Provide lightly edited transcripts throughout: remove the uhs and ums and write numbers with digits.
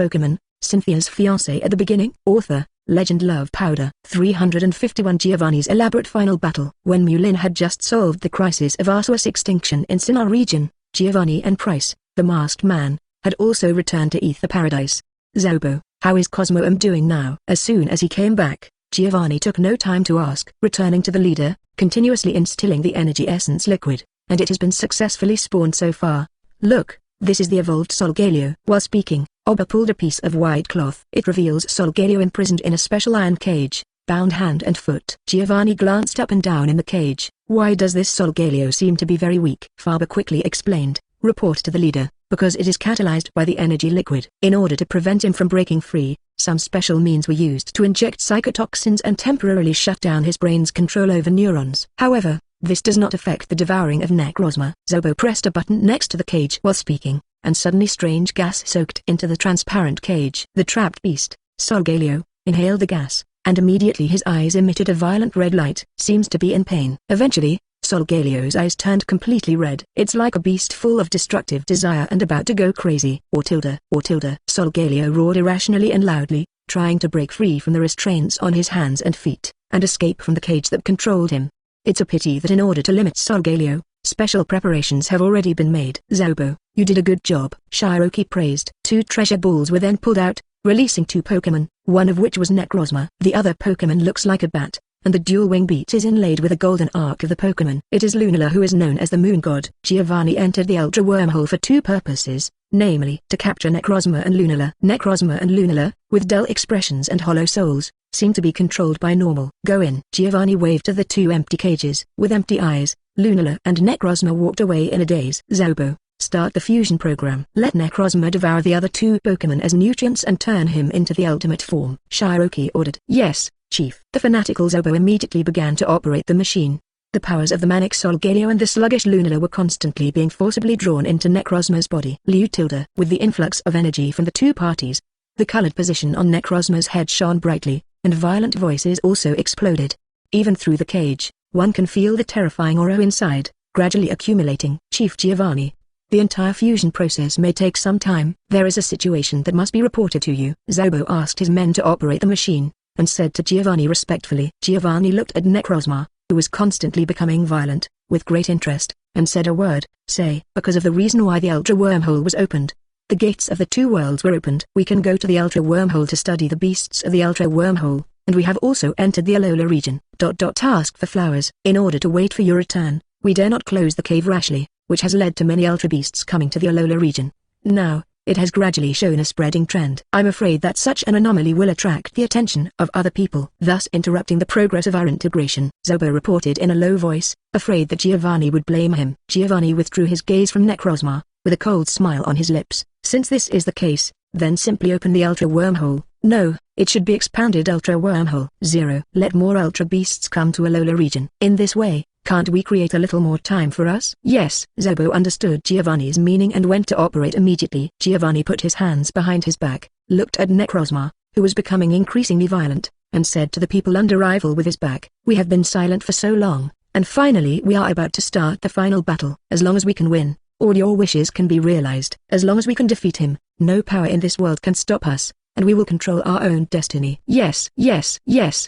Pokémon, Cynthia's fiancé at the beginning. Author, Legend Love Powder. 351 Giovanni's elaborate final battle. When Mulin had just solved the crisis of Arceus extinction in Sinnoh region, Giovanni and Pryce, the masked man, had also returned to Ether Paradise. Zobo, how is Cosmo doing now? As soon as he came back, Giovanni took no time to ask. Returning to the leader, continuously instilling the energy essence liquid, and it has been successfully spawned so far. Look, this is the evolved Solgaleo. While speaking, Oba pulled a piece of white cloth. It reveals Solgaleo imprisoned in a special iron cage, bound hand and foot. Giovanni glanced up and down in the cage. Why does this Solgaleo seem to be very weak? Faber quickly explained. Report to the leader, because it is catalyzed by the energy liquid. In order to prevent him from breaking free, some special means were used to inject psychotoxins and temporarily shut down his brain's control over neurons. However, this does not affect the devouring of Necrozma. Zobo pressed a button next to the cage while speaking, and suddenly strange gas soaked into the transparent cage. The trapped beast, Solgaleo, inhaled the gas, and immediately his eyes emitted a violent red light. Seems to be in pain. Eventually, Solgaleo's eyes turned completely red. It's like a beast full of destructive desire and about to go crazy. Or tilde. Solgaleo roared irrationally and loudly, trying to break free from the restraints on his hands and feet, and escape from the cage that controlled him. It's a pity that in order to limit Solgaleo, special preparations have already been made. Zobo, you did a good job. Shiroki praised. 2 treasure balls were then pulled out, releasing 2 Pokémon, one of which was Necrozma. The other Pokémon looks like a bat, and the dual wing beat is inlaid with a golden arc of the Pokémon. It is Lunala, who is known as the Moon God. Giovanni entered the Ultra Wormhole for 2 purposes, namely to capture Necrozma and Lunala. Necrozma and Lunala, with dull expressions and hollow souls, seem to be controlled by normal. Go in. Giovanni waved to the 2 empty cages. With empty eyes, Lunala and Necrozma walked away in a daze. Zobo, start the fusion program. Let Necrozma devour the other 2 Pokémon as nutrients and turn him into the ultimate form. Shiroki ordered. Yes, Chief. The fanatical Zobo immediately began to operate the machine. The powers of the manic Solgaleo and the sluggish Lunala were constantly being forcibly drawn into Necrozma's body. Liu tilde. With the influx of energy from the 2 parties, the colored position on Necrozma's head shone brightly, and violent voices also exploded. Even through the cage, one can feel the terrifying aura inside, gradually accumulating. Chief Giovanni, the entire fusion process may take some time. There is a situation that must be reported to you. Zobo asked his men to operate the machine, and said to Giovanni respectfully. Giovanni looked at Necrozma, who was constantly becoming violent, with great interest, and said a word. Say, because of the reason why the Ultra Wormhole was opened. The gates of the 2 worlds were opened. We can go to the Ultra Wormhole to study the beasts of the Ultra Wormhole, and we have also entered the Alola region. Task for flowers. In order to wait for your return, we dare not close the cave rashly, which has led to many Ultra Beasts coming to the Alola region. Now, it has gradually shown a spreading trend. I'm afraid that such an anomaly will attract the attention of other people, thus interrupting the progress of our integration. Zobo reported in a low voice, afraid that Giovanni would blame him. Giovanni withdrew his gaze from Necrozma, with a cold smile on his lips. Since this is the case, then simply open the Ultra Wormhole. No, it should be expanded Ultra Wormhole. 0. Let more Ultra Beasts come to Alola region. In this way, can't we create a little more time for us? Yes. Zobo understood Giovanni's meaning and went to operate immediately. Giovanni put his hands behind his back, looked at Necrozma, who was becoming increasingly violent, and said to the people under rival with his back, we have been silent for so long, and finally we are about to start the final battle. As long as we can win, all your wishes can be realized. As long as we can defeat him, no power in this world can stop us, and we will control our own destiny. Yes.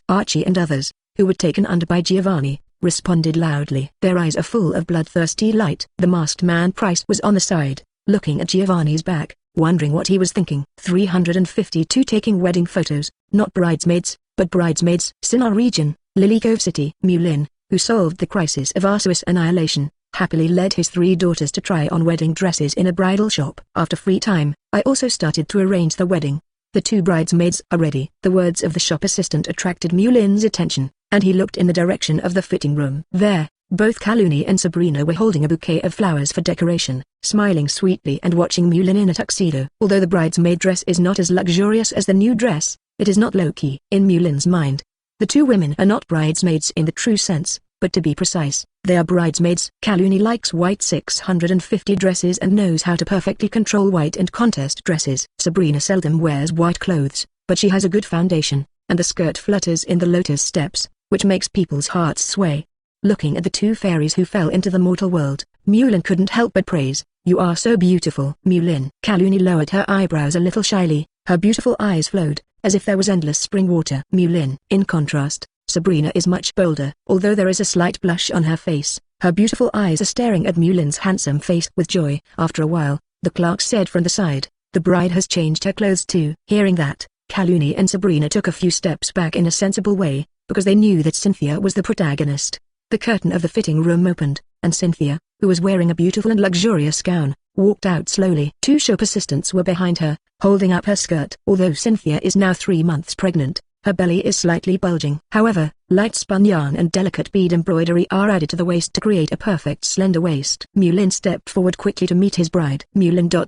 Archie and others, who were taken under by Giovanni, responded loudly. Their eyes are full of bloodthirsty light. The masked man Pryce was on the side, looking at Giovanni's back, wondering what he was thinking. 352 Taking wedding photos, not bridesmaids, but bridesmaids. Sinnoh region, Lily Cove City. Mulin, who solved the crisis of Arceus annihilation, happily led his 3 daughters to try on wedding dresses in a bridal shop. After free time, I also started to arrange the wedding. The 2 bridesmaids are ready. The words of the shop assistant attracted Mulin's attention, and he looked in the direction of the fitting room. There, both Kaluni and Sabrina were holding a bouquet of flowers for decoration, smiling sweetly and watching Mulin in a tuxedo. Although the bridesmaid dress is not as luxurious as the new dress, it is not low-key. In Mulin's mind, the 2 women are not bridesmaids in the true sense, but to be precise, they are bridesmaids. Kaluni likes white 650 dresses and knows how to perfectly control white and contest dresses. Sabrina seldom wears white clothes, but she has a good foundation, and the skirt flutters in the lotus steps, which makes people's hearts sway. Looking at the 2 fairies who fell into the mortal world, Mulin couldn't help but praise, you are so beautiful. Mulin. Kaluni lowered her eyebrows a little shyly, Her beautiful eyes flowed, as if there was endless spring water. Mulin. In contrast, Sabrina is much bolder. Although there is a slight blush on her face, her beautiful eyes are staring at Mulin's handsome face with joy. After a while, the clerk said from the side, "The bride has changed her clothes too." Hearing that, Kaluni and Sabrina took a few steps back in a sensible way, because they knew that Cynthia was the protagonist. The curtain of the fitting room opened, and Cynthia, who was wearing a beautiful and luxurious gown, walked out slowly. Two shop assistants were behind her, holding up her skirt. Although Cynthia is now 3 months pregnant, her belly is slightly bulging. However, light spun yarn and delicate bead embroidery are added to the waist to create a perfect slender waist. Mulin stepped forward quickly to meet his bride. Mulin. Do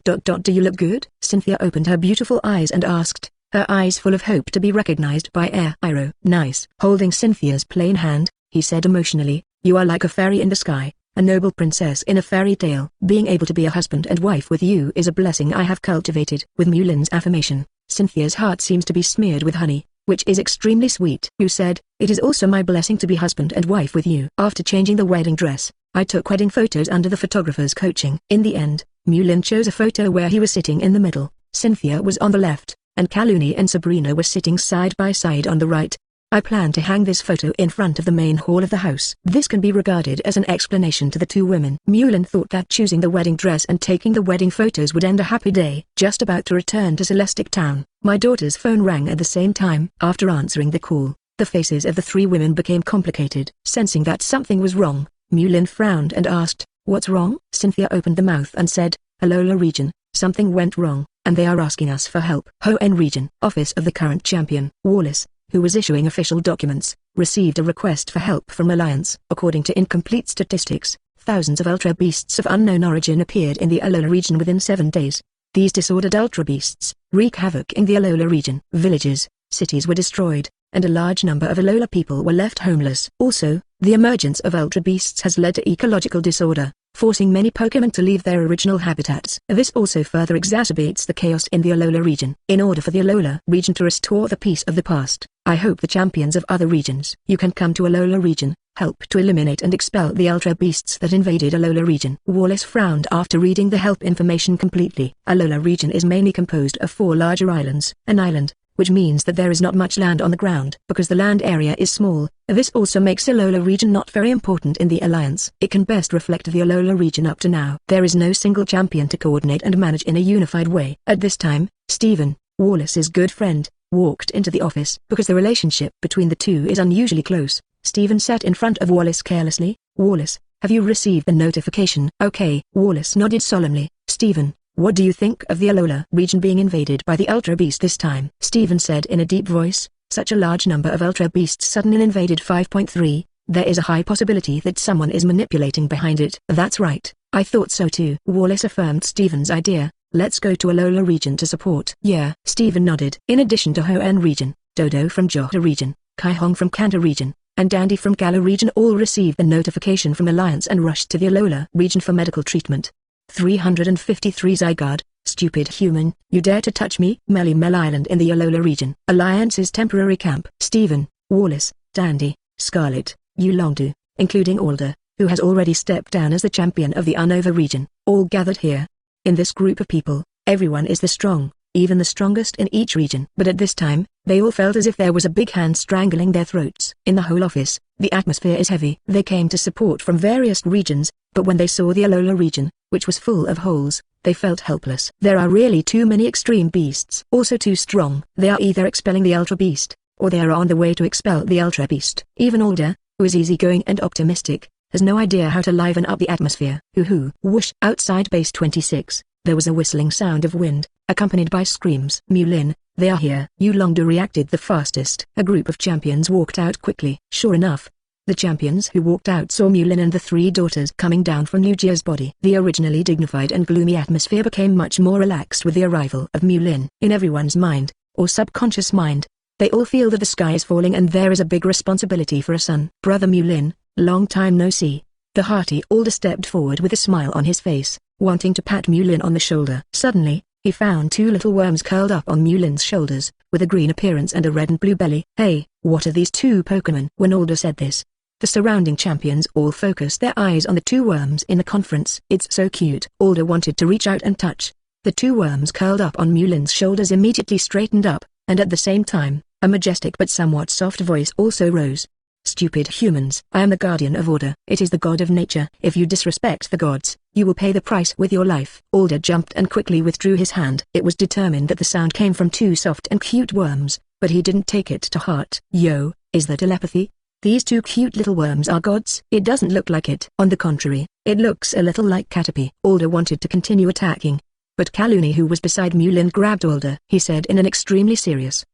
you look good? Cynthia opened her beautiful eyes and asked, her eyes full of hope to be recognized by Airo. Nice. Holding Cynthia's plain hand, he said emotionally, "You are like a fairy in the sky, a noble princess in a fairy tale. Being able to be a husband and wife with you is a blessing I have cultivated." With Mulin's affirmation, Cynthia's heart seems to be smeared with honey, which is extremely sweet. "You said, it is also my blessing to be husband and wife with you." After changing the wedding dress, I took wedding photos under the photographer's coaching. In the end, Mulin chose a photo where he was sitting in the middle, Cynthia was on the left, and Kaluni and Sabrina were sitting side by side on the right. I plan to hang this photo in front of the main hall of the house. This can be regarded as an explanation to the two women. Mulin thought that choosing the wedding dress and taking the wedding photos would end a happy day. Just about to return to Celestic Town, my daughter's phone rang at the same time. After answering the call, the faces of the three women became complicated. Sensing that something was wrong, Mulin frowned and asked, "What's wrong?" Cynthia opened the mouth and said, "Alola region, something went wrong, and they are asking us for help." Hoenn region. Office of the current champion, Wallace, who was issuing official documents, received a request for help from Alliance. According to incomplete statistics, thousands of Ultra Beasts of unknown origin appeared in the Alola region within 7 days. These disordered Ultra Beasts wreak havoc in the Alola region. Villages, cities were destroyed, and a large number of Alola people were left homeless. Also, the emergence of Ultra Beasts has led to ecological disorder, forcing many Pokémon to leave their original habitats. This also further exacerbates the chaos in the Alola region. In order for the Alola region to restore the peace of the past, I hope the champions of other regions you can come to Alola region, help to eliminate and expel the Ultra Beasts that invaded Alola region. Wallace frowned after reading the help information completely. Alola region is mainly composed of 4 larger islands. An island, which means that there is not much land on the ground. Because the land area is small, this also makes Alola region not very important in the Alliance. It can best reflect the Alola region up to now. There is no single champion to coordinate and manage in a unified way. At this time, Stephen, Wallace's good friend, walked into the office. Because the relationship between the two is unusually close, Stephen sat in front of Wallace carelessly. "Wallace, have you received the notification?" "Okay." Wallace nodded solemnly. "Stephen, what do you think of the Alola region being invaded by the Ultra Beast this time?" Stephen said in a deep voice, "Such a large number of Ultra Beasts suddenly invaded 5.3, there is a high possibility that someone is manipulating behind it." "That's right, I thought so too." Wallace affirmed Stephen's idea. "Let's go to Alola region to support." "Yeah." Stephen nodded. In addition to Hoenn region, Dodo from Johto region, Kaihong from Kanto region, and Dandy from Galar region all received the notification from Alliance and rushed to the Alola region for medical treatment. 353 Zygarde, "Stupid human, you dare to touch me?" Mel Island in the Alola region. Alliance's temporary camp. Stephen, Wallace, Dandy, Scarlet, Yulongdu, including Alder, who has already stepped down as the champion of the Unova region, all gathered here. In this group of people, everyone is the strong, even the strongest in each region. But at this time, they all felt as if there was a big hand strangling their throats. In the whole office, the atmosphere is heavy. They came to support from various regions, but when they saw the Alola region, which was full of holes, they felt helpless. There are really too many extreme beasts. Also too strong. They are either expelling the Ultra Beast, or they are on the way to expel the Ultra Beast. Even Alder, who is easygoing and optimistic, has no idea how to liven up the atmosphere. Hoo-hoo. Whoosh. Outside base 26, there was a whistling sound of wind, accompanied by screams. "Mulin, they are here." Yulongdu reacted the fastest. A group of champions walked out quickly. Sure enough, the champions who walked out saw Mulin and the 3 daughters coming down from Lugia's body. The originally dignified and gloomy atmosphere became much more relaxed with the arrival of Mulin. In everyone's mind, or subconscious mind, they all feel that the sky is falling and there is a big responsibility for a son. "Brother Mulin, long time no see." The hearty Alder stepped forward with a smile on his face, wanting to pat Mulin on the shoulder. Suddenly, he found 2 little worms curled up on Mulin's shoulders, with a green appearance and a red and blue belly. "Hey, what are these 2 Pokémon?" When Alder said this, the surrounding champions all focused their eyes on the 2 worms in the conference. "It's so cute." Alder wanted to reach out and touch, The two worms curled up on Mulin's shoulders immediately straightened up, and at the same time, a majestic but somewhat soft voice also rose. Stupid humans! I am the guardian of order. It is the god of nature. If you disrespect the gods, you will pay the price with your life. Alder jumped and quickly withdrew his hand. It was determined that the sound came from two soft and cute worms, but he didn't take it to heart. Yo, is that telepathy? These two cute little worms are gods? It doesn't look like it. On the contrary, it looks a little like Caterpie. Alder wanted to continue attacking, but Kaluni, who was beside Mulin, grabbed Alder. He said in an extremely serious,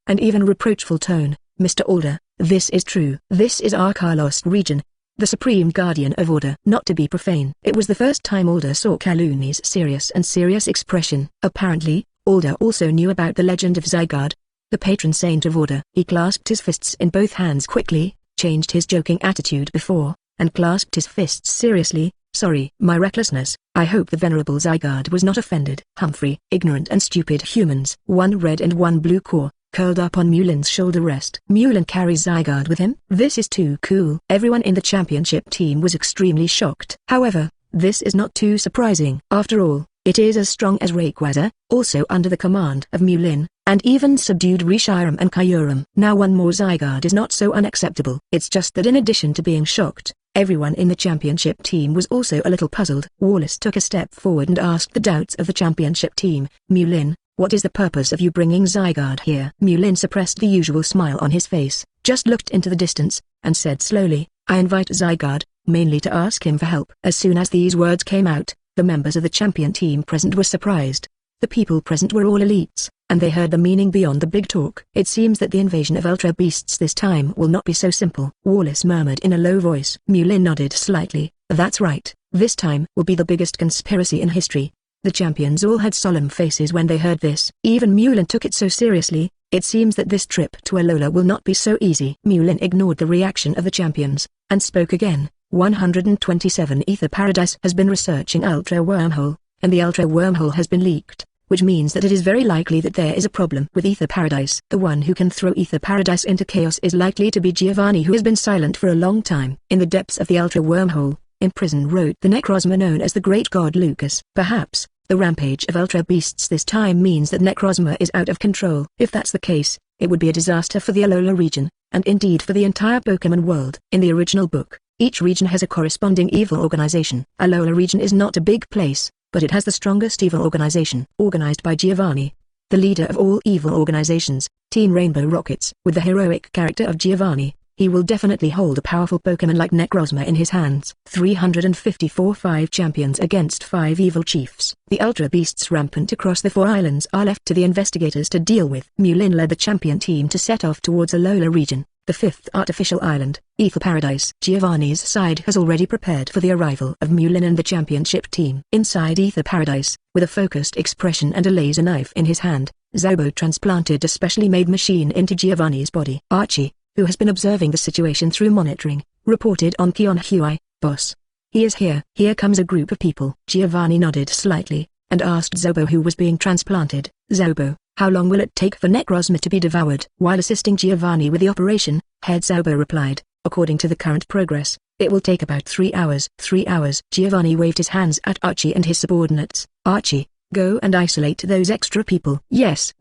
and even reproachful tone, Mr. Alder, this is true. This is our Carlos region, the supreme guardian of order. Not to be profane. It was the first time Alder saw Kaluni's serious expression. Apparently, Alder also knew about the legend of Zygarde, the patron saint of order. He clasped his fists in both hands quickly, changed his joking attitude before, and clasped his fists seriously. Sorry, my recklessness. I hope the venerable Zygarde was not offended. Humphrey, ignorant and stupid humans. One red and one blue core, curled up on Mulin's shoulder rest. Mulin carries Zygarde with him? This is too cool. Everyone in the championship team was extremely shocked. However, this is not too surprising. After all, it is as strong as Rayquaza, also under the command of Mulin, and even subdued Reshiram and Kyurem. Now one more Zygarde is not so unacceptable. It's just that in addition to being shocked, everyone in the championship team was also a little puzzled. Wallace took a step forward and asked the doubts of the championship team, Mulin, what is the purpose of you bringing Zygarde here? Mulin suppressed the usual smile on his face, just looked into the distance, and said slowly, I invite Zygarde, mainly to ask him for help. As soon as these words came out, the members of the champion team present were surprised. The people present were all elites, and they heard the meaning beyond the big talk. It seems that the invasion of Ultra Beasts this time will not be so simple, Wallace murmured in a low voice. Mulin nodded slightly. That's right, this time will be the biggest conspiracy in history. The champions all had solemn faces when they heard this. Even Mulin took it so seriously. It seems that this trip to Alola will not be so easy. Mulin ignored the reaction of the champions, and spoke again. 127 Ether Paradise has been researching Ultra Wormhole, and the Ultra Wormhole has been leaked, which means that it is very likely that there is a problem with Ether Paradise. The one who can throw Ether Paradise into chaos is likely to be Giovanni, who has been silent for a long time. In the depths of the Ultra Wormhole, in prison wrote the Necrozma known as the Great God Lucas. Perhaps, the rampage of Ultra Beasts this time means that Necrozma is out of control. If that's the case, it would be a disaster for the Alola region, and indeed for the entire Pokémon world. In the original book, each region has a corresponding evil organization. Alola region is not a big place, but it has the strongest evil organization. Organized by Giovanni, the leader of all evil organizations, Team Rainbow Rockets. With the heroic character of Giovanni, he will definitely hold a powerful Pokémon like Necrozma in his hands. 354 5 champions against 5 evil chiefs. The Ultra Beasts rampant across the 4 islands are left to the investigators to deal with. Mulin led the champion team to set off towards Alola region, the 5th artificial island, Ether Paradise. Giovanni's side has already prepared for the arrival of Mulin and the championship team. Inside Ether Paradise, with a focused expression and a laser knife in his hand, Zobo transplanted a specially made machine into Giovanni's body. Archie, who has been observing the situation through monitoring, reported on Kion Hui, boss. He is here. Here comes a group of people. Giovanni nodded slightly, and asked Zobo who was being transplanted. Zobo, how long will it take for Necrozma to be devoured? While assisting Giovanni with the operation, Head Zobo replied, according to the current progress, it will take about 3 hours. 3 hours. Giovanni waved his hands at Archie and his subordinates. Archie, go and isolate those extra people. Yes.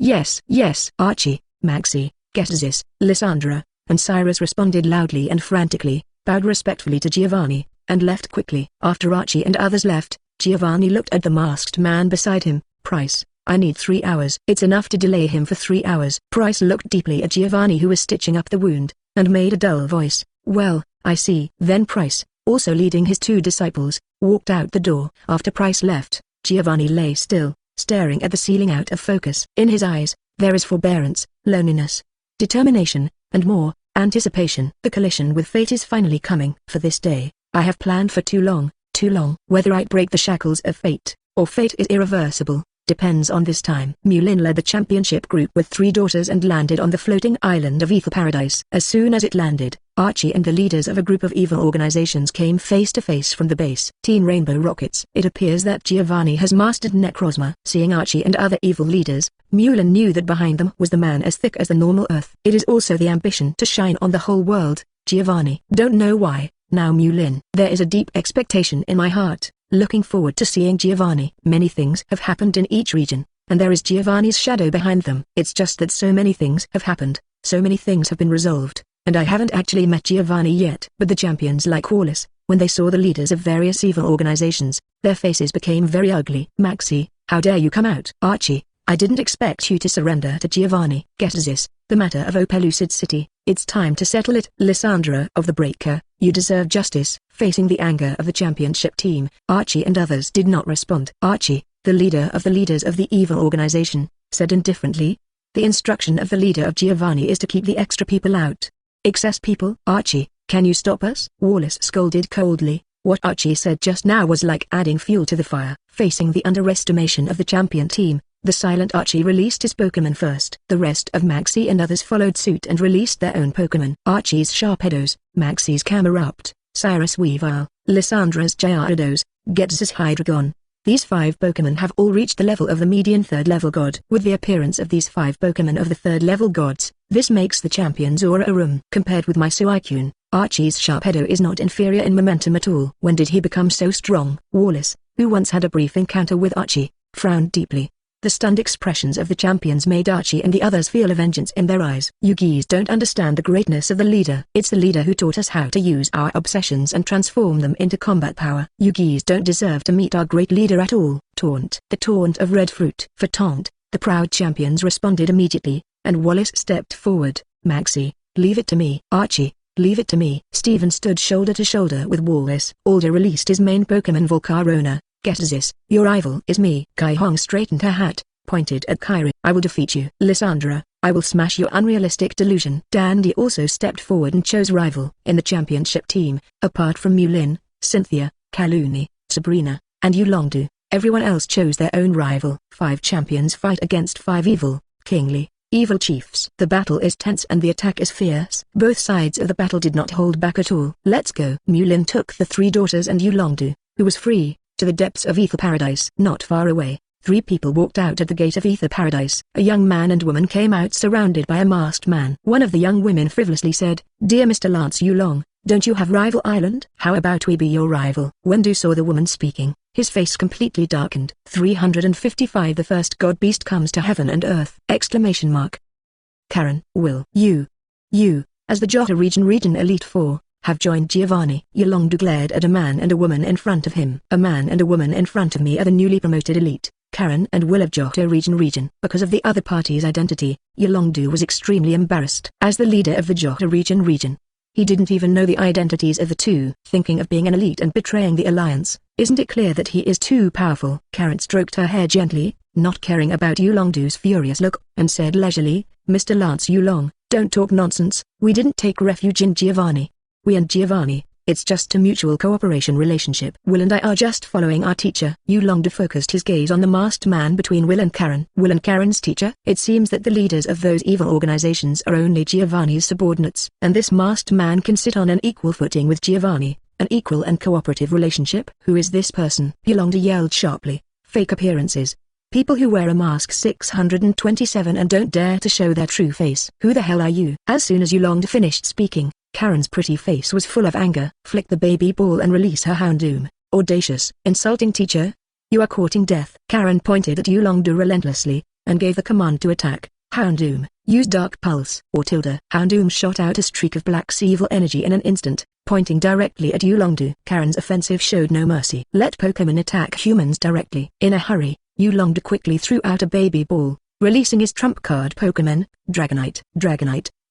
Archie, Maxie, Getazis, Lysandra, and Cyrus responded loudly and frantically, bowed respectfully to Giovanni, and left quickly. After Archie and others left, Giovanni looked at the masked man beside him. Pryce, I need 3 hours. It's enough to delay him for 3 hours. Pryce looked deeply at Giovanni, who was stitching up the wound, and made a dull voice. Well, I see. Then Pryce, also leading his 2 disciples, walked out the door. After Pryce left, Giovanni lay still, staring at the ceiling out of focus. In his eyes, there is forbearance, loneliness, determination, and more, anticipation. The collision with fate is finally coming. For this day, I have planned for too long. Whether I break the shackles of fate, or fate is irreversible, depends on this time. Mulin led the championship group with 3 daughters and landed on the floating island of Ether Paradise. As soon as it landed, Archie and the leaders of a group of evil organizations came face to face from the base. Team Rainbow Rockets. It appears that Giovanni has mastered Necrozma. Seeing Archie and other evil leaders, Mulin knew that behind them was the man as thick as the normal earth. It is also the ambition to shine on the whole world. Giovanni. Don't know why, now Mulin. There is a deep expectation in my heart, looking forward to seeing Giovanni. Many things have happened in each region, and there is Giovanni's shadow behind them. It's just that so many things have happened, so many things have been resolved, and I haven't actually met Giovanni yet. But the champions like Wallace, when they saw the leaders of various evil organizations, their faces became very ugly. Maxie, how dare you come out? Archie, I didn't expect you to surrender to Giovanni. Get this, the matter of Opelucid City, it's time to settle it. Lysandra of the Breaker, you deserve justice. Facing the anger of the championship team, Archie and others did not respond. Archie, the leader of the leaders of the evil organization, said indifferently, the instruction of the leader of Giovanni is to keep the extra people out. Excess people? Archie, can you stop us? Wallace scolded coldly. What Archie said just now was like adding fuel to the fire. Facing the underestimation of the champion team, the silent Archie released his Pokémon first. The rest of Maxie and others followed suit and released their own Pokémon. Archie's Sharpedos, Maxie's Camerupt, Cyrus Weavile, Lysandra's Gyarados, Gets's Hydreigon. These 5 Pokémon have all reached the level of the median 3rd level god. With the appearance of these 5 Pokémon of the 3rd level gods, this makes the champion's aura a room. Compared with my Suicune, Archie's Sharpedo is not inferior in momentum at all. When did he become so strong? Wallace, who once had a brief encounter with Archie, frowned deeply. The stunned expressions of the champions made Archie and the others feel a vengeance in their eyes. You geese don't understand the greatness of the leader. It's the leader who taught us how to use our obsessions and transform them into combat power. You geese don't deserve to meet our great leader at all. Taunt. The taunt of red fruit. For taunt, the proud champions responded immediately, and Wallace stepped forward. Maxie, leave it to me. Archie, leave it to me. Steven stood shoulder to shoulder with Wallace. Alder released his main Pokémon Volcarona. Get this, your rival is me. Kai Hong straightened her hat, pointed at Kyrie. I will defeat you. Lysandra, I will smash your unrealistic delusion. Dandy also stepped forward and chose rival. In the championship team, apart from Mulin, Cynthia, Kaluni, Sabrina, and Yulongdu, everyone else chose their own rival. 5 champions fight against 5 kingly, evil chiefs. The battle is tense and the attack is fierce. Both sides of the battle did not hold back at all. Let's go. Mulin took the 3 daughters and Yulongdu, who was free, to the depths of Ether Paradise. Not far away, 3 people walked out at the gate of Ether Paradise. A young man and woman came out surrounded by a masked man. One of the young women frivolously said, Dear Mr. Lance Yulong, don't you have rival island? How about we be your rival? Wendu saw the woman speaking, his face completely darkened. 355 The first god beast comes to heaven and earth! Exclamation mark. Karen, will you, as the Johto region Elite 4, have joined Giovanni? Yulongdu glared at a man and a woman in front of him. A man and a woman in front of me are the newly promoted elite, Karen and Will of Johto region. Because of the other party's identity, Yulongdu was extremely embarrassed. As the leader of the Johto region, he didn't even know the identities of the two. Thinking of being an elite and betraying the alliance, isn't it clear that he is too powerful? Karen stroked her hair gently, not caring about Yulongdu's furious look, and said leisurely, Mr. Lance Yulong, don't talk nonsense. We didn't take refuge in Giovanni. We and Giovanni, it's just a mutual cooperation relationship. Will and I are just following our teacher. Yulongdu focused his gaze on the masked man between Will and Karen. Will and Karen's teacher? It seems that the leaders of those evil organizations are only Giovanni's subordinates. And this masked man can sit on an equal footing with Giovanni, an equal and cooperative relationship. Who is this person? Yulongdu yelled sharply. Fake appearances. People who wear a mask 627 and don't dare to show their true face. Who the hell are you? As soon as Yulongdu finished speaking, Karen's pretty face was full of anger. Flick the baby ball and release her Houndoom. Audacious, insulting teacher. You are courting death. Karen pointed at Yulongdu relentlessly, and gave the command to attack. Houndoom, use Dark Pulse. Or tilde. Houndoom shot out a streak of black evil energy in an instant, pointing directly at Yulongdu. Karen's offensive showed no mercy. Let Pokémon attack humans directly. In a hurry, Yulongdu quickly threw out a baby ball, releasing his trump card Pokémon, Dragonite.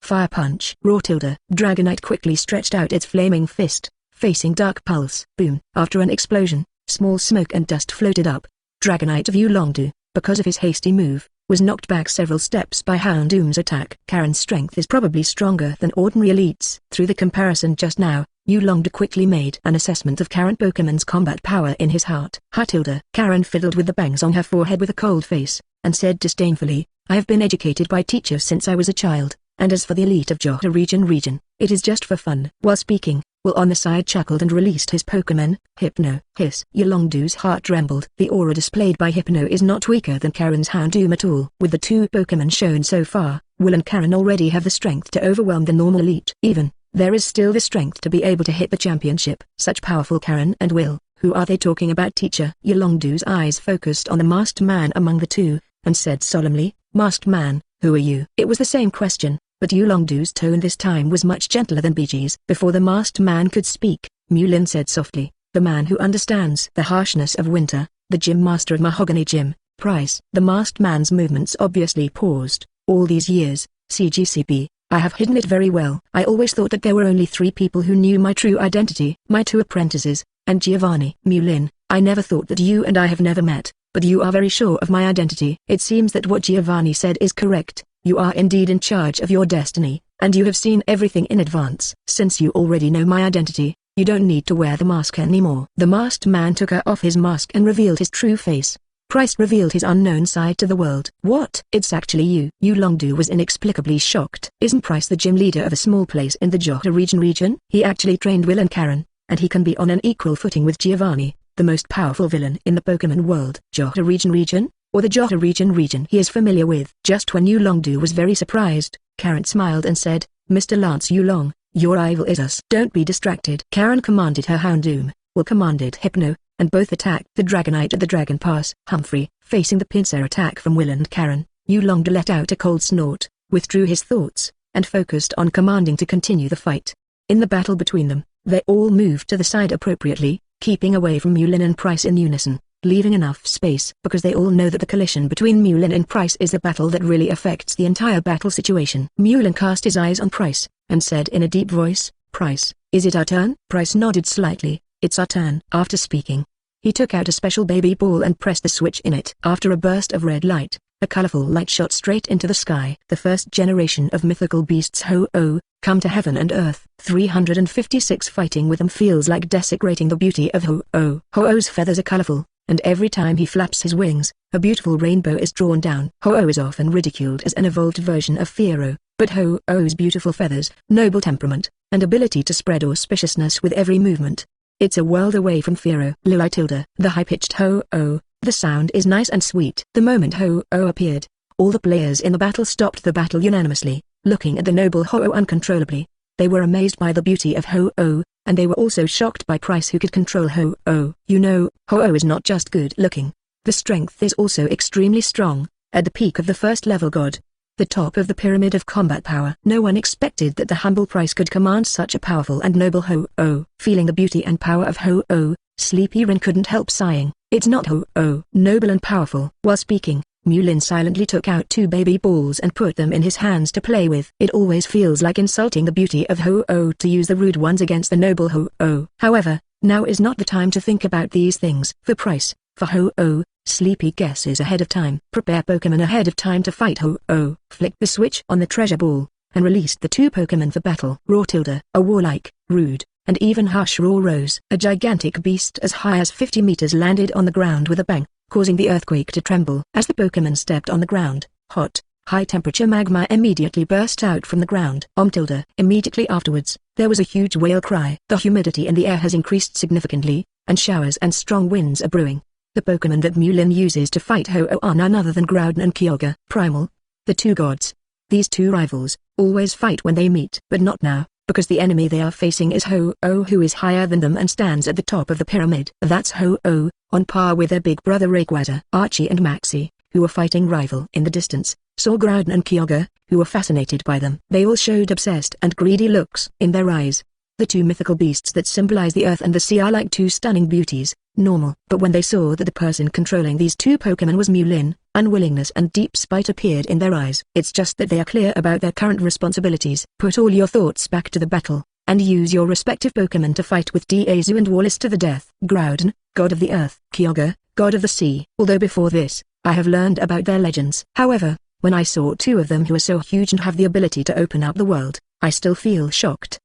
Fire Punch. Raw tilde. Dragonite quickly stretched out its flaming fist, facing Dark Pulse. Boom. After an explosion, small smoke and dust floated up. Dragonite of Yulongdu, because of his hasty move, was knocked back several steps by Houndoom's attack. Karen's strength is probably stronger than ordinary elites. Through the comparison just now, Yulongdu quickly made an assessment of Karen Pokemon's combat power in his heart. Tilde. Karen fiddled with the bangs on her forehead with a cold face, and said disdainfully, I have been educated by teachers since I was a child. And as for the elite of Johto region, it is just for fun. While speaking, Will on the side chuckled and released his Pokémon, Hypno. Hiss. Yulongdu's heart trembled. The aura displayed by Hypno is not weaker than Karen's Houndoom at all. With the 2 Pokémon shown so far, Will and Karen already have the strength to overwhelm the normal elite. Even, there is still the strength to be able to hit the championship. Such powerful Karen and Will, Who are they talking about, teacher? Yulongdu's eyes focused on the masked man among the two, and said solemnly, Masked man, who are you? It was the same question, but Yulongdu's tone this time was much gentler than Biji's. Before the masked man could speak, Mulin said softly, the man who understands the harshness of winter, the gym master of Mahogany Gym, Pryce. The masked man's movements obviously paused. All these years, CGCP, I have hidden it very well. I always thought that there were only 3 people who knew my true identity, my 2 apprentices, and Giovanni. Mulin, I never thought that you and I have never met, but you are very sure of my identity. It seems that what Giovanni said is correct. You are indeed in charge of your destiny, and you have seen everything in advance. Since you already know my identity, you don't need to wear the mask anymore. The masked man took off his mask and revealed his true face. Pryce revealed his unknown side to the world. What? It's actually you. Yulongdu was inexplicably shocked. Isn't Pryce the gym leader of a small place in the Johto region? He actually trained Will and Karen, and he can be on an equal footing with Giovanni, the most powerful villain in the Pokemon world. Johto region? Or the Johto region he is familiar with. Just when Yulongdu was very surprised, Karen smiled and said, Mr. Lance Yulong, your rival is us. Don't be distracted. Karen commanded her Houndoom, Will commanded Hypno, and both attacked the Dragonite at the Dragon Pass. Humphrey, facing the pincer attack from Will and Karen, Yulongdu let out a cold snort, withdrew his thoughts, and focused on commanding to continue the fight. In the battle between them, they all moved to the side appropriately, keeping away from Mulin and Pryce in unison, leaving enough space because they all know that the collision between Mulin and Pryce is the battle that really affects the entire battle situation. Mulin cast his eyes on Pryce, and said in a deep voice, Pryce, is it our turn? Pryce nodded slightly. It's our turn. After speaking, he took out a special baby ball and pressed the switch in it. After a burst of red light, a colorful light shot straight into the sky. The first generation of mythical beasts Ho-Oh, come to heaven and earth. 356 Fighting with them feels like desecrating the beauty of Ho-Oh. Ho-Oh's feathers are colorful, and every time he flaps his wings, a beautiful rainbow is drawn down. Ho-Oh is often ridiculed as an evolved version of Fiero, but Ho-Oh's beautiful feathers, noble temperament, and ability to spread auspiciousness with every movement. It's a world away from Fiero. Lili tilde. The high-pitched Ho-Oh, the sound is nice and sweet. The moment Ho-Oh appeared, all the players in the battle stopped the battle unanimously, looking at the noble Ho-Oh uncontrollably. They were amazed by the beauty of Ho-Oh, and they were also shocked by Pryce who could control Ho-Oh. You know, Ho-Oh is not just good looking. The strength is also extremely strong, at the peak of the first level god. The top of the pyramid of combat power. No one expected that the humble Pryce could command such a powerful and noble Ho-Oh. Feeling the beauty and power of Ho-Oh, Sleepy Rin couldn't help sighing. It's not Ho-Oh. Noble and powerful. While speaking, Mulin silently took out 2 baby balls and put them in his hands to play with. It always feels like insulting the beauty of Ho-Oh to use the rude ones against the noble Ho-Oh. However, now is not the time to think about these things. For Pryce, for Ho-Oh, Sleepy guesses ahead of time. Prepare Pokemon ahead of time to fight Ho-Oh. Flicked the switch on the treasure ball, and released the 2 Pokemon for battle. Raw tilde. A warlike, rude, and even harsh Raw rose. A gigantic beast as high as 50 meters landed on the ground with a bang, causing the earthquake to tremble. As the Pokemon stepped on the ground, hot, high-temperature magma immediately burst out from the ground. Tilde. Immediately afterwards, there was a huge whale cry. The humidity in the air has increased significantly, and showers and strong winds are brewing. The Pokemon that Mulin uses to fight Ho-Oh are none other than Groudon and Kyogre. Primal, the 2 gods. These 2 rivals always fight when they meet, but not now, because the enemy they are facing is Ho-Oh, who is higher than them and stands at the top of the pyramid. That's Ho-Oh, on par with their big brother Rayquaza. Archie and Maxie, who were fighting rival in the distance, saw Groudon and Kyogre, who were fascinated by them. They all showed obsessed and greedy looks in their eyes. The 2 mythical beasts that symbolize the earth and the sea are like 2 stunning beauties, normal. But when they saw that the person controlling these 2 Pokemon was Mulin, unwillingness and deep spite appeared in their eyes. It's just that they are clear about their current responsibilities. Put all your thoughts back to the battle, and use your respective Pokemon to fight with Dazu and Wallace to the death. Groudon, god of the earth. Kyogre, god of the sea. Although before this, I have learned about their legends. However, when I saw 2 of them who are so huge and have the ability to open up the world, I still feel shocked.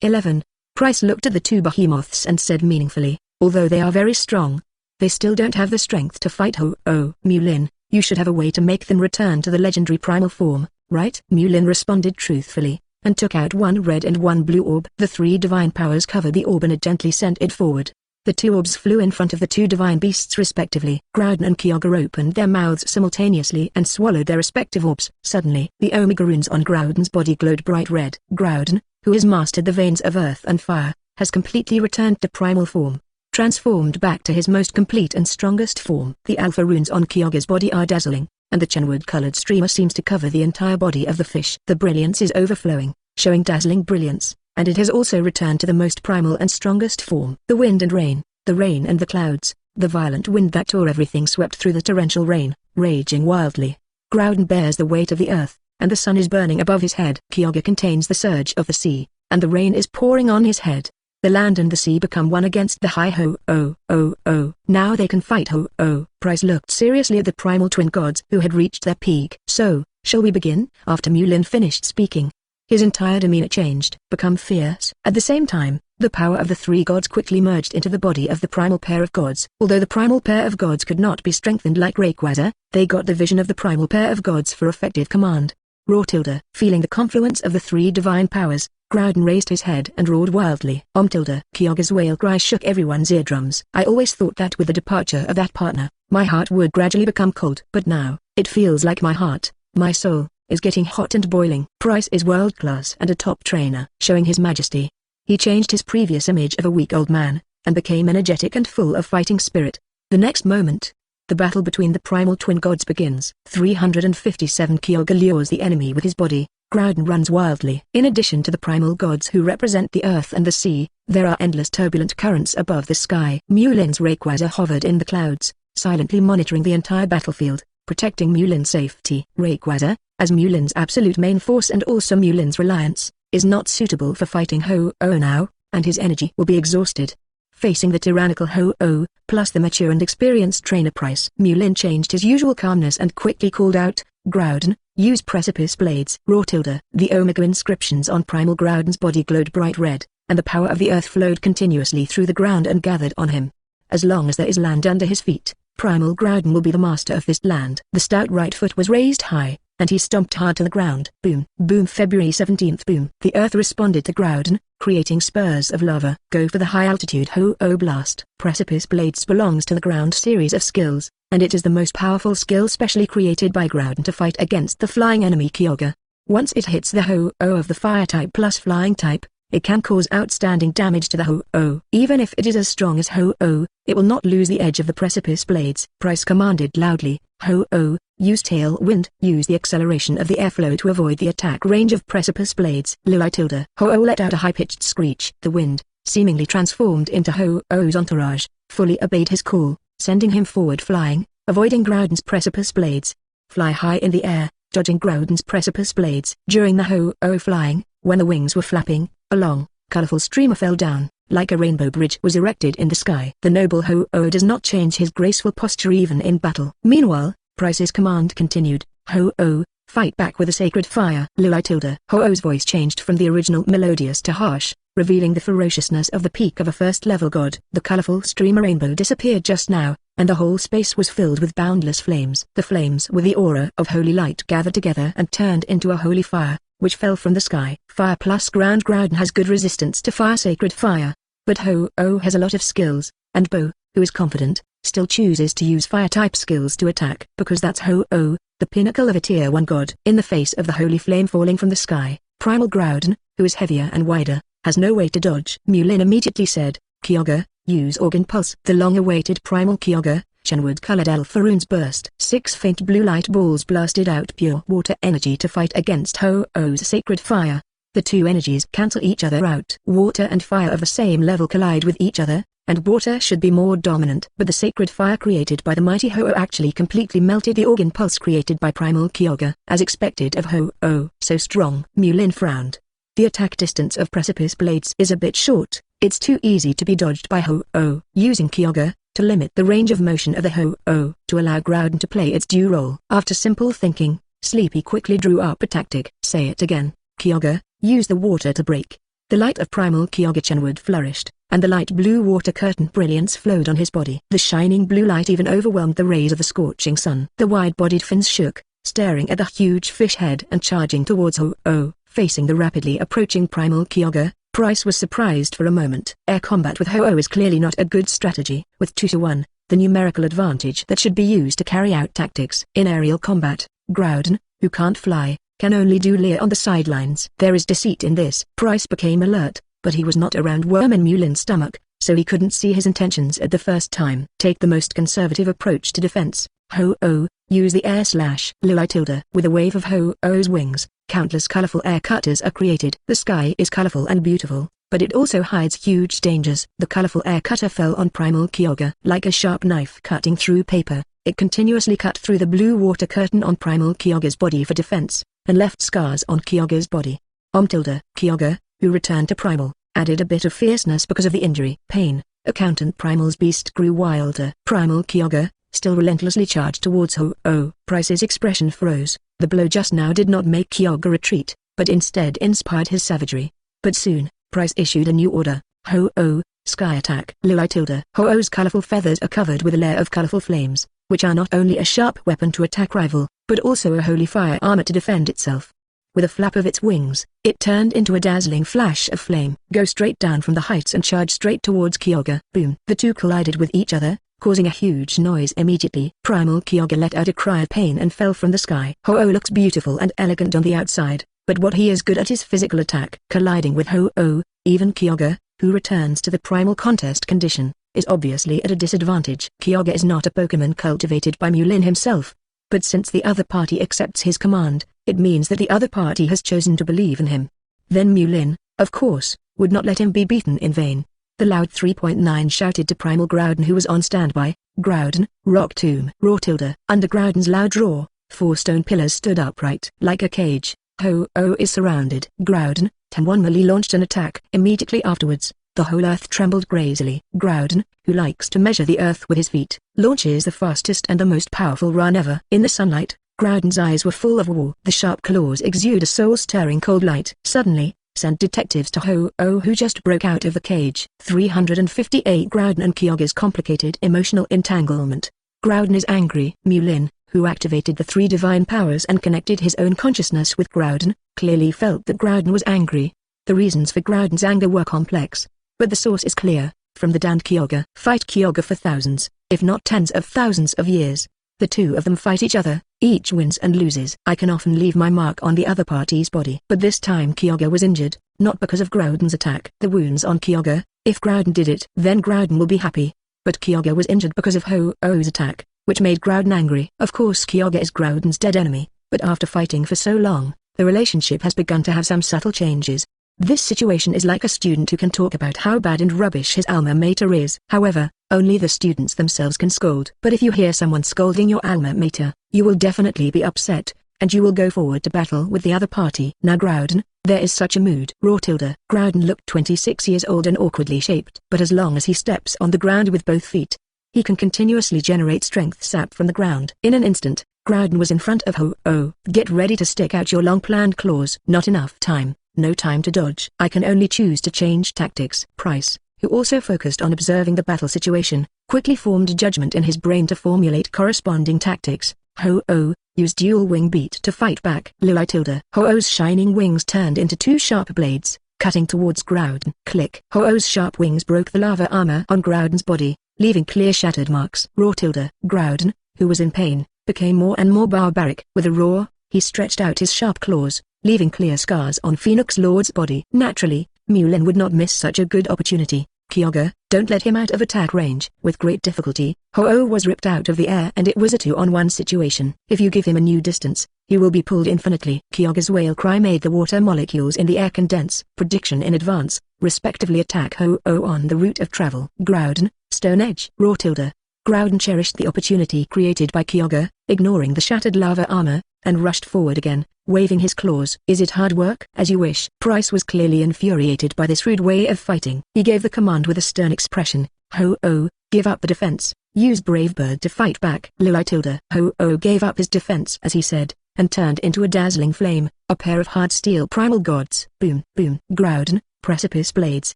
11. Pryce looked at the 2 behemoths and said meaningfully, although they are very strong, they still don't have the strength to fight Ho-Oh. Mulin, you should have a way to make them return to the legendary primal form, right? Mulin responded truthfully, and took out 1 red and 1 blue orb. The 3 divine powers covered the orb and it gently sent it forward. The 2 orbs flew in front of the 2 divine beasts respectively. Groudon and Kyogre opened their mouths simultaneously and swallowed their respective orbs. Suddenly, the Omega runes on Groudon's body glowed bright red. Groudon, who has mastered the veins of earth and fire, has completely returned to primal form. transformed back to his most complete and strongest form. The alpha runes on Kyogre's body are dazzling, and the chenwood-colored streamer seems to cover the entire body of the fish. The brilliance is overflowing, showing dazzling brilliance, and it has also returned to the most primal and strongest form. The wind and rain, the rain and the clouds, the violent wind that tore everything swept through the torrential rain, raging wildly. Groudon bears the weight of the earth, and the sun is burning above his head. Kyogre contains the surge of the sea, and the rain is pouring on his head. The land and the sea become one against the high Ho-Oh. Now they can fight Ho-Oh. Pryce looked seriously at the primal twin gods who had reached their peak. So, shall we begin? After Mulin finished speaking, his entire demeanor changed, become fierce. At the same time, the power of the three gods quickly merged into the body of the primal pair of gods. Although the primal pair of gods could not be strengthened like Rayquaza, they got the vision of the primal pair of gods for effective command. Roar tilde. Feeling the confluence of the three divine powers, Groudon raised his head and roared wildly. Tilde. Kyogre's wail cry shook everyone's eardrums. I always thought that with the departure of that partner, my heart would gradually become cold. But now, it feels like my heart, my soul, is getting hot and boiling. Pryce is world-class and a top trainer. Showing his majesty, he changed his previous image of a weak old man, and became energetic and full of fighting spirit. The next moment, the battle between the primal twin gods begins. 357 Kyogre lures the enemy with his body. Groudon runs wildly. In addition to the primal gods who represent the earth and the sea, there are endless turbulent currents above the sky. Mulin's Rayquaza hovered in the clouds, silently monitoring the entire battlefield, protecting Mulin's safety. Rayquaza, as Mulin's absolute main force and also Mulin's reliance, is not suitable for fighting Ho-Oh now, and his energy will be exhausted. Facing the tyrannical Ho-Oh, plus the mature and experienced trainer Pryce, Mulin changed his usual calmness and quickly called out, Groudon, use precipice blades. Roar tilde. The Omega inscriptions on primal Groudon's body glowed bright red, and the power of the earth flowed continuously through the ground and gathered on him. As long as there is land under his feet, primal Groudon will be the master of this land. The stout right foot was raised high, and he stomped hard to the ground. Boom, boom. February 17th. Boom. The earth responded to Groudon, creating spurs of lava. Go for the high-altitude Ho-Oh blast. Precipice blades belongs to the ground series of skills, and it is the most powerful skill specially created by Groudon to fight against the flying enemy Kyogre. Once it hits the Ho-Oh of the fire type plus flying type, it can cause outstanding damage to the Ho-Oh. Even if it is as strong as Ho-Oh, it will not lose the edge of the precipice blades. Pryce commanded loudly, Ho-Oh, use tailwind. Use the acceleration of the airflow to avoid the attack range of precipice blades. Tilde. Ho-Oh let out a high-pitched screech. The wind, seemingly transformed into Ho-Oh's entourage, fully obeyed his call, sending him forward flying, avoiding Groudon's precipice blades. Fly high in the air, dodging Groudon's precipice blades. During the Ho-Oh flying, when the wings were flapping, a long, colorful streamer fell down, like a rainbow bridge was erected in the sky. The noble Ho-Oh does not change his graceful posture even in battle. Meanwhile, Pryce's command continued, Ho-Oh, fight back with a sacred fire. Tilde. Ho-Oh's voice changed from the original melodious to harsh, revealing the ferociousness of the peak of a first-level god. The colorful streamer rainbow disappeared just now, and the whole space was filled with boundless flames. The flames with the aura of holy light gathered together and turned into a holy fire, which fell from the sky. Fire plus ground. Groudon has good resistance to fire, sacred fire. But Ho-Oh has a lot of skills, and Bo, who is confident, still chooses to use fire-type skills to attack. Because that's Ho-Oh, the pinnacle of a tier 1 god. In the face of the holy flame falling from the sky, primal Groudon, who is heavier and wider, has no way to dodge. Mulin immediately said, Kyogre, use Organ Pulse. The long-awaited primal Kyogre, chenwood-colored alpha runes burst. 6 faint blue light balls blasted out pure water energy to fight against Ho-Oh's sacred fire. The two energies cancel each other out. Water and fire of the same level collide with each other, and water should be more dominant. But the sacred fire created by the mighty Ho-Oh actually completely melted the organ pulse created by primal Kyogre. As expected of Ho-Oh, so strong. Mulin frowned. The attack distance of precipice blades is a bit short. It's too easy to be dodged by Ho-Oh. Using Kyogre, to limit the range of motion of the Ho-Oh, to allow Groudon to play its due role. After simple thinking, Sleepy quickly drew up a tactic. Say it again, Kyogre, use the water to break. The light of primal Kyogre chenwood flourished, and the light blue water curtain brilliance flowed on his body. The shining blue light even overwhelmed the rays of the scorching sun. The wide-bodied fins shook, staring at the huge fish head and charging towards Ho-Oh. Facing the rapidly approaching primal Kyogre, Pryce was surprised for a moment. Air combat with Ho-Oh is clearly not a good strategy. With 2-1, the numerical advantage that should be used to carry out tactics. In aerial combat, Groudon, who can't fly, can only do leer on the sidelines. There is deceit in this. Pryce became alert, but he was not around worm in Mulin's stomach, so he couldn't see his intentions at the first time. Take the most conservative approach to defense. Ho-Oh, use the air slash. Lili tilde. With a wave of Ho-Oh's wings, countless colorful air cutters are created. The sky is colorful and beautiful, but it also hides huge dangers. The colorful air cutter fell on primal Kyogre. Like a sharp knife cutting through paper, it continuously cut through the blue water curtain on primal Kyogre's body for defense, and left scars on Kyogre's body. Kyogre, who returned to primal, added a bit of fierceness because of the injury. Pain. Accountant Primal's beast grew wilder. Primal Kyogre, still relentlessly charged towards Ho-Oh. Pryce's expression froze. The blow just now did not make Kyogre retreat, but instead inspired his savagery. But soon, Pryce issued a new order. Ho-Oh, Sky Attack. Lili tilde. Ho-Oh's colorful feathers are covered with a layer of colorful flames, which are not only a sharp weapon to attack rival, but also a holy fire armor to defend itself. With a flap of its wings, it turned into a dazzling flash of flame. Go straight down from the heights and charge straight towards Kyogre. Boom. The two collided with each other, causing a huge noise immediately. Primal Kyogre let out a cry of pain and fell from the sky. Ho-Oh looks beautiful and elegant on the outside, but what he is good at is physical attack. Colliding with Ho-Oh, even Kyogre, who returns to the primal contest condition, is obviously at a disadvantage. Kyogre is not a Pokemon cultivated by Mulin himself, but since the other party accepts his command, it means that the other party has chosen to believe in him. Then Mulin, of course, would not let him be beaten in vain. The loud 3.9 shouted to primal Groudon, who was on standby. Groudon, Rock Tomb. Roar tilde. Under Groudon's loud roar, 4 stone pillars stood upright. Like a cage, Ho-Oh is surrounded. Groudon, Melee launched an attack. Immediately afterwards, the whole earth trembled crazily. Groudon, who likes to measure the earth with his feet, launches the fastest and the most powerful run ever. In the sunlight, Groudon's eyes were full of war. The sharp claws exude a soul-stirring cold light. Suddenly, sent detectives to Ho-Oh, who just broke out of the cage. 358 Groudon and Kyogre's complicated emotional entanglement. Groudon is angry. Mulin, who activated the 3 divine powers and connected his own consciousness with Groudon, clearly felt that Groudon was angry. The reasons for Groudon's anger were complex, but the source is clear. From the damned Kyogre. Fight Kyogre for thousands, if not tens of thousands of years. The two of them fight each other, each wins and loses. I can often leave my mark on the other party's body. But this time Kyogre was injured, not because of Groudon's attack. The wounds on Kyogre, if Groudon did it, then Groudon will be happy. But Kyogre was injured because of Ho-Oh's attack, which made Groudon angry. Of course Kyogre is Groudon's dead enemy, but after fighting for so long, the relationship has begun to have some subtle changes. This situation is like a student who can talk about how bad and rubbish his alma mater is. However, only the students themselves can scold. But if you hear someone scolding your alma mater, you will definitely be upset, and you will go forward to battle with the other party. Now Groudon, there is such a mood. Roar tilde. Groudon looked 26 years old and awkwardly shaped. But as long as he steps on the ground with both feet, he can continuously generate strength sap from the ground. In an instant, Groudon was in front of Ho-Oh. Get ready to stick out your long-planned claws. Not enough time. No time to dodge. I can only choose to change tactics. Pryce, who also focused on observing the battle situation, quickly formed a judgment in his brain to formulate corresponding tactics. Ho-Oh used dual wing beat to fight back. Lili tilde. Ho-Oh's shining wings turned into 2 sharp blades, cutting towards Groudon. Click. Ho-Oh's sharp wings broke the lava armor on Groudon's body, leaving clear shattered marks. Roar tilde. Groudon, who was in pain, became more and more barbaric. With a roar, he stretched out his sharp claws, leaving clear scars on Phoenix Lord's body. Naturally, Mulin would not miss such a good opportunity. Kyogre, don't let him out of attack range. With great difficulty, Ho-Oh was ripped out of the air and it was a 2-on-1 situation. If you give him a new distance, he will be pulled infinitely. Kyogre's wail cry made the water molecules in the air condense. Prediction in advance, respectively. Attack Ho-Oh on the route of travel. Groudon, Stone Edge. Roar tilde. Groudon cherished the opportunity created by Kyogre, ignoring the shattered lava armor, and rushed forward again, waving his claws. Is it hard work? As you wish. Pryce was clearly infuriated by this rude way of fighting. He gave the command with a stern expression. Ho-Oh, give up the defense, use Brave Bird to fight back. Lili tilde. Ho-Oh gave up his defense as he said, and turned into a dazzling flame, a pair of hard steel primal gods. Boom, boom. Groudon, Precipice Blades.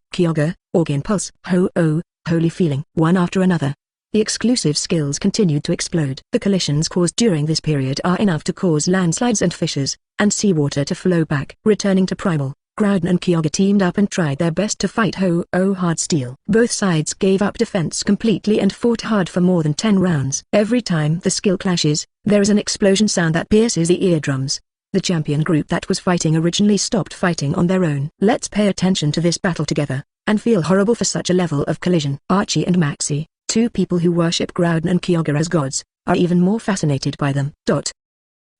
Kyogre, Organ Pulse. Ho-Oh, Holy Feeling. One after another, the exclusive skills continued to explode. The collisions caused during this period are enough to cause landslides and fissures, and seawater to flow back. Returning to Primal, Groudon and Kyogre teamed up and tried their best to fight Ho-Oh hard steel. Both sides gave up defense completely and fought hard for more than 10 rounds. Every time the skill clashes, there is an explosion sound that pierces the eardrums. The champion group that was fighting originally stopped fighting on their own. Let's pay attention to this battle together. and feel horrible for such a level of collision. Archie and Maxie, two people who worship Groudon and Kyogre as gods, are even more fascinated by them.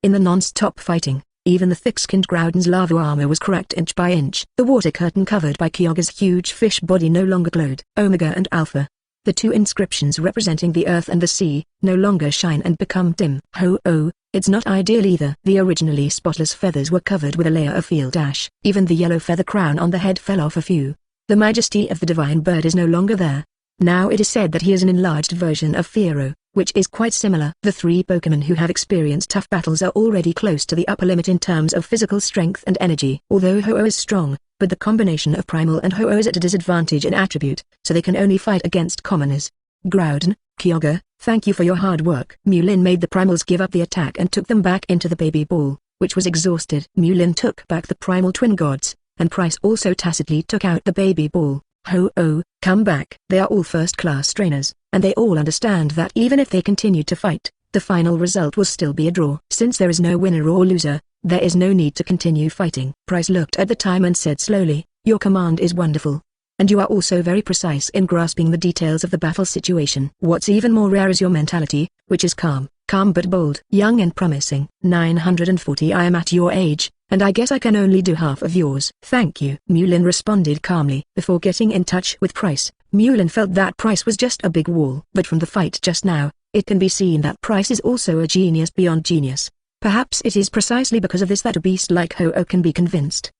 In the non-stop fighting, even the thick-skinned Groudon's lava armor was cracked inch by inch. The water curtain covered by Kyogre's huge fish body no longer glowed. Omega and Alpha, the two inscriptions representing the earth and the sea, no longer shine and become dim. Oh, it's not ideal either. The originally spotless feathers were covered with a layer of field ash. Even the yellow feather crown on the head fell off a few. The majesty of the divine bird is no longer there. Now it is said that he is an enlarged version of Fiero, which is quite similar. The three Pokémon who have experienced tough battles are already close to the upper limit in terms of physical strength and energy. Although Ho-Oh is strong, but the combination of Primal and Ho-Oh is at a disadvantage in attribute, so they can only fight against commoners. Groudon, Kyogre, thank you for your hard work. Mulin made the Primals give up the attack and took them back into the baby ball, which was exhausted. Mulin took back the Primal Twin Gods, and Pryce also tacitly took out the baby ball. Ho-Oh, come back. They are all first-class trainers, and they all understand that even if they continue to fight, the final result will still be a draw. Since there is no winner or loser, there is no need to continue fighting. Pryce looked at the time and said slowly, your command is wonderful. And you are also very precise in grasping the details of the battle situation. What's even more rare is your mentality, which is calm but bold. Young and promising. 940 I am at your age, and I guess I can only do half of yours. Thank you. Mulin responded calmly. Before getting in touch with Pryce, Mulin felt that Pryce was just a big wall. But from the fight just now, it can be seen that Pryce is also a genius beyond genius. Perhaps it is precisely because of this that a beast like Ho-Oh can be convinced.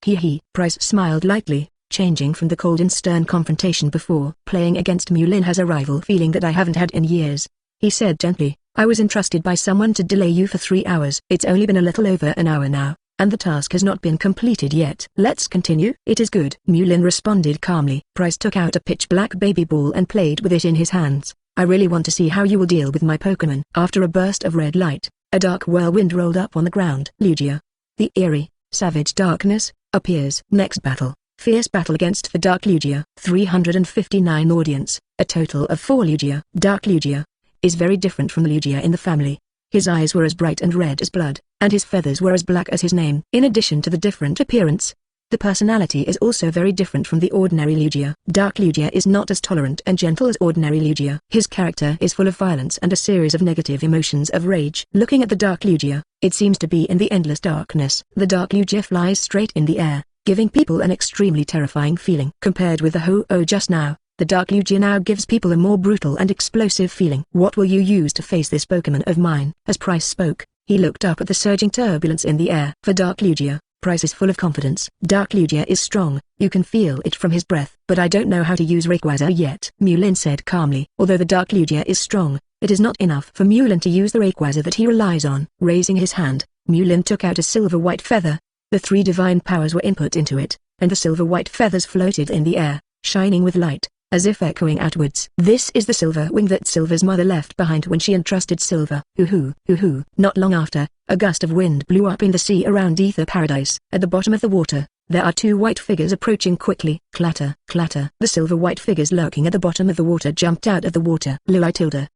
Pryce smiled lightly, changing from the cold and stern confrontation before. Playing against Mulin has a rival feeling that I haven't had in years. He said gently, I was entrusted by someone to delay you for 3 hours. It's only been a little over an hour now, and the task has not been completed yet. Let's continue. It is good. Mulin responded calmly. Pryce took out a pitch-black baby ball and played with it in his hands. I really want to see how you will deal with my Pokémon. After a burst of red light, a dark whirlwind rolled up on the ground. Lugia, the eerie, savage darkness, appears. Next battle. Fierce battle against the Dark Lugia. 359 audience, a total of 4 Lugia. Dark Lugia is very different from the Lugia in the family. His eyes were as bright and red as blood, and his feathers were as black as his name. In addition to the different appearance, the personality is also very different from the ordinary Lugia. Dark Lugia is not as tolerant and gentle as ordinary Lugia. His character is full of violence and a series of negative emotions of rage. Looking at the Dark Lugia, it seems to be in the endless darkness. The Dark Lugia flies straight in the air, giving people an extremely terrifying feeling. Compared with the Ho-Oh just now, the Dark Lugia now gives people a more brutal and explosive feeling. What will you use to face this Pokémon of mine? As Pryce spoke, he looked up at the surging turbulence in the air. For Dark Lugia, Pryce is full of confidence. Dark Lugia is strong, you can feel it from his breath. But I don't know how to use Rayquaza yet, Mulin said calmly. Although the Dark Lugia is strong, it is not enough for Mulin to use the Rayquaza that he relies on. Raising his hand, Mulin took out a silver-white feather. The 3 divine powers were input into it, and the silver-white feathers floated in the air, shining with light, as if echoing outwards. This is the silver wing that Silver's mother left behind when she entrusted Silver. Hoo-hoo. Not long after, a gust of wind blew up in the sea around Ether Paradise. At the bottom of the water, there are 2 white figures approaching quickly. Clatter, clatter. The silver-white figures lurking at the bottom of the water jumped out of the water. Lilitilda.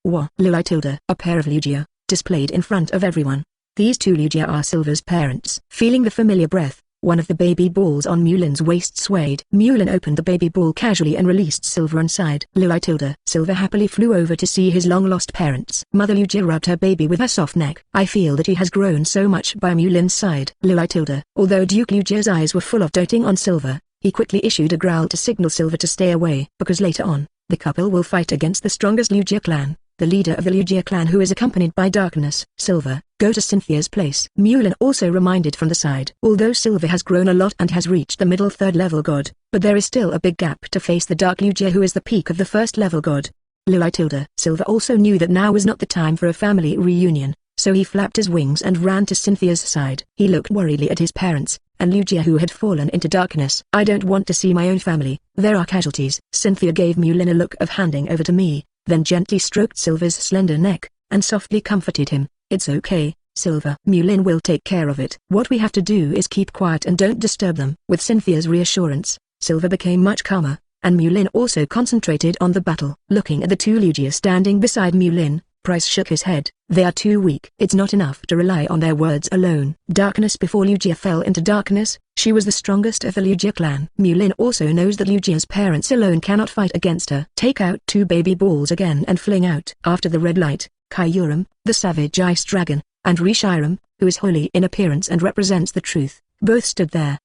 Lilitilda. A pair of Lugia, displayed in front of everyone. These 2 Lugia are Silver's parents. Feeling the familiar breath, one of the baby balls on Mulin's waist swayed. Mulin opened the baby ball casually and released Silver inside. Lilitilda. Silver happily flew over to see his long-lost parents. Mother Lugia rubbed her baby with her soft neck. I feel that he has grown so much by Mulin's side. Lilitilda. Although Duke Lugia's eyes were full of doting on Silver, he quickly issued a growl to signal Silver to stay away. Because later on, the couple will fight against the strongest Lugia clan, the leader of the Lugia clan who is accompanied by darkness. Silver, go to Cynthia's place. Mulin also reminded from the side. Although Silver has grown a lot and has reached the middle 3rd level god, but there is still a big gap to face the Dark Lugia who is the peak of the 1st level god. Lilitilda. Silver also knew that now was not the time for a family reunion, so he flapped his wings and ran to Cynthia's side. He looked worriedly at his parents, and Lugia who had fallen into darkness. I don't want to see my own family, there are casualties. Cynthia gave Mulin a look of handing over to me, then gently stroked Silver's slender neck, and softly comforted him. It's okay, Silver. Mulin will take care of it. What we have to do is keep quiet and don't disturb them. With Cynthia's reassurance, Silver became much calmer, and Mulin also concentrated on the battle. Looking at the 2 Lugia standing beside Mulin, Pryce shook his head. They are too weak. It's not enough to rely on their words alone. Darkness before Lugia fell into darkness, she was the strongest of the Lugia clan. Mulin also knows that Lugia's parents alone cannot fight against her. Take out 2 baby balls again and fling out. After the red light, Kyurem, the savage ice dragon, and Reshiram, who is holy in appearance and represents the truth, both stood there.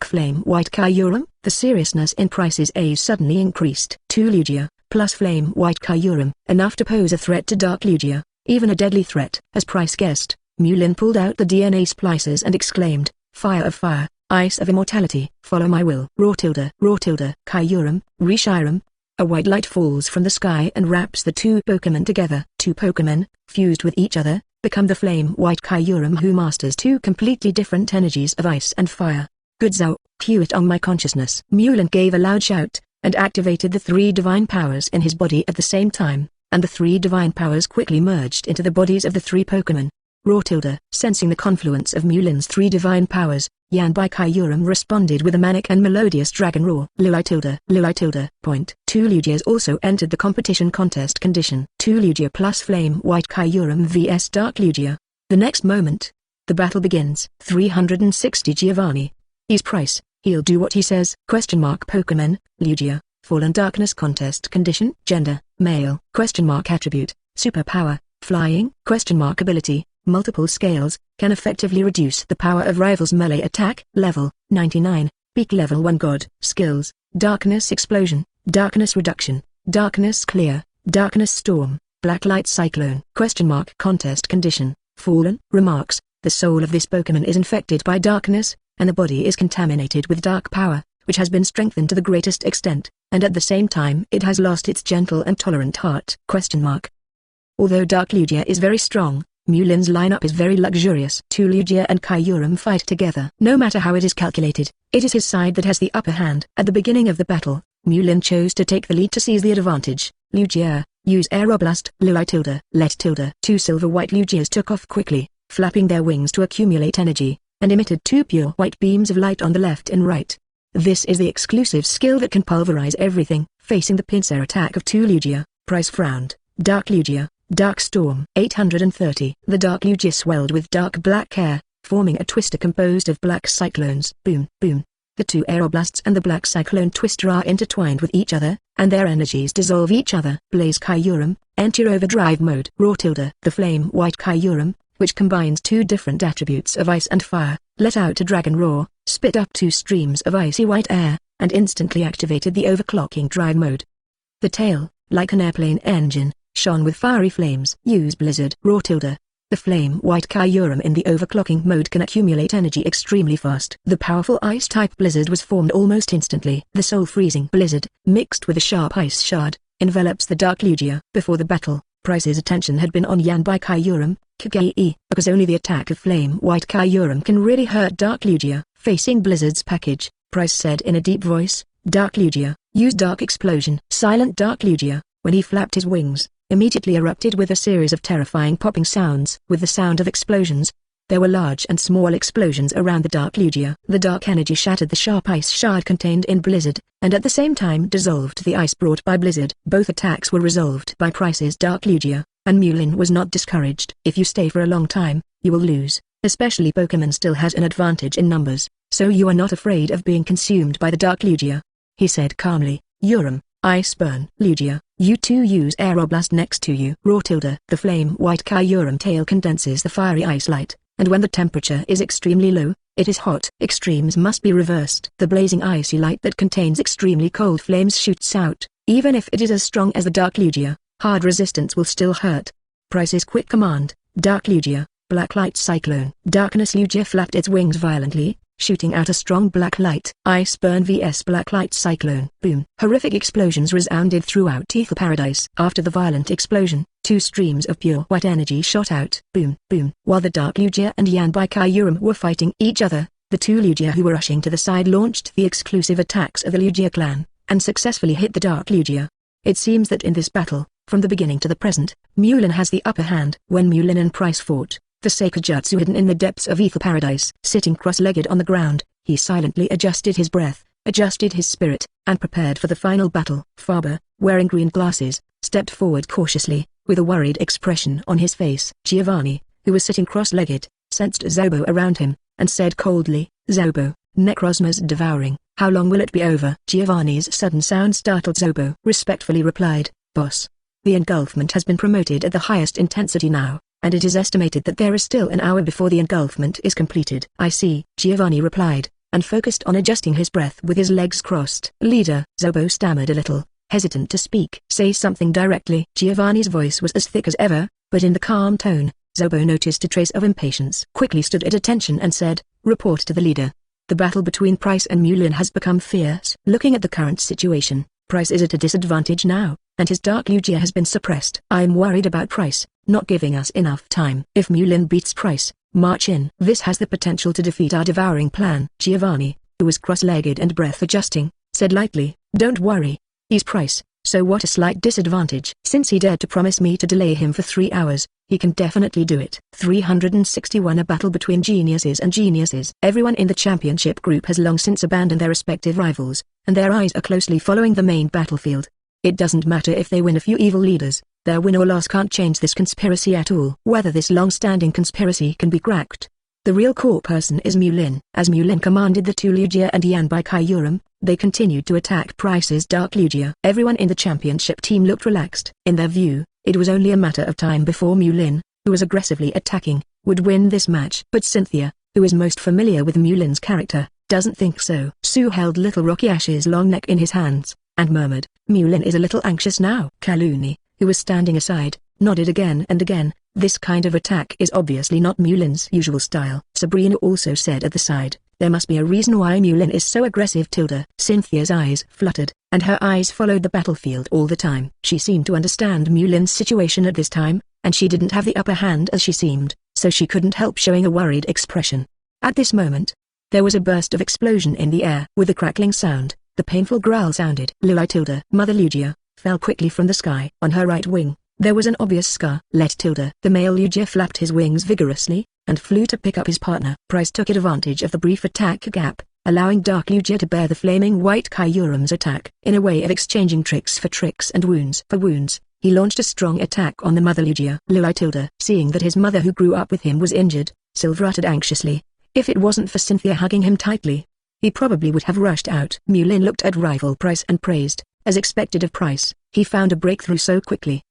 Flame white Kyurem. The seriousness in Pryce's eyes suddenly increased. 2 Lugia, plus flame white Kyurem, enough to pose a threat to Dark Lugia, even a deadly threat. As Pryce guessed, Mulin pulled out the DNA splicers and exclaimed, "Fire of fire, ice of immortality, follow my will." Kyurem, Reshiram. A white light falls from the sky and wraps the 2 Pokémon together. 2 Pokémon, fused with each other, become the flame white Kyurem, who masters 2 completely different energies of ice and fire. Good Zao, cue it on my consciousness. Mulin gave a loud shout, and activated the 3 divine powers in his body at the same time, and the 3 divine powers quickly merged into the bodies of the 3 Pokémon. Sensing the confluence of Mulin's 3 divine powers, Yanbai Kyurem responded with a manic and melodious dragon roar. Point. 2 Lugias also entered the competition contest condition. 2 Lugia plus flame white Kyurem vs Dark Lugia. The next moment, the battle begins. 360 Giovanni. He's Pryce, he'll do what he says. Pokémon, Lugia, Fallen Darkness contest condition. Gender, male. Attribute, superpower, flying. Ability, multiple scales, can effectively reduce the power of rivals' melee attack. Level, 99, peak level 1 god. Skills, darkness explosion, darkness reduction, darkness clear, darkness storm, black light cyclone. Contest condition, fallen. Remarks, the soul of this Pokémon is infected by darkness, and the body is contaminated with dark power, which has been strengthened to the greatest extent, and at the same time it has lost its gentle and tolerant heart. Although Dark Lugia is very strong, Mulin's lineup is very luxurious. 2 Lugia and Kyurem fight together. No matter how it is calculated, it is his side that has the upper hand. At the beginning of the battle, Mulin chose to take the lead to seize the advantage. Lugia, use Aeroblast. Let. 2 silver-white Lugias took off quickly, flapping their wings to accumulate energy, and emitted 2 pure white beams of light on the left and right. This is the exclusive skill that can pulverize everything. Facing the pincer attack of 2 Lugia, Pryce frowned. Dark Lugia, Dark Storm. 830. The Dark Lugia swelled with dark black hair, forming a twister composed of black cyclones. Boom, boom. The 2 Aeroblasts and the black cyclone twister are intertwined with each other, and their energies dissolve each other. Blaze Kyurem, enter overdrive mode. The flame white Kyurem, which combines 2 different attributes of ice and fire, let out a dragon roar, spit up 2 streams of icy white air, and instantly activated the overclocking drive mode. The tail, like an airplane engine, shone with fiery flames. Use Blizzard. The flame white Kyurem in the overclocking mode can accumulate energy extremely fast. The powerful ice-type blizzard was formed almost instantly. The soul-freezing blizzard, mixed with a sharp ice shard, envelops the Dark Lugia. Before the battle, Pryce's attention had been on Yanbai Kyurem, because only the attack of flame white Kyurem can really hurt Dark Lugia. Facing Blizzard's package, Pryce said in a deep voice, "Dark Lugia, use Dark Explosion." Silent Dark Lugia, when he flapped his wings, immediately erupted with a series of terrifying popping sounds. With the sound of explosions, there were large and small explosions around the Dark Lugia. The dark energy shattered the sharp ice shard contained in Blizzard, and at the same time dissolved the ice brought by Blizzard. Both attacks were resolved by Pryce's Dark Lugia, and Mulin was not discouraged. If you stay for a long time, you will lose. Especially Pokémon still has an advantage in numbers, so you are not afraid of being consumed by the Dark Lugia. He said calmly. Yurem, Ice Burn. Lugia, you 2 use Aeroblast next to you. The flame white Kyurem tail condenses the fiery ice light, and when the temperature is extremely low, it is hot. Extremes must be reversed. The blazing icy light that contains extremely cold flames shoots out. Even if it is as strong as the Dark Lugia, hard resistance will still hurt. Pryce's quick command, Dark Lugia, Black Light Cyclone. Darkness Lugia flapped its wings violently, shooting out a strong black light. Ice Burn vs Black Light Cyclone. Boom. Horrific explosions resounded throughout Ether Paradise. After the violent explosion, 2 streams of pure white energy shot out. Boom, boom. While the Dark Lugia and Yanbai Kyurem were fighting each other, the 2 Lugia who were rushing to the side launched the exclusive attacks of the Lugia clan, and successfully hit the Dark Lugia. It seems that in this battle, from the beginning to the present, Mulin has the upper hand. When Mulin and Pryce fought, the Seikajutsu hidden in the depths of Ether Paradise. Sitting cross-legged on the ground, he silently adjusted his breath, adjusted his spirit, and prepared for the final battle. Faber, wearing green glasses, stepped forward cautiously, with a worried expression on his face. Giovanni, who was sitting cross-legged, sensed Zobo around him, and said coldly, "Zobo, Necrozma's devouring, how long will it be over?" Giovanni's sudden sound startled Zobo. Respectfully replied, "Boss. The engulfment has been promoted at the highest intensity now, and it is estimated that there is still an hour before the engulfment is completed." "I see," Giovanni replied, and focused on adjusting his breath with his legs crossed. "Leader," Zobo stammered a little, hesitant to speak. "Say something directly." Giovanni's voice was as thick as ever, but in the calm tone, Zobo noticed a trace of impatience. Quickly stood at attention and said, "Report to the leader. The battle between Pryce and Mulin has become fierce." Looking at the current situation, Pryce is at a disadvantage now, and his Dark Lugia has been suppressed. "I'm worried about Pryce not giving us enough time. If Mulin beats Pryce, march in. This has the potential to defeat our devouring plan." Giovanni, who was cross-legged and breath-adjusting, said lightly, "Don't worry. He's Pryce, so what a slight disadvantage. Since he dared to promise me to delay him for 3 hours, he can definitely do it." 361 A battle between geniuses and geniuses. Everyone in the championship group has long since abandoned their respective rivals, and their eyes are closely following the main battlefield. It doesn't matter if they win a few evil leaders, their win or loss can't change this conspiracy at all. Whether this long-standing conspiracy can be cracked. The real core person is Mulin. As Mulin commanded the two Lugia and Yanbai Kyurem, they continued to attack Pryce's Dark Lugia. Everyone in the championship team looked relaxed. In their view, it was only a matter of time before Mulin, who was aggressively attacking, would win this match. But Cynthia, who is most familiar with Mulin's character, doesn't think so. Su held little Rocky Ash's long neck in his hands, and murmured, "Mulin is a little anxious now." Kaluni, who was standing aside, nodded again and again. This kind of attack is obviously not Mulin's usual style. Sabrina also said at the side, "There must be a reason why Mulin is so aggressive." Cynthia's eyes fluttered, and her eyes followed the battlefield all the time. She seemed to understand Mulin's situation at this time, and she didn't have the upper hand as she seemed, so she couldn't help showing a worried expression. At this moment, there was a burst of explosion in the air. With a crackling sound, the painful growl sounded. Mother Lugia, fell quickly from the sky. On her right wing, there was an obvious scar. The male Lugia flapped his wings vigorously, and flew to pick up his partner. Pryce took advantage of the brief attack gap, allowing Dark Lugia to bear the flaming white Kyurem's attack. In a way of exchanging tricks for tricks and wounds for wounds, he launched a strong attack on the mother Lugia. Seeing that his mother who grew up with him was injured, Silver uttered anxiously, "If it wasn't for Cynthia hugging him tightly, he probably would have rushed out." Mulin looked at rival Pryce and praised, as expected of Pryce, he found a breakthrough so quickly.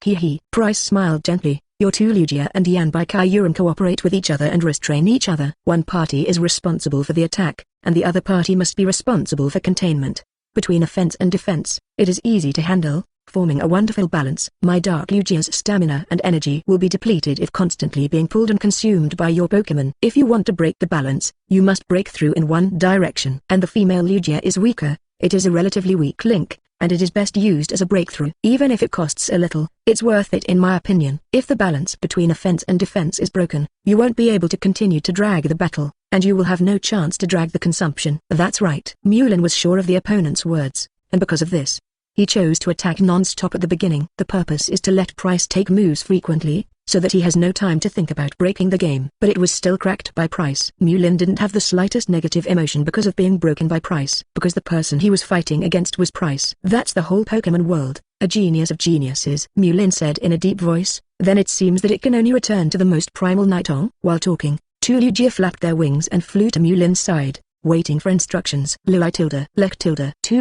Pryce smiled gently, "Your two Lugia and Yanbai Kyurem cooperate with each other and restrain each other. One party is responsible for the attack, and the other party must be responsible for containment. Between offense and defense, it is easy to handle, forming a wonderful balance. My Dark Lugia's stamina and energy will be depleted if constantly being pulled and consumed by your Pokémon. If you want to break the balance, you must break through in one direction. And the female Lugia is weaker, it is a relatively weak link, and it is best used as a breakthrough. Even if it costs a little, it's worth it in my opinion. If the balance between offense and defense is broken, you won't be able to continue to drag the battle, and you will have no chance to drag the consumption." That's right. Mulin was sure of the opponent's words, and because of this, he chose to attack non-stop at the beginning. The purpose is to let Pryce take moves frequently, so that he has no time to think about breaking the game. But it was still cracked by Pryce. Mulin didn't have the slightest negative emotion because of being broken by Pryce, because the person he was fighting against was Pryce. That's the whole Pokémon world, a genius of geniuses. Mulin said in a deep voice, "Then it seems that it can only return to the most primal Nightong." While talking, two Lugia flapped their wings and flew to Mulin's side, waiting for instructions. Two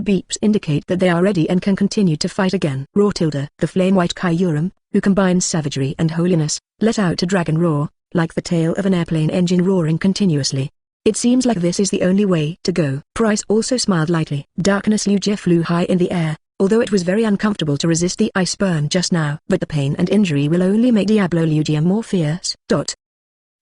beeps indicate that they are ready and can continue to fight again. The flame-white Kyurem, who combines savagery and holiness, let out a dragon roar, like the tail of an airplane engine roaring continuously. It seems like this is the only way to go. Pryce also smiled lightly. Darkness Lugia flew high in the air, although it was very uncomfortable to resist the ice burn just now. But the pain and injury will only make Diablo Lugia more fierce.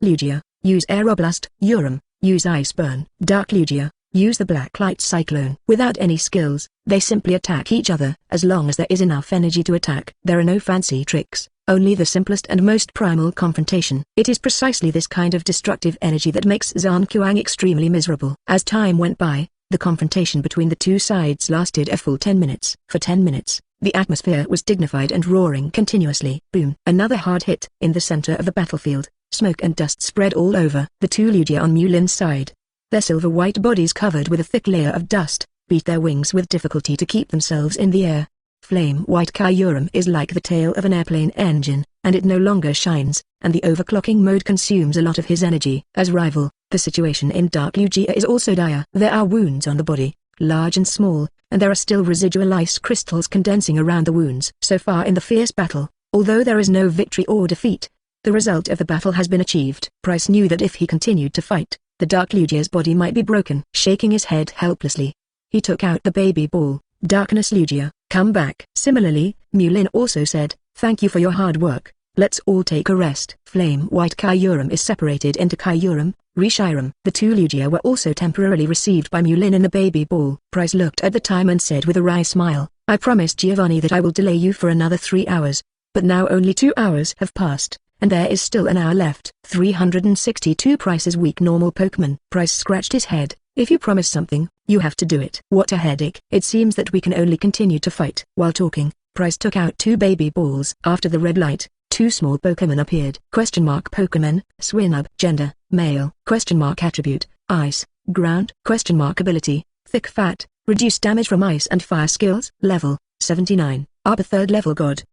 Lugia, use Aeroblast. Urem, use Ice Burn. Dark Lugia, use the Black Light Cyclone. Without any skills, they simply attack each other. As long as there is enough energy to attack, there are no fancy tricks, only the simplest and most primal confrontation. It is precisely this kind of destructive energy that makes Zanquang extremely miserable. As time went by, the confrontation between the two sides lasted a full 10 minutes. For 10 minutes, the atmosphere was dignified and roaring continuously. Boom! Another hard hit. In the center of the battlefield, smoke and dust spread all over. The two Lugia on Mulin's side, their silver-white bodies covered with a thick layer of dust, beat their wings with difficulty to keep themselves in the air. Flame White Kyurem is like the tail of an airplane engine, and it no longer shines, and the overclocking mode consumes a lot of his energy. As rival, the situation in Dark Lugia is also dire. There are wounds on the body, large and small, and there are still residual ice crystals condensing around the wounds. So far in the fierce battle, although there is no victory or defeat, the result of the battle has been achieved. Pryce knew that if he continued to fight, the Dark Lugia's body might be broken. Shaking his head helplessly, he took out the baby ball. Darkness Lugia, come back. Similarly, Mulin also said, thank you for your hard work, let's all take a rest. Flame White Kyurem is separated into Kyurem, Reshiram. The two Lugia were also temporarily received by Mulin in the baby ball. Pryce looked at the time and said with a wry smile, I promised Giovanni that I will delay you for another 3 hours, but now only 2 hours have passed, and there is still an hour left. 362 Pryce's weak normal Pokemon. Pryce scratched his head. If you promise something, you have to do it. What a headache. It seems that we can only continue to fight. While talking, Pryce took out 2 baby balls. After the red light, 2 small Pokemon appeared. Pokemon, Swinub. Gender, male. Attribute, ice, ground. Ability, thick fat, reduce damage from ice and fire skills. Level, 79. Upper 3rd level god.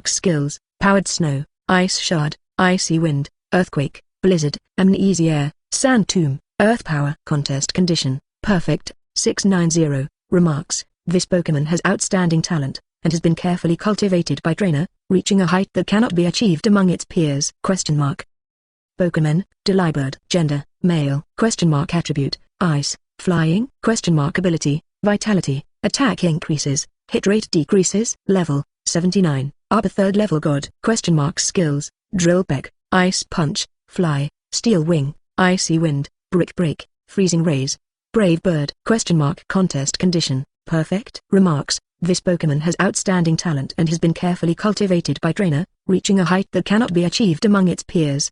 Skills, powered snow, ice shard, icy wind, earthquake, blizzard, amnesia, sand tomb. Earth power. Contest condition, perfect, 690. Remarks, this Pokemon has outstanding talent, and has been carefully cultivated by trainer, reaching a height that cannot be achieved among its peers. Pokemon, Delibird. Gender, male. Attribute, ice, flying. Ability, vitality, attack increases, hit rate decreases. Level, 79. Upper 3rd level god. Skills, drill peck, ice punch, fly, steel wing, icy wind, brick break, freezing rays, brave bird. Contest condition, perfect. Remarks, this Pokemon has outstanding talent and has been carefully cultivated by trainer, reaching a height that cannot be achieved among its peers.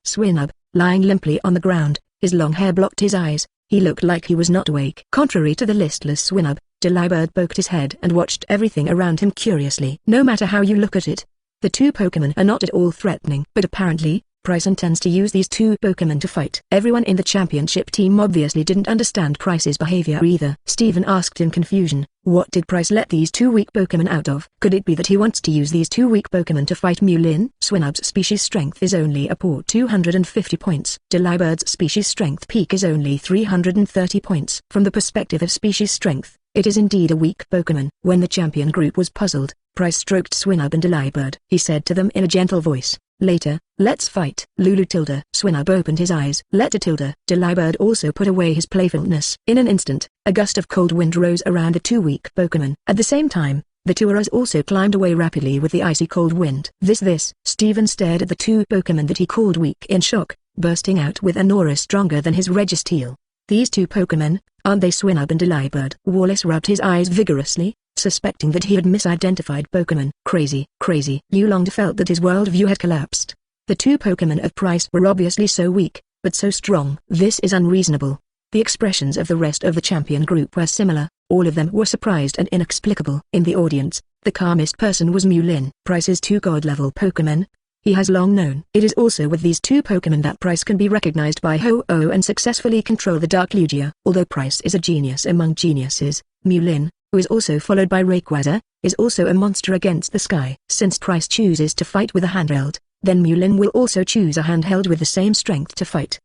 Swinub, lying limply on the ground, his long hair blocked his eyes, he looked like he was not awake. Contrary to the listless Swinub, Delibird poked his head and watched everything around him curiously. No matter how you look at it, the two Pokemon are not at all threatening. But apparently, Pryce intends to use these two Pokemon to fight. Everyone in the championship team obviously didn't understand Pryce's behavior either. Steven asked in confusion, what did Pryce let these two weak Pokemon out of? Could it be that he wants to use these two weak Pokemon to fight Mulin? Swinub's species strength is only a poor 250 points. Delibird's species strength peak is only 330 points. From the perspective of species strength, it is indeed a weak Pokemon. When the champion group was puzzled, Pryce stroked Swinub and Delibird. He said to them in a gentle voice, later, let's fight. Lulu tilde. Swinub opened his eyes. Letter tilde. Delibird also put away his playfulness. In an instant, a gust of cold wind rose around the two weak Pokemon. At the same time, the two Auras also climbed away rapidly with the icy cold wind. This. Steven stared at the two Pokemon that he called weak in shock, bursting out with an aura stronger than his Registeel. These two Pokemon, aren't they Swinub and Delibird? Wallace rubbed his eyes vigorously, suspecting that he had misidentified Pokemon. Crazy. Yulongdu felt that his worldview had collapsed. The two Pokemon of Pryce were obviously so weak, but so strong. This is unreasonable. The expressions of the rest of the champion group were similar. All of them were surprised and inexplicable. In the audience, the calmest person was Mulin. Pryce's two god-level Pokemon, he has long known. It is also with these two Pokemon that Pryce can be recognized by Ho-Oh and successfully control the Dark Lugia. Although Pryce is a genius among geniuses, Mulin, who is also followed by Rayquaza, is also a monster against the sky. Since Pryce chooses to fight with a handheld, then Mulin will also choose a handheld with the same strength to fight.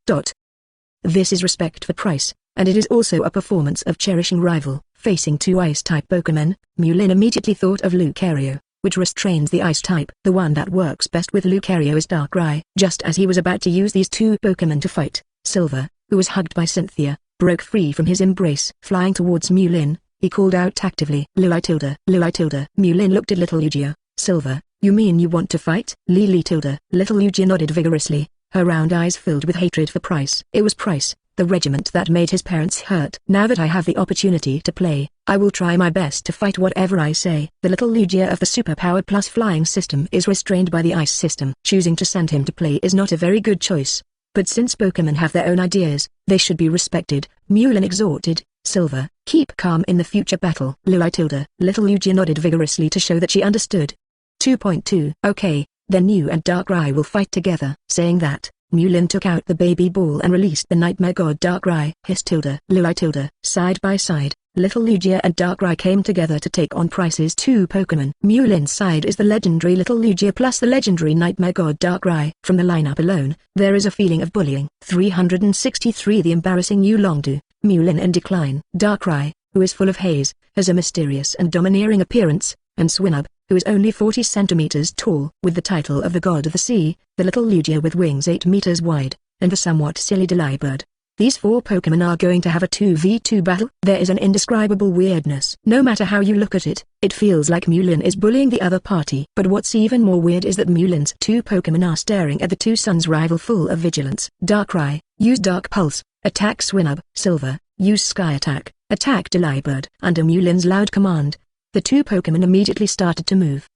This is respect for Pryce, and it is also a performance of cherishing rival. Facing two ice-type Pokemon, Mulin immediately thought of Lucario, which restrains the ice-type. The one that works best with Lucario is Darkrai. Just as he was about to use these two Pokemon to fight, Silver, who was hugged by Cynthia, broke free from his embrace. Flying towards Mulin, he called out actively, Luli tilde. Mulin looked at Little Lugia. Silver, you mean you want to fight? Lili tilde. Little Lugia nodded vigorously, her round eyes filled with hatred for Pryce. It was Pryce, the regiment that made his parents hurt. Now that I have the opportunity to play, I will try my best to fight whatever I say. The Little Lugia of the superpowered plus flying system is restrained by the ice system. Choosing to send him to play is not a very good choice. But since Pokemon have their own ideas, they should be respected. Mulin exhorted, Silver, keep calm in the future battle. Luli tilde. Little Lugia nodded vigorously to show that she understood. 2.2 Okay, then you and Darkrai will fight together. Saying that, Mulin took out the baby ball and released the Nightmare God Darkrai. Side by side, Little Lugia and Darkrai came together to take on Pryce's two Pokémon. Mulin's side is the legendary Little Lugia plus the legendary Nightmare God Darkrai. From the lineup alone, there is a feeling of bullying. 363 The embarrassing Yulongdu, Mulin in decline. Darkrai, who is full of haze, has a mysterious and domineering appearance, and Swinub, who is only 40 centimeters tall. With the title of the God of the Sea, the Little Lugia with wings 8 meters wide, and the somewhat silly Delibird. These four Pokémon are going to have a 2v2 battle. There is an indescribable weirdness. No matter how you look at it, it feels like Mulin is bullying the other party. But what's even more weird is that Mulin's two Pokémon are staring at the two suns' rival full of vigilance. Darkrai, use Dark Pulse, attack Swinub. Silver, use Sky Attack, attack Delibird. Under Mulin's loud command, the two Pokémon immediately started to move.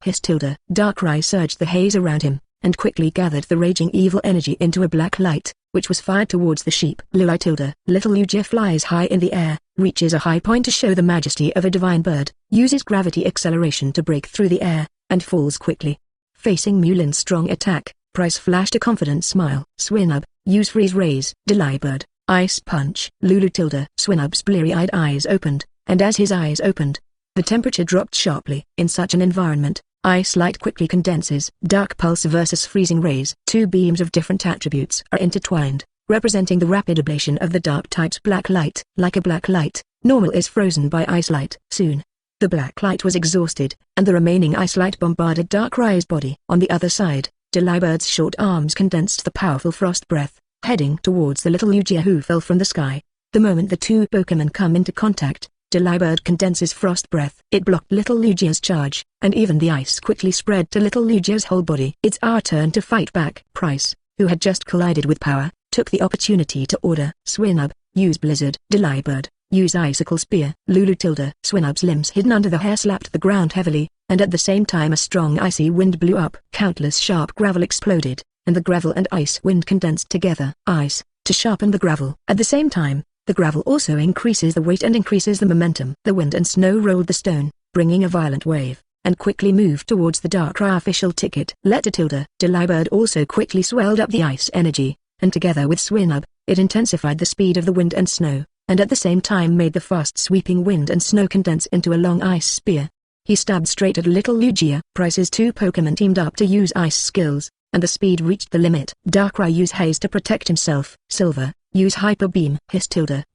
Darkrai surged the haze around him, and quickly gathered the raging evil energy into a black light, which was fired towards the sheep. Little Lugia flies high in the air, reaches a high point to show the majesty of a divine bird, uses gravity acceleration to break through the air, and falls quickly. Facing Mulin's strong attack, Pryce flashed a confident smile. Swinub, use Freeze Rays. Delibird, Ice Punch. Swinub's bleary-eyed eyes opened, and as his eyes opened, the temperature dropped sharply. In such an environment, Ice Light quickly condenses. Dark Pulse versus Freezing Rays. Two beams of different attributes are intertwined, representing the rapid ablation of the Dark type's black light. Like a black light, Normal is frozen by Ice Light. Soon, the black light was exhausted, and the remaining Ice Light bombarded Darkrai's body. On the other side, Delibird's short arms condensed the powerful Frost Breath, heading towards the Little Lugia who fell from the sky. The moment the two Pokémon come into contact, Delibird condenses Frost Breath. It blocked Little Lugia's charge, and even the ice quickly spread to Little Lugia's whole body. It's our turn to fight back. Pryce, who had just collided with power, took the opportunity to order. Swinub, use Blizzard. Delibird, use Icicle Spear. Swinub's limbs hidden under the hair slapped the ground heavily, and at the same time a strong icy wind blew up. Countless sharp gravel exploded, and the gravel and ice wind condensed together. Ice, to sharpen the gravel. At the same time, the gravel also increases the weight and increases the momentum. The wind and snow rolled the stone, bringing a violent wave, and quickly moved towards the Darkrai official ticket. Delibird also quickly swelled up the ice energy, and together with Swinub, it intensified the speed of the wind and snow, and at the same time made the fast sweeping wind and snow condense into a long ice spear. He stabbed straight at Little Lugia. Pryce's two Pokémon teamed up to use ice skills, and the speed reached the limit. Darkrai used haze to protect himself. Silver, use Hyper Beam.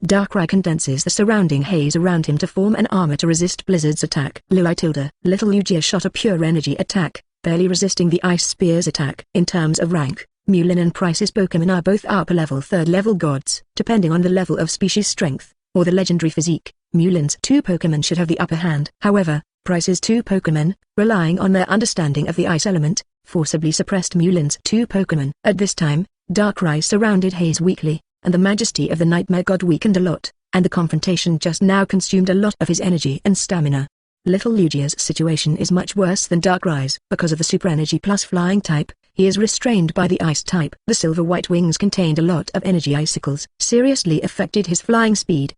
Darkrai condenses the surrounding haze around him to form an armor to resist Blizzard's attack. Little Lugia shot a pure energy attack, barely resisting the Ice Spear's attack. In terms of rank, Mulin and Pryce's Pokémon are both upper-level third-level gods. Depending on the level of species strength, or the legendary physique, Mulin's two Pokémon should have the upper hand. However, Pryce's two Pokémon, relying on their understanding of the ice element, forcibly suppressed Mulin's two Pokémon. At this time, Darkrai surrounded haze weakly, and the majesty of the Nightmare God weakened a lot, and the confrontation just now consumed a lot of his energy and stamina. Little Lugia's situation is much worse than Darkrai's. Because of the super energy plus flying type, he is restrained by the ice type. The silver-white wings contained a lot of energy icicles, seriously affected his flying speed.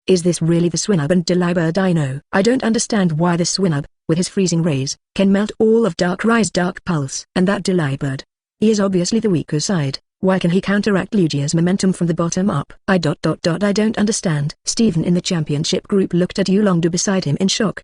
Is this really the Swinub and Delibird I know? I don't understand why the Swinub, with his freezing rays, can melt all of Darkrai's Dark Pulse. And that Delibird, he is obviously the weaker side. Why can he counteract Lugia's momentum from the bottom up? I don't understand. Steven in the championship group looked at Yulongdu beside him in shock.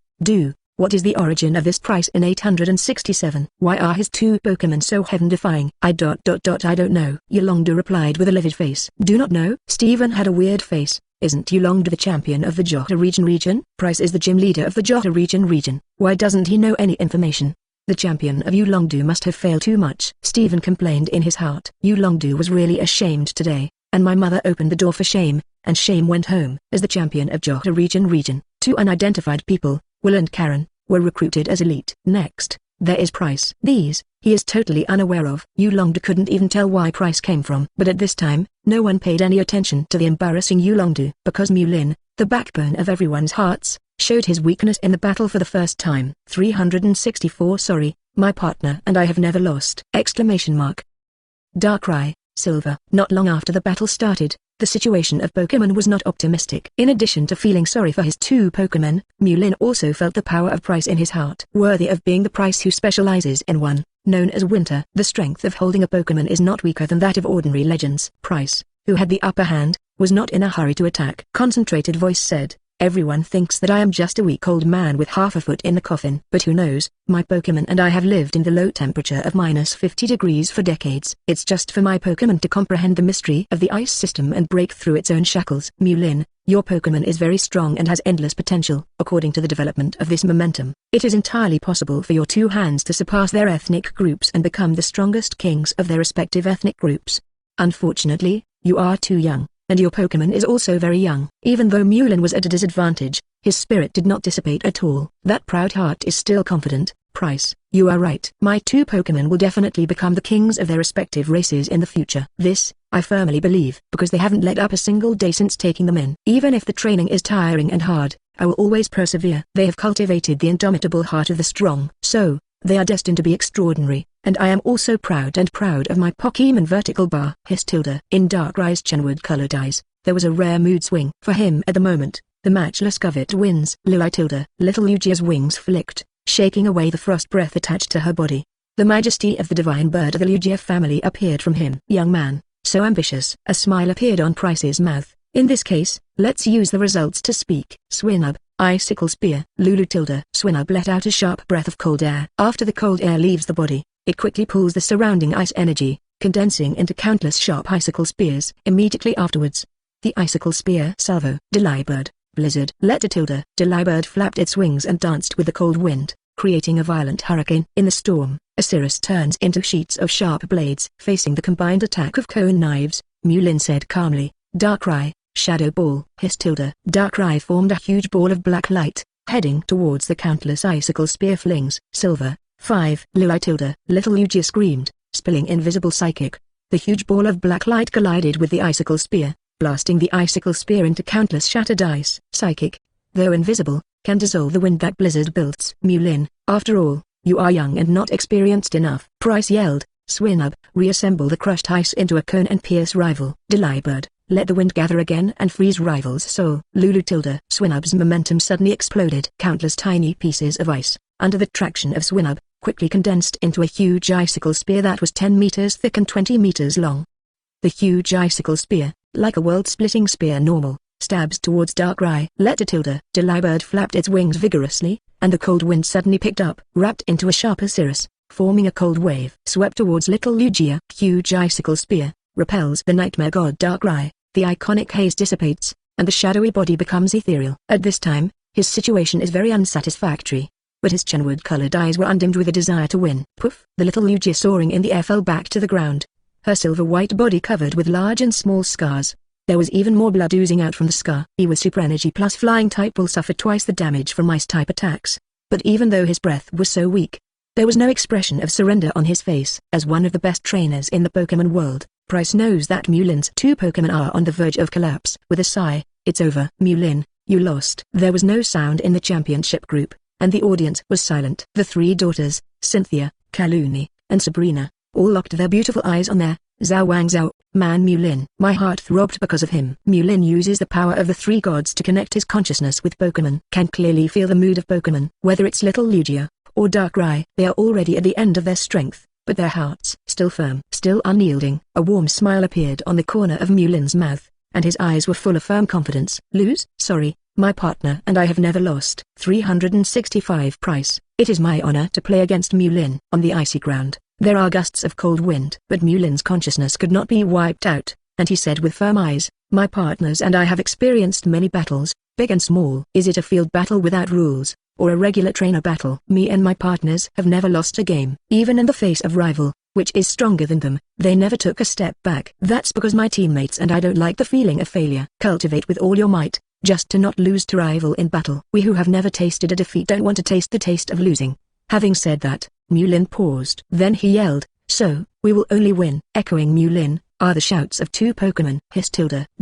What is the origin of this Pryce in 867? Why are his two Pokémon so heaven-defying? I don't know. Yulongdu replied with a livid face. Do not know? Steven had a weird face. Isn't Yulongdu the champion of the Johto region? Pryce is the gym leader of the Johto region. Why doesn't he know any information? The champion of Yulongdu must have failed too much. Steven complained in his heart. Yulongdu was really ashamed today, and my mother opened the door for Shame, and Shame went home. As the champion of Johto region, two unidentified people, Will and Karen, were recruited as elite. Next, there is Pryce. These, he is totally unaware of. Yulongdu couldn't even tell why Pryce came from. But at this time, no one paid any attention to the embarrassing Yulongdu. Because Mulin, the backbone of everyone's hearts, showed his weakness in the battle for the first time. 364 Sorry, my partner and I have never lost! Darkrai, Silver. Not long after the battle started, the situation of Pokémon was not optimistic. In addition to feeling sorry for his two Pokémon, Mulin also felt the power of Pryce in his heart. Worthy of being the Pryce who specializes in one, known as Winter. The strength of holding a Pokemon is not weaker than that of ordinary legends. Pryce, who had the upper hand, was not in a hurry to attack. Concentrated voice said, "Everyone thinks that I am just a weak old man with half a foot in the coffin. But who knows, my Pokemon and I have lived in the low temperature of -50 degrees for decades. It's just for my Pokemon to comprehend the mystery of the ice system and break through its own shackles. Mulin, your Pokemon is very strong and has endless potential. According to the development of this momentum, it is entirely possible for your two hands to surpass their ethnic groups and become the strongest kings of their respective ethnic groups. Unfortunately, you are too young, and your Pokemon is also very young." Even though Mulin was at a disadvantage, his spirit did not dissipate at all. That proud heart is still confident. "Pryce, you are right. My two Pokemon will definitely become the kings of their respective races in the future. This, I firmly believe, because they haven't let up a single day since taking them in. Even if the training is tiring and hard, I will always persevere. They have cultivated the indomitable heart of the strong. So, they are destined to be extraordinary, and I am also proud of my Pokemon vertical bar." In Darkrai's chenwood-colored eyes, there was a rare mood swing. For him at the moment, the matchless covet wins. Little Lugia's wings flicked, shaking away the frost breath attached to her body. The majesty of the divine bird of the Lugia family appeared from him. "Young man, so ambitious." A smile appeared on Pryce's mouth. "In this case, let's use the results to speak." Swinub, Icicle Spear. Swinub let out a sharp breath of cold air. After the cold air leaves the body, it quickly pulls the surrounding ice energy, condensing into countless sharp icicle spears. Immediately afterwards, the icicle spear salvo. Delibird, Blizzard. Delibird flapped its wings and danced with the cold wind, creating a violent hurricane. In the storm, Osiris turns into sheets of sharp blades. Facing the combined attack of cone knives, Mulin said calmly, "Darkrai, Shadow Ball." Darkrai formed a huge ball of black light, heading towards the countless icicle spear flings. Silver, 5. Little Lugia screamed, spilling invisible psychic. The huge ball of black light collided with the icicle spear, blasting the icicle spear into countless shattered ice. Psychic, though invisible, can dissolve the wind that Blizzard builds. "Mulin, after all, you are young and not experienced enough." Pryce yelled. "Swinub, reassemble the crushed ice into a cone and pierce rival." Delibird, let the wind gather again and freeze rival's soul. Swinub's momentum suddenly exploded. Countless tiny pieces of ice, under the traction of Swinub, quickly condensed into a huge icicle spear that was 10 meters thick and 20 meters long. The huge icicle spear, like a world-splitting spear stabs towards Darkrai. Delibird flapped its wings vigorously, and the cold wind suddenly picked up, wrapped into a sharp Osiris, forming a cold wave. Swept towards Little Lugia. Huge icicle spear, repels the nightmare god Darkrai. The iconic haze dissipates, and the shadowy body becomes ethereal. At this time, his situation is very unsatisfactory, but his chenwood-colored eyes were undimmed with a desire to win. Poof! The little Lugia soaring in the air fell back to the ground, her silver-white body covered with large and small scars. There was even more blood oozing out from the scar. He was Super Energy plus Flying type will suffer twice the damage from Ice type attacks, but even though his breath was so weak, there was no expression of surrender on his face. As one of the best trainers in the Pokemon world, Pryce knows that Mulin's two Pokemon are on the verge of collapse. With a sigh, "It's over. Mulin, you lost." There was no sound in the championship group, and the audience was silent. The three daughters, Cynthia, Kaluni, and Sabrina, all locked their beautiful eyes on their Zhao man Mulin. My heart throbbed because of him. Mulin uses the power of the three gods to connect his consciousness with Pokemon. Can clearly feel the mood of Pokemon. Whether it's Little Lugia, or Darkrai, they are already at the end of their strength, but their hearts still firm, still unyielding. A warm smile appeared on the corner of Mulin's mouth, and his eyes were full of firm confidence. "Lose? Sorry, my partner and I have never lost." 365 Pryce, it is my honor to play against Mulin. On the icy ground, there are gusts of cold wind. But Mulin's consciousness could not be wiped out, and he said with firm eyes, "My partners and I have experienced many battles, big and small." "Is it a field battle without rules, or a regular trainer battle?" "Me and my partners have never lost a game. Even in the face of rival, which is stronger than them, they never took a step back. That's because my teammates and I don't like the feeling of failure." "Cultivate with all your might, just to not lose to rival in battle. We who have never tasted a defeat don't want to taste the taste of losing." Having said that, Mulin paused. Then he yelled, "So, we will only win." Echoing Mulin, are the shouts of two Pokemon.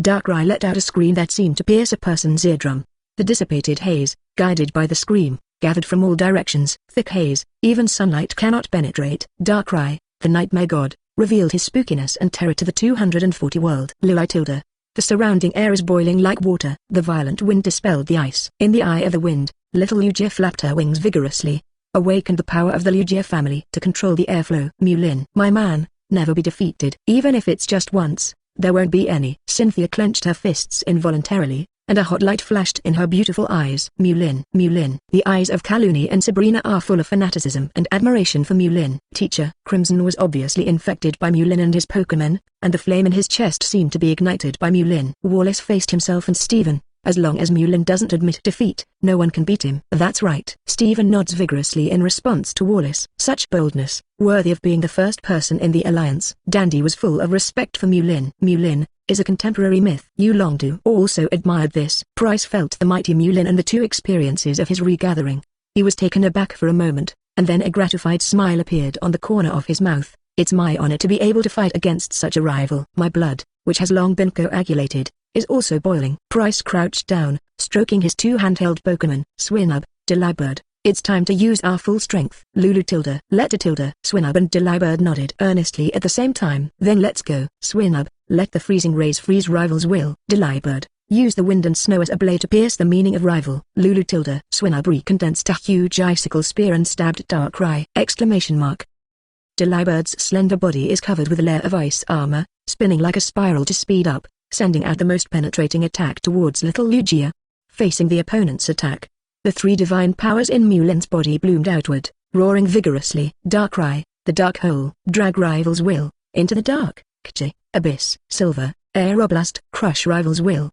Darkrai let out a scream that seemed to pierce a person's eardrum. The dissipated haze, guided by the scream, gathered from all directions. Thick haze, even sunlight cannot penetrate. Darkrai, the nightmare god, revealed his spookiness and terror to the 240 world. The surrounding air is boiling like water. The violent wind dispelled the ice. In the eye of the wind, Little Lugia flapped her wings vigorously. awakened the power of the Lugia family to control the airflow. Mulin, my man, never be defeated. Even if it's just once, there won't be any. Cynthia clenched her fists involuntarily, and a hot light flashed in her beautiful eyes. Mulin. The eyes of Kaluni and Sabrina are full of fanaticism and admiration for Mulin. Teacher. Crimson was obviously infected by Mulin and his Pokémon, and the flame in his chest seemed to be ignited by Mulin. Wallace faced himself and Steven. As long as Mulin doesn't admit defeat, no one can beat him. That's right. Steven nods vigorously in response to Wallace. Such boldness, worthy of being the first person in the alliance. Dandy was full of respect for Mulin. Mulin is a contemporary myth. Yulongdu also admired this. Pryce felt the mighty Mulin and the two experiences of his regathering. He was taken aback for a moment, and then a gratified smile appeared on the corner of his mouth. It's my honor to be able to fight against such a rival. My blood, which has long been coagulated, is also boiling. Pryce crouched down, stroking his two handheld Pokémon. Swinub, Delibird, it's time to use our full strength. Lulu tilde, Letta tilde. Swinub and Delibird nodded earnestly at the same time. Then let's go. Swinub, let the freezing rays freeze rivals' will. Delibird, use the wind and snow as a blade to pierce the meaning of rival. Lulu tilde. Swinub recondensed a huge icicle spear and stabbed Darkrai! Delibird's slender body is covered with a layer of ice armor, spinning like a spiral to speed up, sending out the most penetrating attack towards little Lugia. Facing the opponent's attack, the three divine powers in Mulin's body bloomed outward, roaring vigorously. Darkrai, the dark hole, drag rivals' will, into the dark. Kche, abyss, silver, aeroblast, crush rivals' will!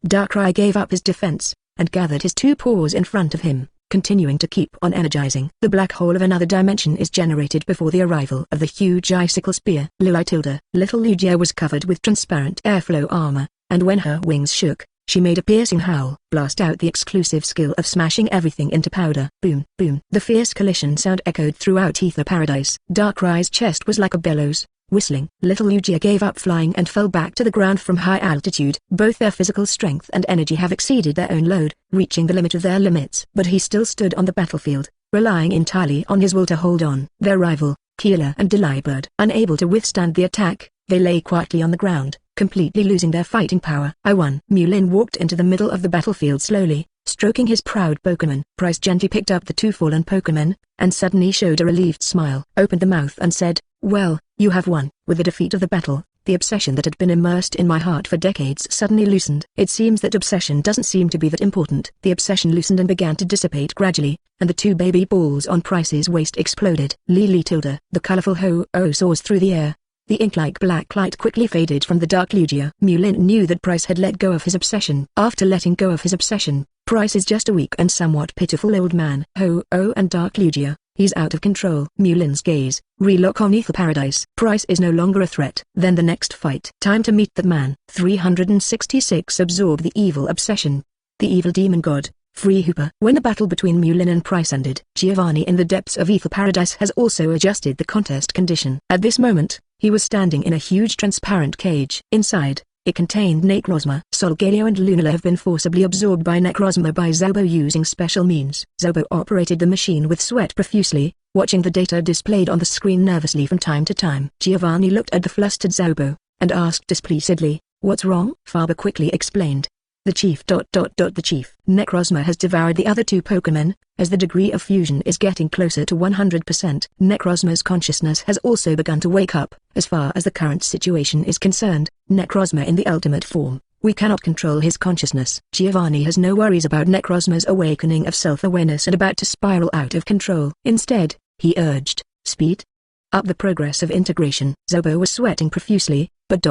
Darkrai gave up his defense, and gathered his two paws in front of him, continuing to keep on energizing. The black hole of another dimension is generated before the arrival of the huge icicle spear. Little Lugia was covered with transparent airflow armor, and when her wings shook, she made a piercing howl. Blast out the exclusive skill of smashing everything into powder. Boom, boom. The fierce collision sound echoed throughout Ether Paradise. Darkrai's chest was like a bellows, whistling. Little Lugia gave up flying and fell back to the ground from high altitude. Both their physical strength and energy have exceeded their own load, reaching the limit of their limits. But he still stood on the battlefield, relying entirely on his will to hold on. Their rival, Keeler and Delibird, unable to withstand the attack, they lay quietly on the ground, completely losing their fighting power. I won. Mulin walked into the middle of the battlefield slowly, stroking his proud Pokémon. Pryce gently picked up the two fallen Pokémon, and suddenly showed a relieved smile. Opened the mouth and said, well, you have won. With the defeat of the battle, the obsession that had been immersed in my heart for decades suddenly loosened. It seems that obsession doesn't seem to be that important. The obsession loosened and began to dissipate gradually, and the two baby balls on Pryce's waist exploded. The colorful ho-oh soars through the air. The ink-like black light quickly faded from the dark Lugia. Mulin knew that Pryce had let go of his obsession. After letting go of his obsession, Pryce is just a weak and somewhat pitiful old man. Ho-oh and dark Lugia, he's out of control. Mulin's gaze relock on Ether Paradise. Pryce is no longer a threat. Then the next fight. Time to meet that man. 366 Absorb the evil obsession. The evil demon god. Free Hoopa. When the battle between Mulin and Pryce ended, Giovanni in the depths of Ether Paradise has also adjusted the contest condition. At this moment, he was standing in a huge transparent cage. Inside, it contained Necrozma. Solgaleo and Lunala have been forcibly absorbed by Necrozma by Zobo using special means. Zobo operated the machine with sweat profusely, watching the data displayed on the screen nervously from time to time. Giovanni looked at the flustered Zobo, and asked displeasedly, what's wrong? Faber quickly explained. The chief. The chief. Necrozma has devoured the other two Pokémon, as the degree of fusion is getting closer to 100%. Necrozma's consciousness has also begun to wake up. As far as the current situation is concerned, Necrozma in the ultimate form, we cannot control his consciousness. Giovanni has no worries about Necrozma's awakening of self-awareness and about to spiral out of control. Instead, he urged, speed up the progress of integration. Zobo was sweating profusely, but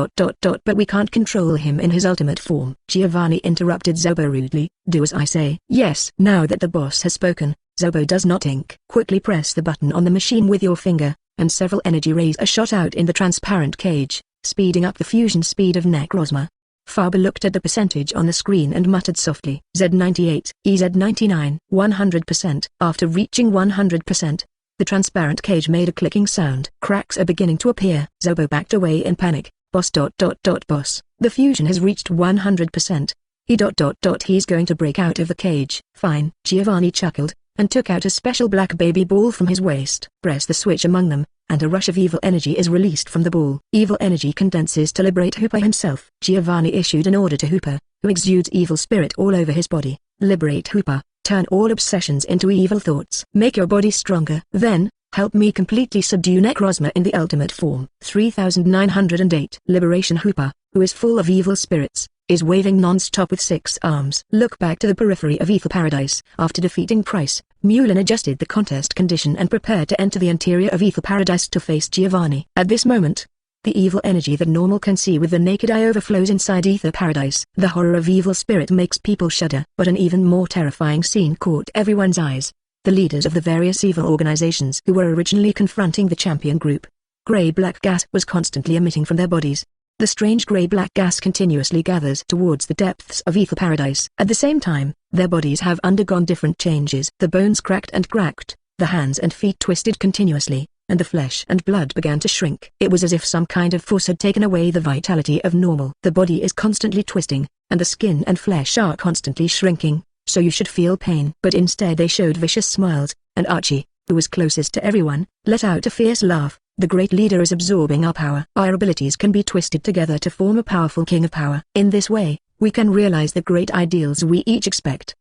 we can't control him in his ultimate form. Giovanni interrupted Zobo rudely, do as I say. Yes. Now that the boss has spoken, Zobo does not ink. Quickly press the button on the machine with your finger, and several energy rays are shot out in the transparent cage, speeding up the fusion speed of Necrozma. Faber looked at the percentage on the screen and muttered softly. Z98, EZ99, 100%. After reaching 100%, the transparent cage made a clicking sound. Cracks are beginning to appear. Zobo backed away in panic. Boss. Boss. The fusion has reached 100%. He's going to break out of the cage. Fine. Giovanni chuckled, and took out a special black baby ball from his waist. Press the switch among them, and a rush of evil energy is released from the ball. Evil energy condenses to liberate Hoopa himself. Giovanni issued an order to Hoopa, who exudes evil spirit all over his body. Liberate Hoopa. turn all obsessions into evil thoughts. Make your body stronger. Then, help me completely subdue Necrozma in the ultimate form. 3908. Liberation Hoopa, who is full of evil spirits, is waving non-stop with 6 arms. Look back to the periphery of Ether Paradise. After defeating Pryce, Mulin adjusted the contest condition and prepared to enter the interior of Ether Paradise to face Giovanni. At this moment, the evil energy that normal can see with the naked eye overflows inside Ether Paradise. The horror of evil spirit makes people shudder. But an even more terrifying scene caught everyone's eyes. The leaders of the various evil organizations who were originally confronting the champion group. Gray-black gas was constantly emitting from their bodies. The strange gray-black gas continuously gathers towards the depths of Ether Paradise. At the same time, their bodies have undergone different changes. The bones cracked and cracked, the hands and feet twisted continuously, and the flesh and blood began to shrink. It was as if some kind of force had taken away the vitality of normal. The body is constantly twisting, and the skin and flesh are constantly shrinking, so you should feel pain. But instead they showed vicious smiles, and Archie, who was closest to everyone, let out a fierce laugh. The great leader is absorbing our power. Our abilities can be twisted together to form a powerful king of power. In this way, we can realize the great ideals we each expect.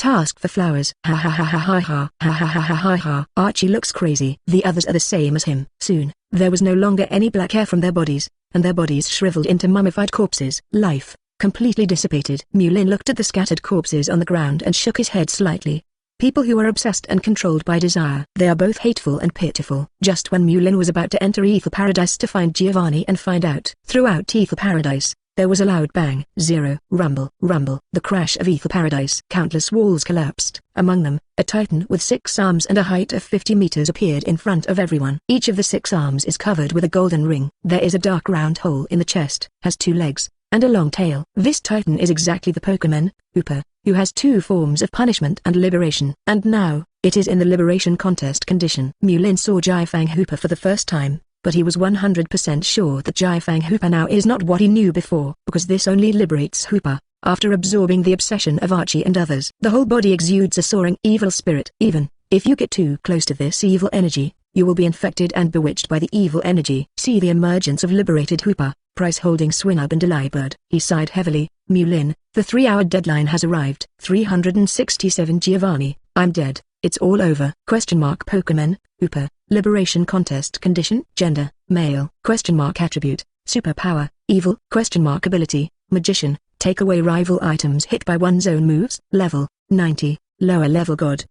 Ask for flowers. Ha ha ha ha ha ha ha ha ha ha ha ha. Archie looks crazy. The others are the same as him. Soon, there was no longer any black hair from their bodies, and their bodies shriveled into mummified corpses. Life completely dissipated. Mulin looked at the scattered corpses on the ground and shook his head slightly. People who are obsessed and controlled by desire. They are both hateful and pitiful. Just when Mulin was about to enter Ether Paradise to find Giovanni and find out. Throughout Ether Paradise, there was a loud bang. Zero. Rumble. Rumble. The crash of Ether Paradise. Countless walls collapsed. Among them, a titan with 6 arms and a height of 50 meters appeared in front of everyone. Each of the 6 arms is covered with a golden ring. There is a dark round hole in the chest, has 2 legs, and a long tail. This titan is exactly the Pokemon, Hoopa, who has 2 forms of punishment and liberation. And now, it is in the liberation contest condition. Mulin saw Jiafang Hoopa for the first time, but he was 100% sure that Jiafang Hoopa now is not what he knew before, because this only liberates Hoopa, after absorbing the obsession of Archie and others. The whole body exudes a soaring evil spirit. Even if you get too close to this evil energy, you will be infected and bewitched by the evil energy. See the emergence of liberated Hoopa, Pryce holding Swinub and Zygarde. He sighed heavily. Mulin, the 3-hour deadline has arrived. 367 Giovanni, I'm dead. It's all over. Pokemon, Hoopa, liberation contest condition, gender, male, attribute, superpower, evil, ability, magician, take away rival items hit by one's own moves, level, 90, lower level god,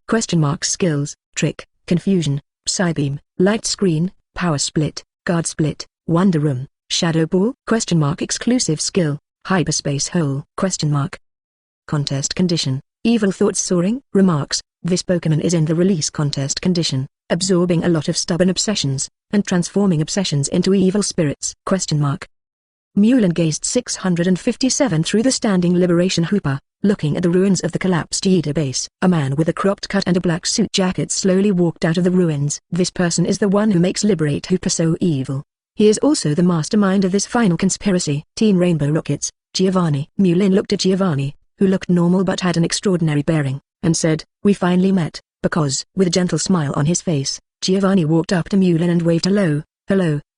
skills, trick, confusion, Psybeam, light screen, power split, guard split, wonder room, shadow ball, exclusive skill, hyperspace hole, contest condition, evil thoughts soaring, remarks, this Pokemon is in the release contest condition, absorbing a lot of stubborn obsessions, and transforming obsessions into evil spirits, Mulin gazed 657 through the standing liberation Hoopa, looking at the ruins of the collapsed Eda base. A man with a cropped cut and a black suit jacket slowly walked out of the ruins. This person is the one who makes Liberate Hoopa so evil. He is also the mastermind of this final conspiracy. Team Rainbow Rockets, Giovanni. Mulin looked at Giovanni, who looked normal but had an extraordinary bearing, and said, we finally met, because, with a gentle smile on his face, Giovanni walked up to Mulin and waved hello,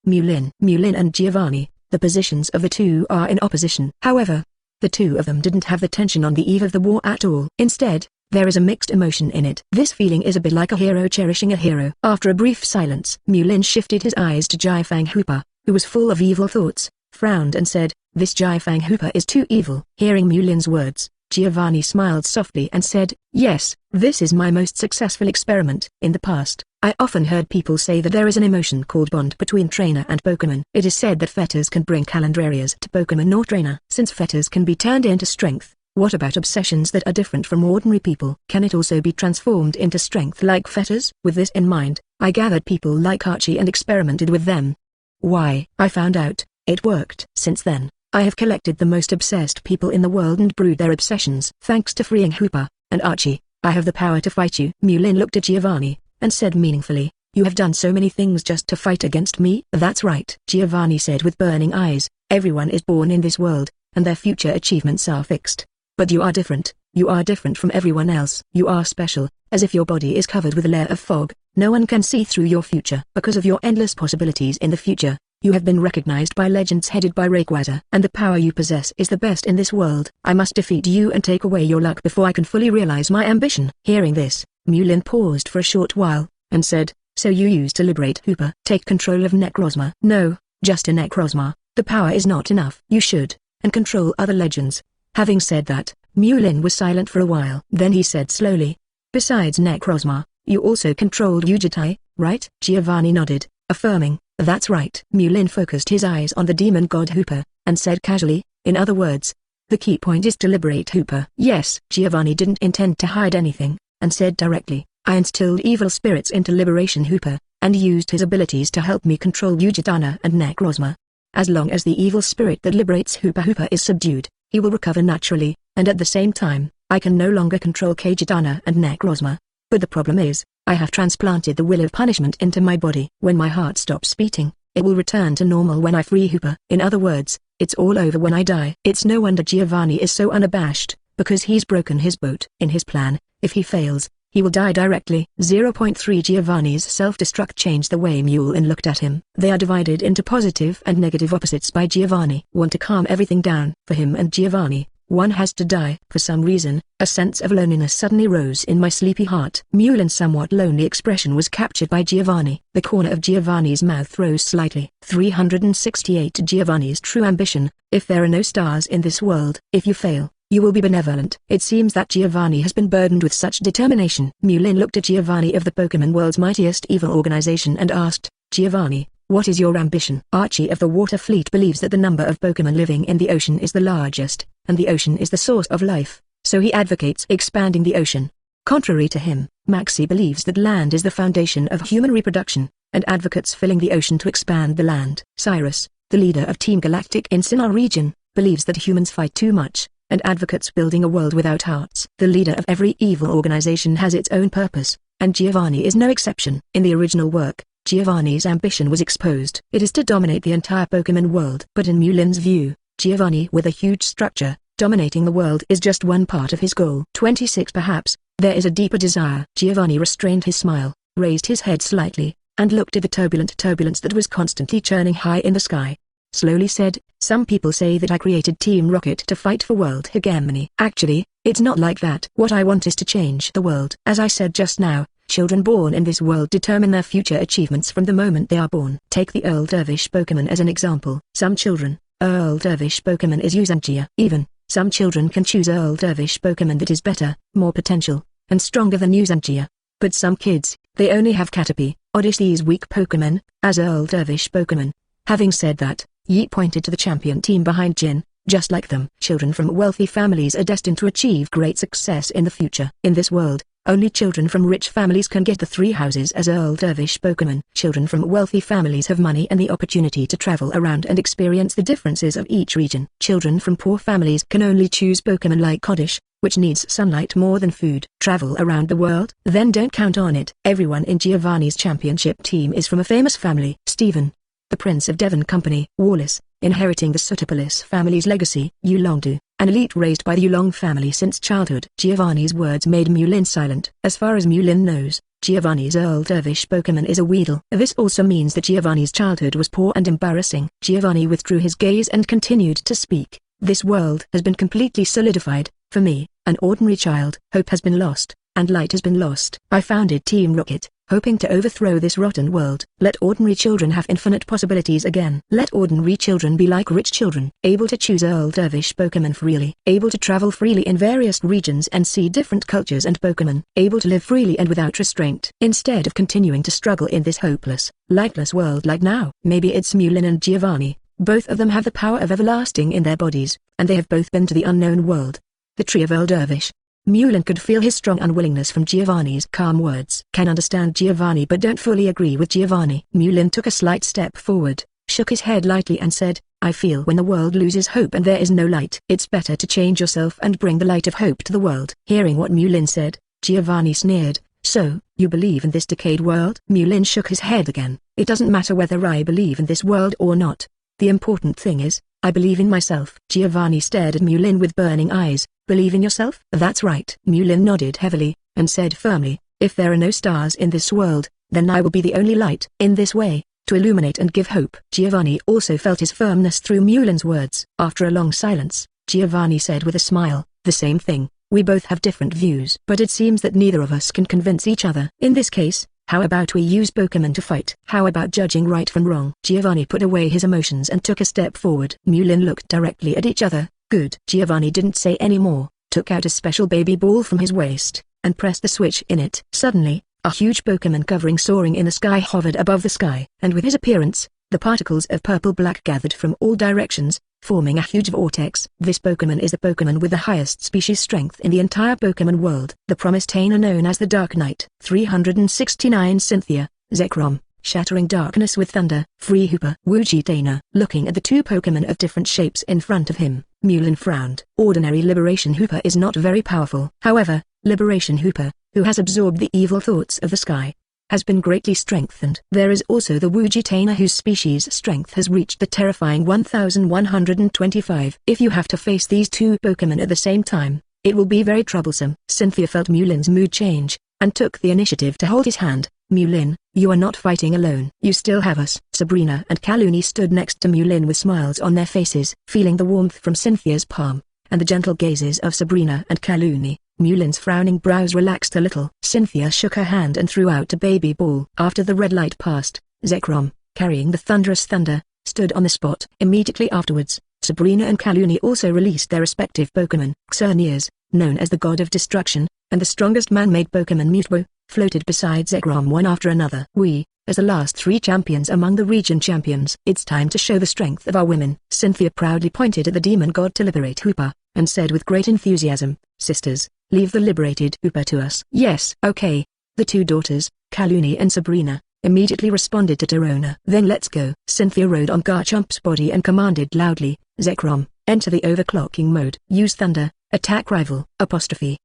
Mulin. Mulin and Giovanni, the positions of the two are in opposition. However, the two of them didn't have the tension on the eve of the war at all. Instead, there is a mixed emotion in it. This feeling is a bit like a hero cherishing a hero. After a brief silence, Mulin shifted his eyes to Jiafang Hoopa, who was full of evil thoughts, frowned and said, this Jiafang Hoopa is too evil. Hearing Mulin's words, Giovanni smiled softly and said, yes, this is my most successful experiment. In the past, I often heard people say that there is an emotion called bond between trainer and Pokemon. It is said that fetters can bring calendar areas to Pokemon or trainer. Since fetters can be turned into strength, what about obsessions that are different from ordinary people? Can it also be transformed into strength like fetters? With this in mind, I gathered people like Archie and experimented with them. Why? I found out, it worked. Since then, I have collected the most obsessed people in the world and brewed their obsessions. Thanks to freeing Hoopa and Archie, I have the power to fight you. Mulin looked at Giovanni, and said meaningfully, you have done so many things just to fight against me? That's right. Giovanni said with burning eyes, everyone is born in this world, and their future achievements are fixed. But you are different. You are different from everyone else. You are special, as if your body is covered with a layer of fog. No one can see through your future. Because of your endless possibilities in the future, You have been recognized by legends headed by Rayquaza, and the power you possess is the best in this world. I must defeat you and take away your luck before I can fully realize my ambition." Hearing this, Mulin paused for a short while, and said, "So you used to liberate Hoopa? Take control of Necrozma?" "No, just a Necrozma. The power is not enough." "You should, and control other legends." Having said that, Mulin was silent for a while. Then he said slowly, "Besides Necrozma, you also controlled Ujitai, right?" Giovanni nodded, affirming, "That's right." Mulin focused his eyes on the demon god Hoopa, and said casually, "In other words, the key point is to liberate Hoopa." "Yes." Giovanni didn't intend to hide anything, and said directly, "I instilled evil spirits into Liberation Hoopa, and used his abilities to help me control Ugitana and Necrozma. As long as the evil spirit that liberates Hoopa is subdued, he will recover naturally, and at the same time, I can no longer control Kagitana and Necrozma. But the problem is, I have transplanted the will of punishment into my body. When my heart stops beating, it will return to normal when I free Hoopa. In other words, it's all over when I die." It's no wonder Giovanni is so unabashed, because he's broken his boat. In his plan, if he fails, he will die directly. 0.3 Giovanni's self-destruct changed the way Mulin looked at him. They are divided into positive and negative opposites by Giovanni. Want to calm everything down. For him and Giovanni, one has to die. For some reason, a sense of loneliness suddenly rose in my sleepy heart. Mulin's somewhat lonely expression was captured by Giovanni. The corner of Giovanni's mouth rose slightly. 368 Giovanni's true ambition. If there are no stars in this world, if you fail, you will be benevolent. It seems that Giovanni has been burdened with such determination. Mulin looked at Giovanni of the Pokemon world's mightiest evil organization and asked, "Giovanni, what is your ambition?" Archie of the Water Fleet believes that the number of Pokemon living in the ocean is the largest, and the ocean is the source of life, so he advocates expanding the ocean. Contrary to him, Maxie believes that land is the foundation of human reproduction, and advocates filling the ocean to expand the land. Cyrus, the leader of Team Galactic in Sinnoh region, believes that humans fight too much, and advocates building a world without hearts. The leader of every evil organization has its own purpose, and Giovanni is no exception. In the original work, Giovanni's ambition was exposed. It is to dominate the entire Pokemon world. But in Mulin's view, Giovanni with a huge structure, dominating the world is just one part of his goal. 26 Perhaps, there is a deeper desire. Giovanni restrained his smile, raised his head slightly, and looked at the turbulence that was constantly churning high in the sky. Slowly said, "Some people say that I created Team Rocket to fight for world hegemony. Actually, it's not like that. What I want is to change the world. As I said just now, children born in this world determine their future achievements from the moment they are born. Take the Earl Dervish Pokemon as an example. Some children, Earl Dervish Pokemon is Zygarde. Even, some children can choose Earl Dervish Pokemon that is better, more potential, and stronger than Zygarde. But some kids, they only have Caterpie, Odyssey's weak Pokemon, as Earl Dervish Pokemon." Having said that, Yi pointed to the champion team behind Jin. Just like them, children from wealthy families are destined to achieve great success in the future. In this world, only children from rich families can get the 3 houses as Earl Dervish Pokemon. Children from wealthy families have money and the opportunity to travel around and experience the differences of each region. Children from poor families can only choose Pokemon like Oddish, which needs sunlight more than food. Travel around the world? Then don't count on it. Everyone in Giovanni's championship team is from a famous family. Stephen, the Prince of Devon Company. Wallace, inheriting the Sootopolis family's legacy. Yulongdu, an elite raised by the Yulong family since childhood. Giovanni's words made Mulin silent. As far as Mulin knows, Giovanni's Earl Dervish Pokemon is a Weedle. This also means that Giovanni's childhood was poor and embarrassing. Giovanni withdrew his gaze and continued to speak. "This world has been completely solidified. For me, an ordinary child. Hope has been lost, and light has been lost. I founded Team Rocket, hoping to overthrow this rotten world. Let ordinary children have infinite possibilities again. Let ordinary children be like rich children, able to choose Earl Dervish Pokemon freely, able to travel freely in various regions and see different cultures and Pokemon, able to live freely and without restraint, instead of continuing to struggle in this hopeless, lightless world like now." Maybe it's Mulin and Giovanni. Both of them have the power of everlasting in their bodies, and they have both been to the unknown world. The tree of Earl Dervish. Mulin could feel his strong unwillingness from Giovanni's calm words. Can understand Giovanni but don't fully agree with Giovanni. Mulin took a slight step forward, shook his head lightly and said, "I feel when the world loses hope and there is no light, it's better to change yourself and bring the light of hope to the world." Hearing what Mulin said, Giovanni sneered, "So, you believe in this decayed world?" Mulin shook his head again. "It doesn't matter whether I believe in this world or not. The important thing is, I believe in myself." Giovanni stared at Mulin with burning eyes. "Believe in yourself?" "That's right." Mulin nodded heavily, and said firmly, "If there are no stars in this world, then I will be the only light." In this way, to illuminate and give hope. Giovanni also felt his firmness through Mulin's words. After a long silence, Giovanni said with a smile, "The same thing, we both have different views. But it seems that neither of us can convince each other. In this case, how about we use Pokemon to fight? How about judging right from wrong?" Giovanni put away his emotions and took a step forward. Mulin looked directly at each other. "Good." Giovanni didn't say any more, took out a special baby ball from his waist, and pressed the switch in it. Suddenly, a huge Pokemon covering soaring in the sky hovered above the sky. And with his appearance, the particles of purple-black gathered from all directions, forming a huge vortex. This Pokemon is the Pokemon with the highest species strength in the entire Pokemon world. The promised Tainer known as the Dark Knight. 369 Cynthia, Zekrom, Shattering Darkness with Thunder, Free Hoopa. Wugitainer. Looking at the two Pokemon of different shapes in front of him, Mulin frowned. Ordinary Liberation Hoopa is not very powerful. However, Liberation Hoopa, who has absorbed the evil thoughts of the sky, has been greatly strengthened. There is also the Wugitainer whose species strength has reached the terrifying 1125. If you have to face these two Pokemon at the same time, it will be very troublesome. Cynthia felt Mulin's mood change, and took the initiative to hold his hand. "Mulin, you are not fighting alone. You still have us." Sabrina and Kaluni stood next to Mulin with smiles on their faces. Feeling the warmth from Cynthia's palm, and the gentle gazes of Sabrina and Kaluni, Mulin's frowning brows relaxed a little. Cynthia shook her hand and threw out a baby ball. After the red light passed, Zekrom, carrying the thunderous thunder, stood on the spot. Immediately afterwards, Sabrina and Kaluni also released their respective Pokemon. Xerneas, known as the God of Destruction, and the strongest man-made Pokemon Mutwo, floated beside Zekrom one after another. "We, as the last three champions among the region champions, it's time to show the strength of our women." Cynthia proudly pointed at the demon god to liberate Hoopa, and said with great enthusiasm, "Sisters, leave the liberated Hoopa to us." "Yes, okay." The two daughters, Kaluni and Sabrina, immediately responded to Torona. "Then let's go." Cynthia rode on Garchomp's body and commanded loudly, "Zekrom, enter the overclocking mode. Use thunder, attack rival, apostrophe.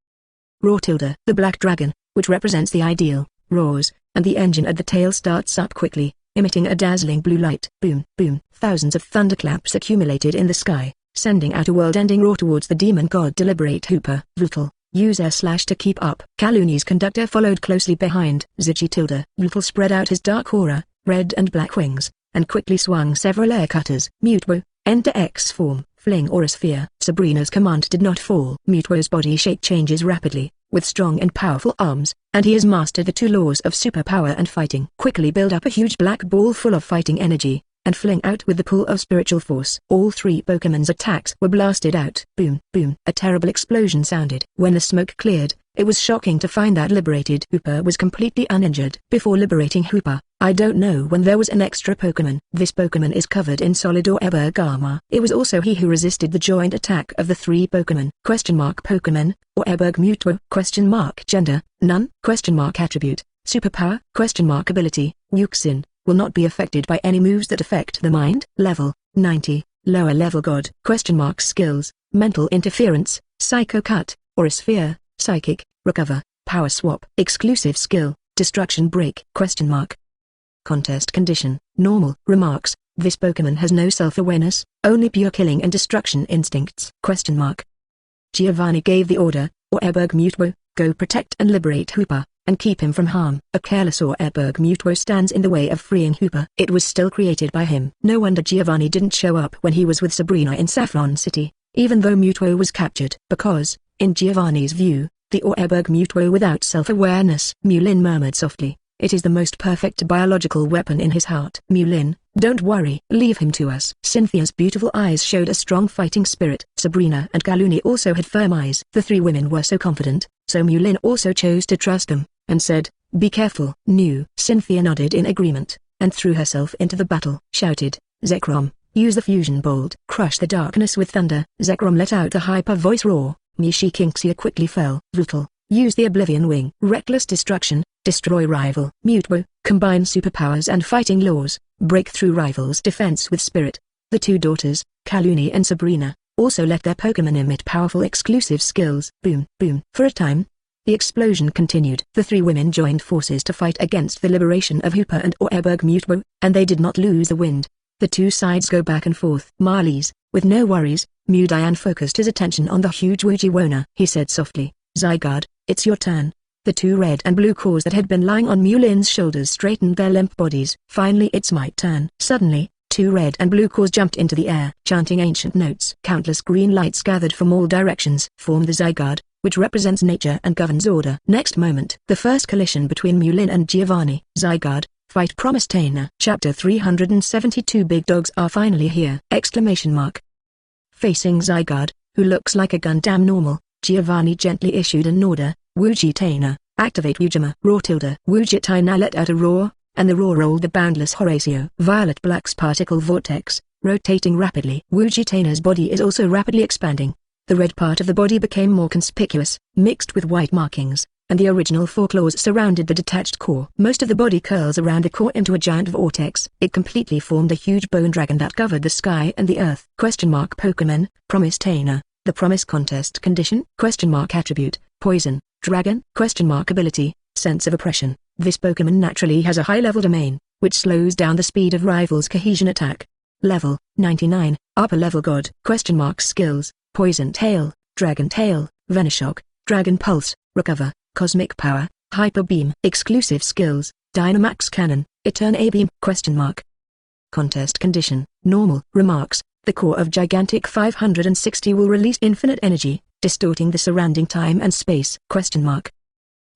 Roar tilde." The black dragon, which represents the ideal, roars, and the engine at the tail starts up quickly, emitting a dazzling blue light. Boom, boom. Thousands of thunderclaps accumulated in the sky, sending out a world-ending roar towards the demon god to liberate Hoopa. Brutal. Use air slash to keep up. Kaluni's conductor followed closely behind. Ziggy tilde. Brutal spread out his dark aura, red and black wings, and quickly swung several air cutters. Mutwo, enter X form, fling aura sphere. Sabrina's command did not fall. Mutwo's body shape changes rapidly, with strong and powerful arms, and he has mastered the two laws of superpower and fighting. Quickly build up a huge black ball full of fighting energy, and fling out with the pull of spiritual force. All three Pokemon's attacks were blasted out. Boom, boom. A terrible explosion sounded. When the smoke cleared, it was shocking to find that liberated Hoopa was completely uninjured. Before liberating Hoopa, I don't know when there was an extra Pokemon. This Pokemon is covered in solid or Eberg armor. It was also he who resisted the joint attack of the three Pokemon. Pokemon, or Eberg Mutwo? Gender, none? Attribute, superpower? Ability, Yuxin, will not be affected by any moves that affect the mind. Level, 90, lower level god. Skills, mental interference, psycho cut, aura sphere, psychic, recover, power swap. Exclusive skill, destruction break. Contest condition, normal. Remarks, this Pokemon has no self-awareness, only pure killing and destruction instincts. Giovanni gave the order, or Eberg Mutwo, go protect and liberate Hoopa, and keep him from harm. A careless or Eberg Mutwo stands in the way of freeing Hoopa. It was still created by him. No wonder Giovanni didn't show up when he was with Sabrina in Saffron City, even though Mutwo was captured. Because, in Giovanni's view, the Eberg Mutwo without self-awareness. Mulin murmured softly, it is the most perfect biological weapon in his heart. Mulin, don't worry. Leave him to us. Cynthia's beautiful eyes showed a strong fighting spirit. Sabrina and Kaluni also had firm eyes. The three women were so confident, so Mulin also chose to trust them, and said, be careful. Cynthia nodded in agreement, and threw herself into the battle. Shouted, Zekrom, use the fusion bolt. Crush the darkness with thunder. Zekrom let out a hyper voice roar. Kinksia quickly fell. Brutal. Use the Oblivion Wing. Reckless destruction. Destroy rival. Mutwo. Combine superpowers and fighting laws. Break through rival's defense with spirit. The two daughters, Kaluni and Sabrina, also let their Pokemon emit powerful exclusive skills. Boom, boom. For a time, the explosion continued. The three women joined forces to fight against the liberation of Hoopa and Eberg Mutwo, and they did not lose the wind. The two sides go back and forth. Marlies, with no worries, Mudian focused his attention on the huge Wujiwona. He said softly, Zygarde, it's your turn. The two red and blue cores that had been lying on Mulin's shoulders straightened their limp bodies. Finally it's my turn. Suddenly, two red and blue cores jumped into the air, chanting ancient notes. Countless green lights gathered from all directions, formed the Zygarde, which represents nature and governs order. Next moment, the first collision between Mulin and Giovanni. Zygarde, fight Promise-Tainer. Chapter 372. Big dogs are finally here! Exclamation mark. Facing Zygarde, who looks like a Gundam normal, Giovanni gently issued an order. Wugitainer, activate Ujima. Wugitainer let out a roar, and the roar rolled the boundless Horatio. Violet-Black's particle vortex, rotating rapidly. Wugitainer's body is also rapidly expanding. The red part of the body became more conspicuous, mixed with white markings, and the original four claws surrounded the detached core. Most of the body curls around the core into a giant vortex. It completely formed a huge bone dragon that covered the sky and the earth. Pokemon, Promise-Tainer, the Promise Contest Condition? Attribute, Poison. Dragon? Ability, Sense of Oppression. This Pokemon naturally has a high-level domain, which slows down the speed of rivals' cohesion attack. Level, 99, Upper Level God. Skills, Poison Tail, Dragon Tail, Venoshock, Dragon Pulse, Recover, Cosmic Power, Hyper Beam. Exclusive skills, Dynamax Cannon, Eternabeam. Contest Condition, Normal. Remarks, the core of Gigantic 560 will release infinite energy, distorting the surrounding time and space.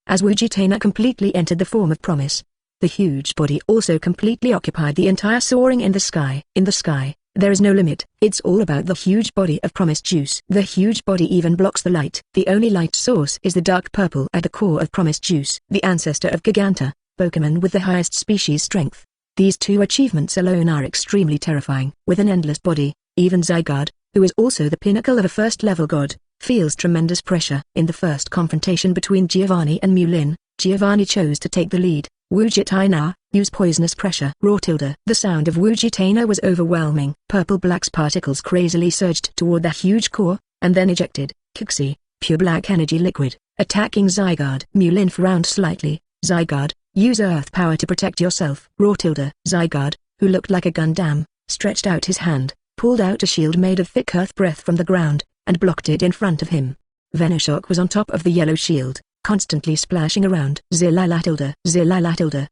As Wugitainer completely entered the form of Promise, the huge body also completely occupied the entire soaring in the sky. In the sky, there is no limit. It's all about the huge body of Promise Juice. The huge body even blocks the light. The only light source is the dark purple at the core of Promise Juice. The ancestor of Giganta, Pokemon with the highest species strength. These two achievements alone are extremely terrifying. With an endless body, even Zygarde, who is also the pinnacle of a first-level god, feels tremendous pressure. In the first confrontation between Giovanni and Mulin, Giovanni chose to take the lead. Wugitainer, use Poisonous Pressure. The sound of Wugitainer was overwhelming. Purple-Black's particles crazily surged toward the huge core, and then ejected, Kixie, pure black energy liquid, attacking Zygarde. Mulin frowned slightly. Zygarde, use Earth Power to protect yourself. Zygarde, who looked like a Gundam, stretched out his hand, pulled out a shield made of thick earth breath from the ground, and blocked it in front of him. Venoshock was on top of the yellow shield, constantly splashing around. The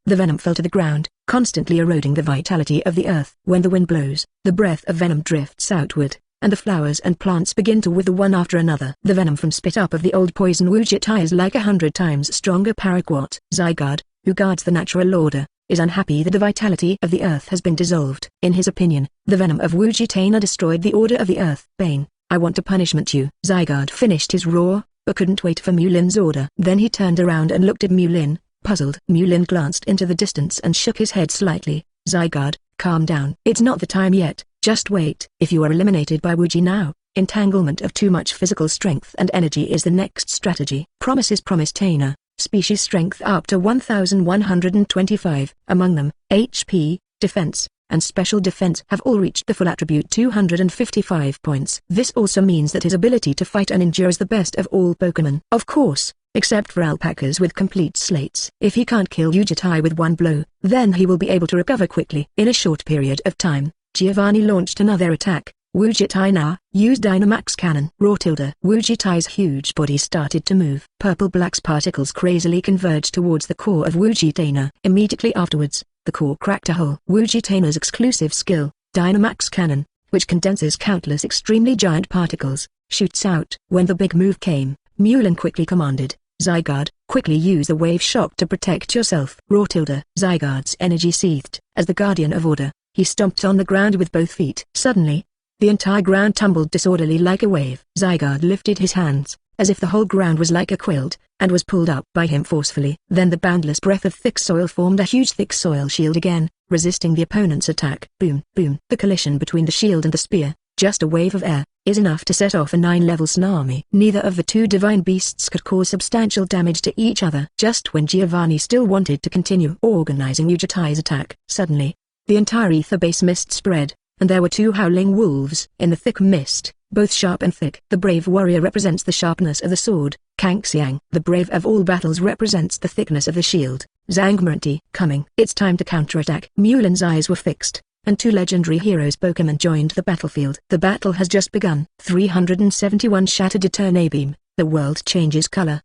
venom fell to the ground, constantly eroding the vitality of the earth. When the wind blows, the breath of venom drifts outward, and the flowers and plants begin to wither one after another. The venom from spit up of the old poison Wugitainer is like 100 times stronger paraquat. Zygarde, who guards the natural order, is unhappy that the vitality of the earth has been dissolved. In his opinion, the venom of Wugitainer destroyed the order of the earth. Bane, I want to punishment you. Zygarde finished his roar, but couldn't wait for Mulin's order. Then he turned around and looked at Mulin, puzzled. Mulin glanced into the distance and shook his head slightly. Zygarde, calm down. It's not the time yet, just wait. If you are eliminated by Wugi now, entanglement of too much physical strength and energy is the next strategy. Promise-Tainer, species strength up to 1125. Among them, HP, defense, and special defense have all reached the full attribute 255 points. This also means that his ability to fight and endure is the best of all Pokemon. Of course, except for alpacas with complete slates. If he can't kill Wugitainer with one blow, then he will be able to recover quickly. In a short period of time, Giovanni launched another attack. Wugitainer, use Dynamax Cannon. Wugitainer's huge body started to move. Purple-Black's particles crazily converged towards the core of Wugitainer. Immediately afterwards, the core cracked a hole. Wugitainer's exclusive skill, Dynamax Cannon, which condenses countless extremely giant particles, shoots out. When the big move came, Mulin quickly commanded, Zygarde, quickly use the wave shock to protect yourself. Zygarde's energy seethed. As the guardian of order, he stomped on the ground with both feet. Suddenly, the entire ground tumbled disorderly like a wave. Zygarde lifted his hands, as if the whole ground was like a quilt, and was pulled up by him forcefully. Then the boundless breath of thick soil formed a huge thick soil shield again, resisting the opponent's attack. Boom, boom. The collision between the shield and the spear, just a wave of air, is enough to set off a 9-level tsunami. Neither of the two divine beasts could cause substantial damage to each other. Just when Giovanni still wanted to continue organizing Wugitainer's attack, suddenly, the entire ether base mist spread, and there were two howling wolves in the thick mist, both sharp and thick. The brave warrior represents the sharpness of the sword, Kangxiang. The brave of all battles represents the thickness of the shield, Zangmurti. Coming. It's time to counterattack. Mulin's eyes were fixed, and two legendary heroes Pokemon joined the battlefield. The battle has just begun. 371 Shattered Eternabeam, the world changes color!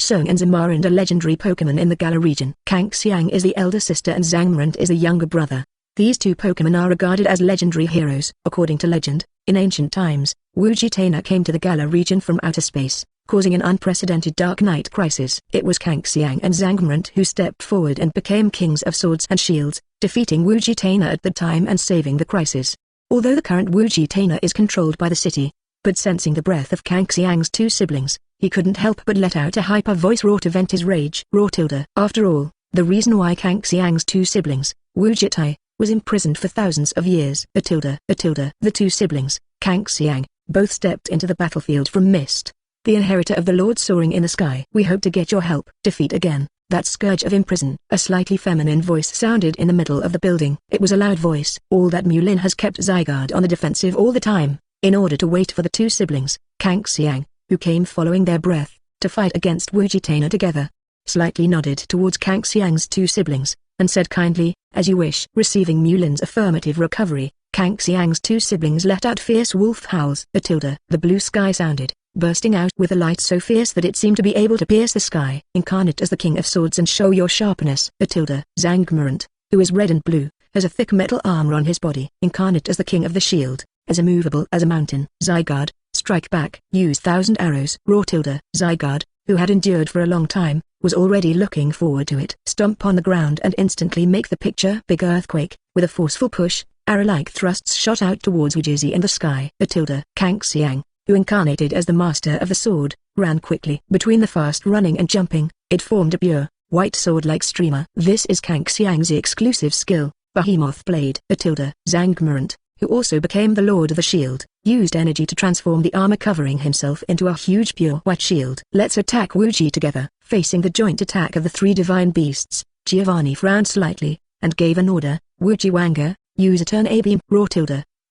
Song and Zamarand are legendary Pokémon in the Galar region. Kanxiang is the elder sister and Zangmarant is the younger brother. These two Pokémon are regarded as legendary heroes. According to legend, in ancient times, Wugitana came to the Galar region from outer space, causing an unprecedented Dark Knight crisis. It was Kanxiang and Zangmarant who stepped forward and became kings of swords and shields, defeating Wugitana at the time and saving the crisis. Although the current Wugitana is controlled by the city, but sensing the breath of Kanxiang's two siblings, he couldn't help but let out a hyper voice roar to vent his rage. After all, the reason why Kanxiang's two siblings, Wujitai, was imprisoned for thousands of years. The two siblings, Kanxiang, both stepped into the battlefield from Mist, the inheritor of the Lord soaring in the sky. We hope to get your help. Defeat again that scourge of imprison. A slightly feminine voice sounded in the middle of the building. It was a loud voice. All that Mullin has kept Zygarde on the defensive all the time, in order to wait for the two siblings, Kanxiang, who came following their breath, to fight against Wugitana together. Slightly nodded towards Kanxiang's two siblings, and said kindly, as you wish. Receiving Mullin's affirmative recovery, Kanxiang's two siblings let out fierce wolf howls. The blue sky sounded, bursting out with a light so fierce that it seemed to be able to pierce the sky. Incarnate as the king of swords and show your sharpness. Zangmarant, who is red and blue, has a thick metal armor on his body. Incarnate as the king of the shield, as immovable as a mountain. Zygarde, strike back. Use 1,000 arrows. Zygarde, who had endured for a long time, was already looking forward to it. Stomp on the ground and instantly make the picture big earthquake. With a forceful push, arrow-like thrusts shot out towards Wujizi in the sky. Kanxiang, who incarnated as the master of the sword, ran quickly. Between the fast running and jumping, it formed a pure, white sword-like streamer. This is Kanxiang's exclusive skill, Behemoth Blade. Zangmarant, who also became the Lord of the Shield, used energy to transform the armor covering himself into a huge pure white shield. Let's attack Wuji together. Facing the joint attack of the three divine beasts, Giovanni frowned slightly, and gave an order. Wuji Wanga, use Eternabeam.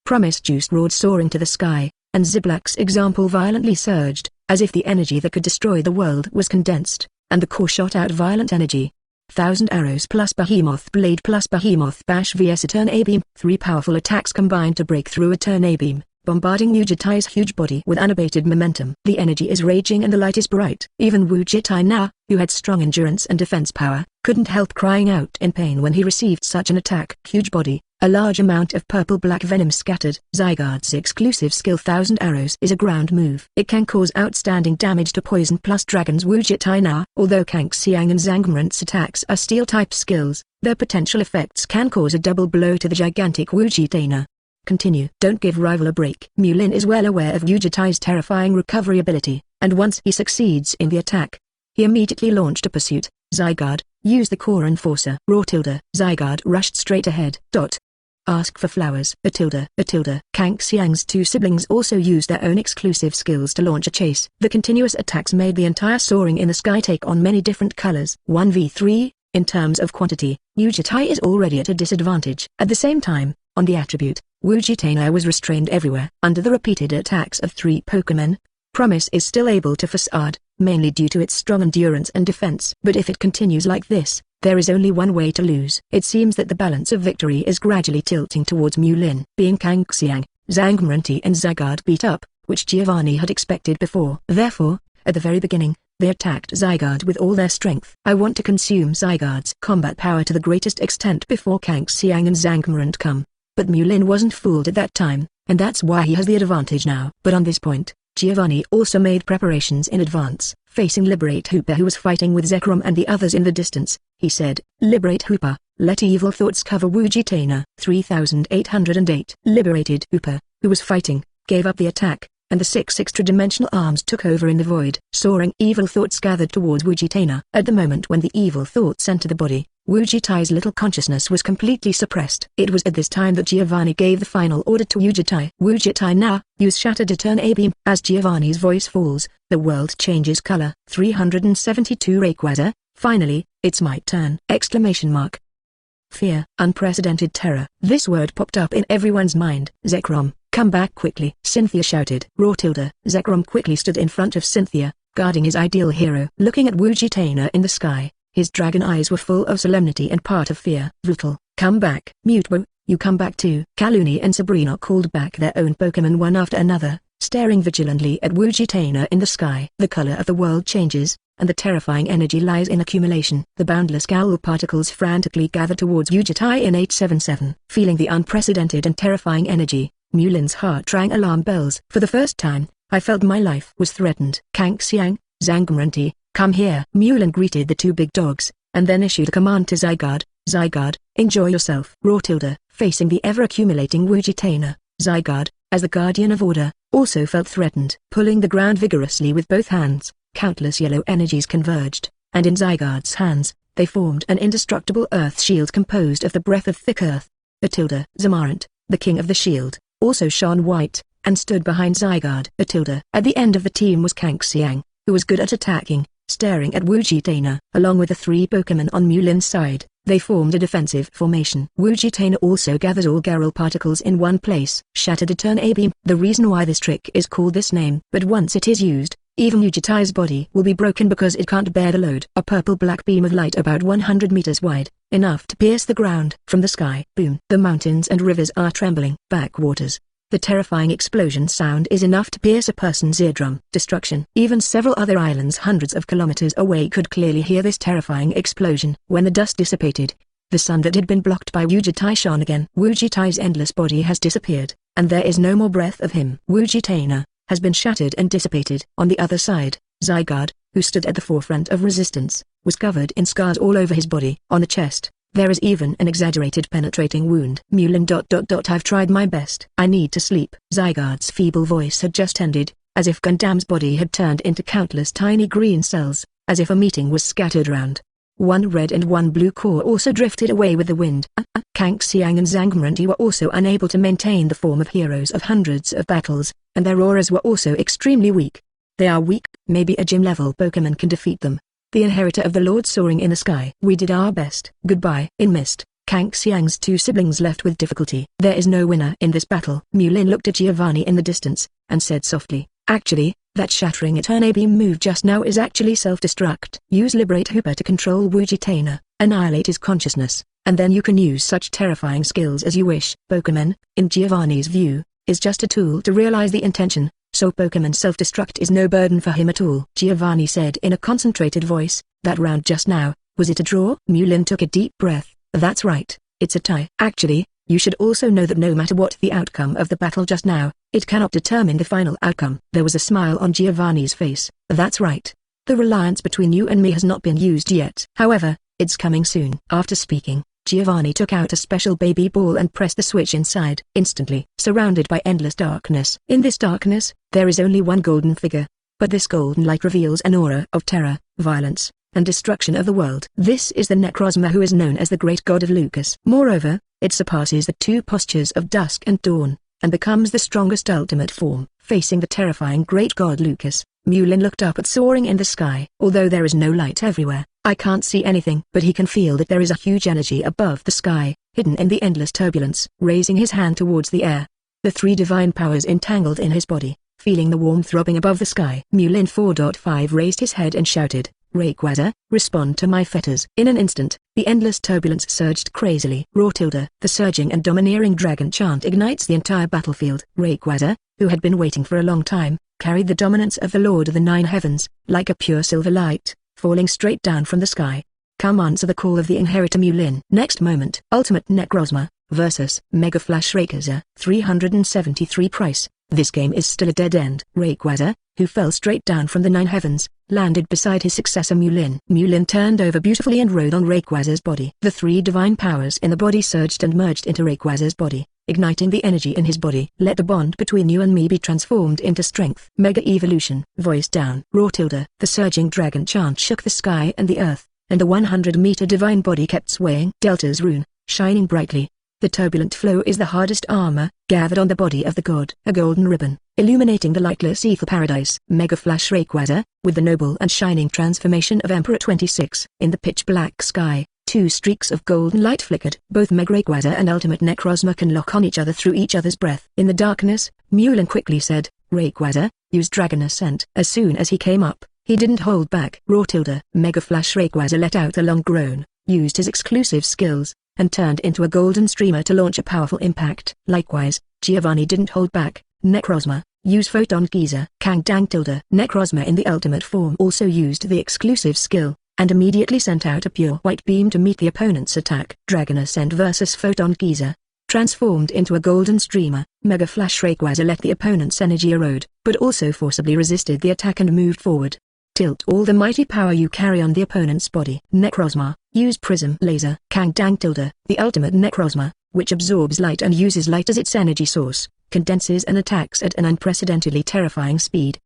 Promise juice roared soaring to the sky, and Zyblak's example violently surged, as if the energy that could destroy the world was condensed, and the core shot out violent energy. 1,000 arrows plus Behemoth Blade plus Behemoth Bash vs Eternabeam. Three powerful attacks combined to break through Eternabeam, bombarding Wujitai's huge body with unabated momentum. The energy is raging and the light is bright. Even Wujitai now, who had strong endurance and defense power, couldn't help crying out in pain when he received such an attack. Huge body, a large amount of purple-black venom scattered. Zygarde's exclusive skill 1,000 arrows is a ground move. It can cause outstanding damage to poison plus dragons. Wujitai now. Although Kanxiang and Zangmarant's attacks are steel-type skills, their potential effects can cause a double blow to the gigantic Wujitana. Continue. Don't give rival a break. Mullin is well aware of Wujitai's terrifying recovery ability, and once he succeeds in the attack, he immediately launched a pursuit. Zygarde, use the core enforcer. Zygarde rushed straight ahead. Ask for flowers. Kanxiang's two siblings also used their own exclusive skills to launch a chase. The continuous attacks made the entire soaring in the sky take on many different colors. 1v3, in terms of quantity, Wujitai is already at a disadvantage. At the same time, on the attribute, Wugitana was restrained everywhere. Under the repeated attacks of three Pokémon, Promise is still able to facade, mainly due to its strong endurance and defense. But if it continues like this, there is only one way to lose. It seems that the balance of victory is gradually tilting towards Mullin. Being Kanxiang, Zangmarant and Zygarde beat up, which Giovanni had expected before. Therefore, at the very beginning, they attacked Zygarde with all their strength. I want to consume Zygarde's combat power to the greatest extent before Kanxiang and Zangmarant come. But Mullin wasn't fooled at that time, and that's why he has the advantage now. But on this point, Giovanni also made preparations in advance. Facing Liberate Hoopa, who was fighting with Zekrom and the others in the distance, he said, Liberate Hoopa, let evil thoughts cover Wugitana. 3808. Liberated Hoopa, who was fighting, gave up the attack, and the 6 extra-dimensional arms took over in the void. Soaring evil thoughts gathered towards Wugitana. At the moment when the evil thoughts entered the body, Wujitai's little consciousness was completely suppressed. It was at this time that Giovanni gave the final order to Wujitai. Wujitai now, use Shattered Eternabeam. As Giovanni's voice falls, the world changes color. 372 Rayquaza, finally, it's my turn! Fear, unprecedented terror. This word popped up in everyone's mind. Zekrom, come back quickly! Cynthia shouted. Zekrom quickly stood in front of Cynthia, guarding his ideal hero. Looking at Wugitana in the sky, his dragon eyes were full of solemnity and part of fear. Brutal, come back! Mutwo, you come back too! Kaluni and Sabrina called back their own Pokémon one after another, staring vigilantly at Wugitana in the sky. The color of the world changes, and the terrifying energy lies in accumulation. The boundless Gaul particles frantically gather towards Yujitai in 877. Feeling the unprecedented and terrifying energy, Mulin's heart rang alarm bells. For the first time, I felt my life was threatened. Kanxiang, Zangmarenti, come here. Mulin greeted the two big dogs, and then issued a command to Zygarde. Zygarde, enjoy yourself. Rotilda, facing the ever-accumulating Wujitana, Zygarde, as the guardian of order, also felt threatened. Pulling the ground vigorously with both hands, countless yellow energies converged, and in Zygarde's hands, they formed an indestructible earth shield composed of the breath of thick earth. Atilda Zamarant, the king of the shield, also shone white, and stood behind Zygarde. Atilda. At the end of the team was Kanxiang, who was good at attacking, staring at Wujitana. Along with the three Pokémon on Mulin's side, they formed a defensive formation. Wujitana also gathers all Garrel particles in one place. Shattered Eternabeam. The reason why this trick is called this name, but once it is used, even Wujitai's body will be broken because it can't bear the load. A purple-black beam of light about 100 meters wide, enough to pierce the ground. From the sky, boom. The mountains and rivers are trembling. Backwaters. The terrifying explosion sound is enough to pierce a person's eardrum. Destruction. Even several other islands hundreds of kilometers away could clearly hear this terrifying explosion. When the dust dissipated, the sun that had been blocked by Wujitai shone again. Wujitai's endless body has disappeared, and there is no more breath of him. Wujitana has been shattered and dissipated. On the other side, Zygarde, who stood at the forefront of resistance, was covered in scars all over his body. On the chest, there is even an exaggerated penetrating wound. Mulin. I've tried my best. I need to sleep. Zygarde's feeble voice had just ended, as if Gundam's body had turned into countless tiny green cells, as if a meeting was scattered around. One red and one blue core also drifted away with the wind. Kanxiang and Zangmarenti were also unable to maintain the form of heroes of hundreds of battles, and their auras were also extremely weak. They are weak, maybe a gym-level Pokémon can defeat them. The inheritor of the Lord soaring in the sky. We did our best. Goodbye. In mist, Kanxiang's two siblings left with difficulty. There is no winner in this battle. Mulin looked at Giovanni in the distance, and said softly, actually, that shattering Eternabeam move just now is actually self-destruct. Use Liberate Hoopa to control Wujitana, annihilate his consciousness, and then you can use such terrifying skills as you wish. Pokémon, in Giovanni's view, is just a tool to realize the intention. So Pokémon self-destruct is no burden for him at all. Giovanni said in a concentrated voice, that round just now, was it a draw? Mulin took a deep breath. That's right, it's a tie. Actually, you should also know that no matter what the outcome of the battle just now, it cannot determine the final outcome. There was a smile on Giovanni's face. That's right. The reliance between you and me has not been used yet. However, it's coming soon. After speaking, Giovanni took out a special baby ball and pressed the switch inside. Instantly, surrounded by endless darkness. In this darkness, there is only one golden figure. But this golden light reveals an aura of terror, violence, and destruction of the world. This is the Necrozma, who is known as the Great God of Lucas. Moreover, it surpasses the two postures of dusk and dawn, and becomes the strongest ultimate form. Facing the terrifying Great God Lucas, Mulin looked up at soaring in the sky. Although there is no light everywhere, I can't see anything, but he can feel that there is a huge energy above the sky, hidden in the endless turbulence. Raising his hand towards the air, the three divine powers entangled in his body, feeling the warm throbbing above the sky. Mulin 4.5 raised his head and shouted, Rayquaza, respond to my fetters. In an instant, the endless turbulence surged crazily. Rotilda, the surging and domineering dragon chant ignites the entire battlefield. Rayquaza, who had been waiting for a long time, carried the dominance of the Lord of the Nine Heavens, like a pure silver light, falling straight down from the sky. Come answer the call of the inheritor Mulin. Next moment, Ultimate Necrozma, versus Mega Flash Rayquaza, 373 Pryce. This game is still a dead end. Rayquaza, who fell straight down from the Nine Heavens, landed beside his successor Mulin. Mulin turned over beautifully and rode on Rayquaza's body. The three divine powers in the body surged and merged into Rayquaza's body, igniting the energy in his body. Let the bond between you and me be transformed into strength. Mega Evolution. Voice down. Rotilda. The surging dragon chant shook the sky and the earth, and the 100-meter divine body kept swaying. Delta's rune, shining brightly. The turbulent flow is the hardest armor, gathered on the body of the god. A golden ribbon, illuminating the lightless ether paradise. Mega Flash Rayquaza, with the noble and shining transformation of Emperor 26. In the pitch-black sky, two streaks of golden light flickered. Both Mega Rayquaza and Ultimate Necrozma can lock on each other through each other's breath. In the darkness, Mulin quickly said, Rayquaza, use Dragon Ascent. As soon as he came up, he didn't hold back. Rotilda. Mega Flash Rayquaza let out a long groan, used his exclusive skills, and turned into a golden streamer to launch a powerful impact. Likewise, Giovanni didn't hold back, Necrozma, use Photon Geyser. Kang Dang Tilde. Necrozma in the ultimate form also used the exclusive skill, and immediately sent out a pure white beam to meet the opponent's attack. Dragon Ascent vs Photon Geyser. Transformed into a golden streamer, Mega Flash Rayquaza let the opponent's energy erode, but also forcibly resisted the attack and moved forward. Tilt all the mighty power you carry on the opponent's body. Necrozma, use Prism Laser. Kang Dang Tilde. The ultimate Necrozma, which absorbs light and uses light as its energy source, condenses and attacks at an unprecedentedly terrifying speed.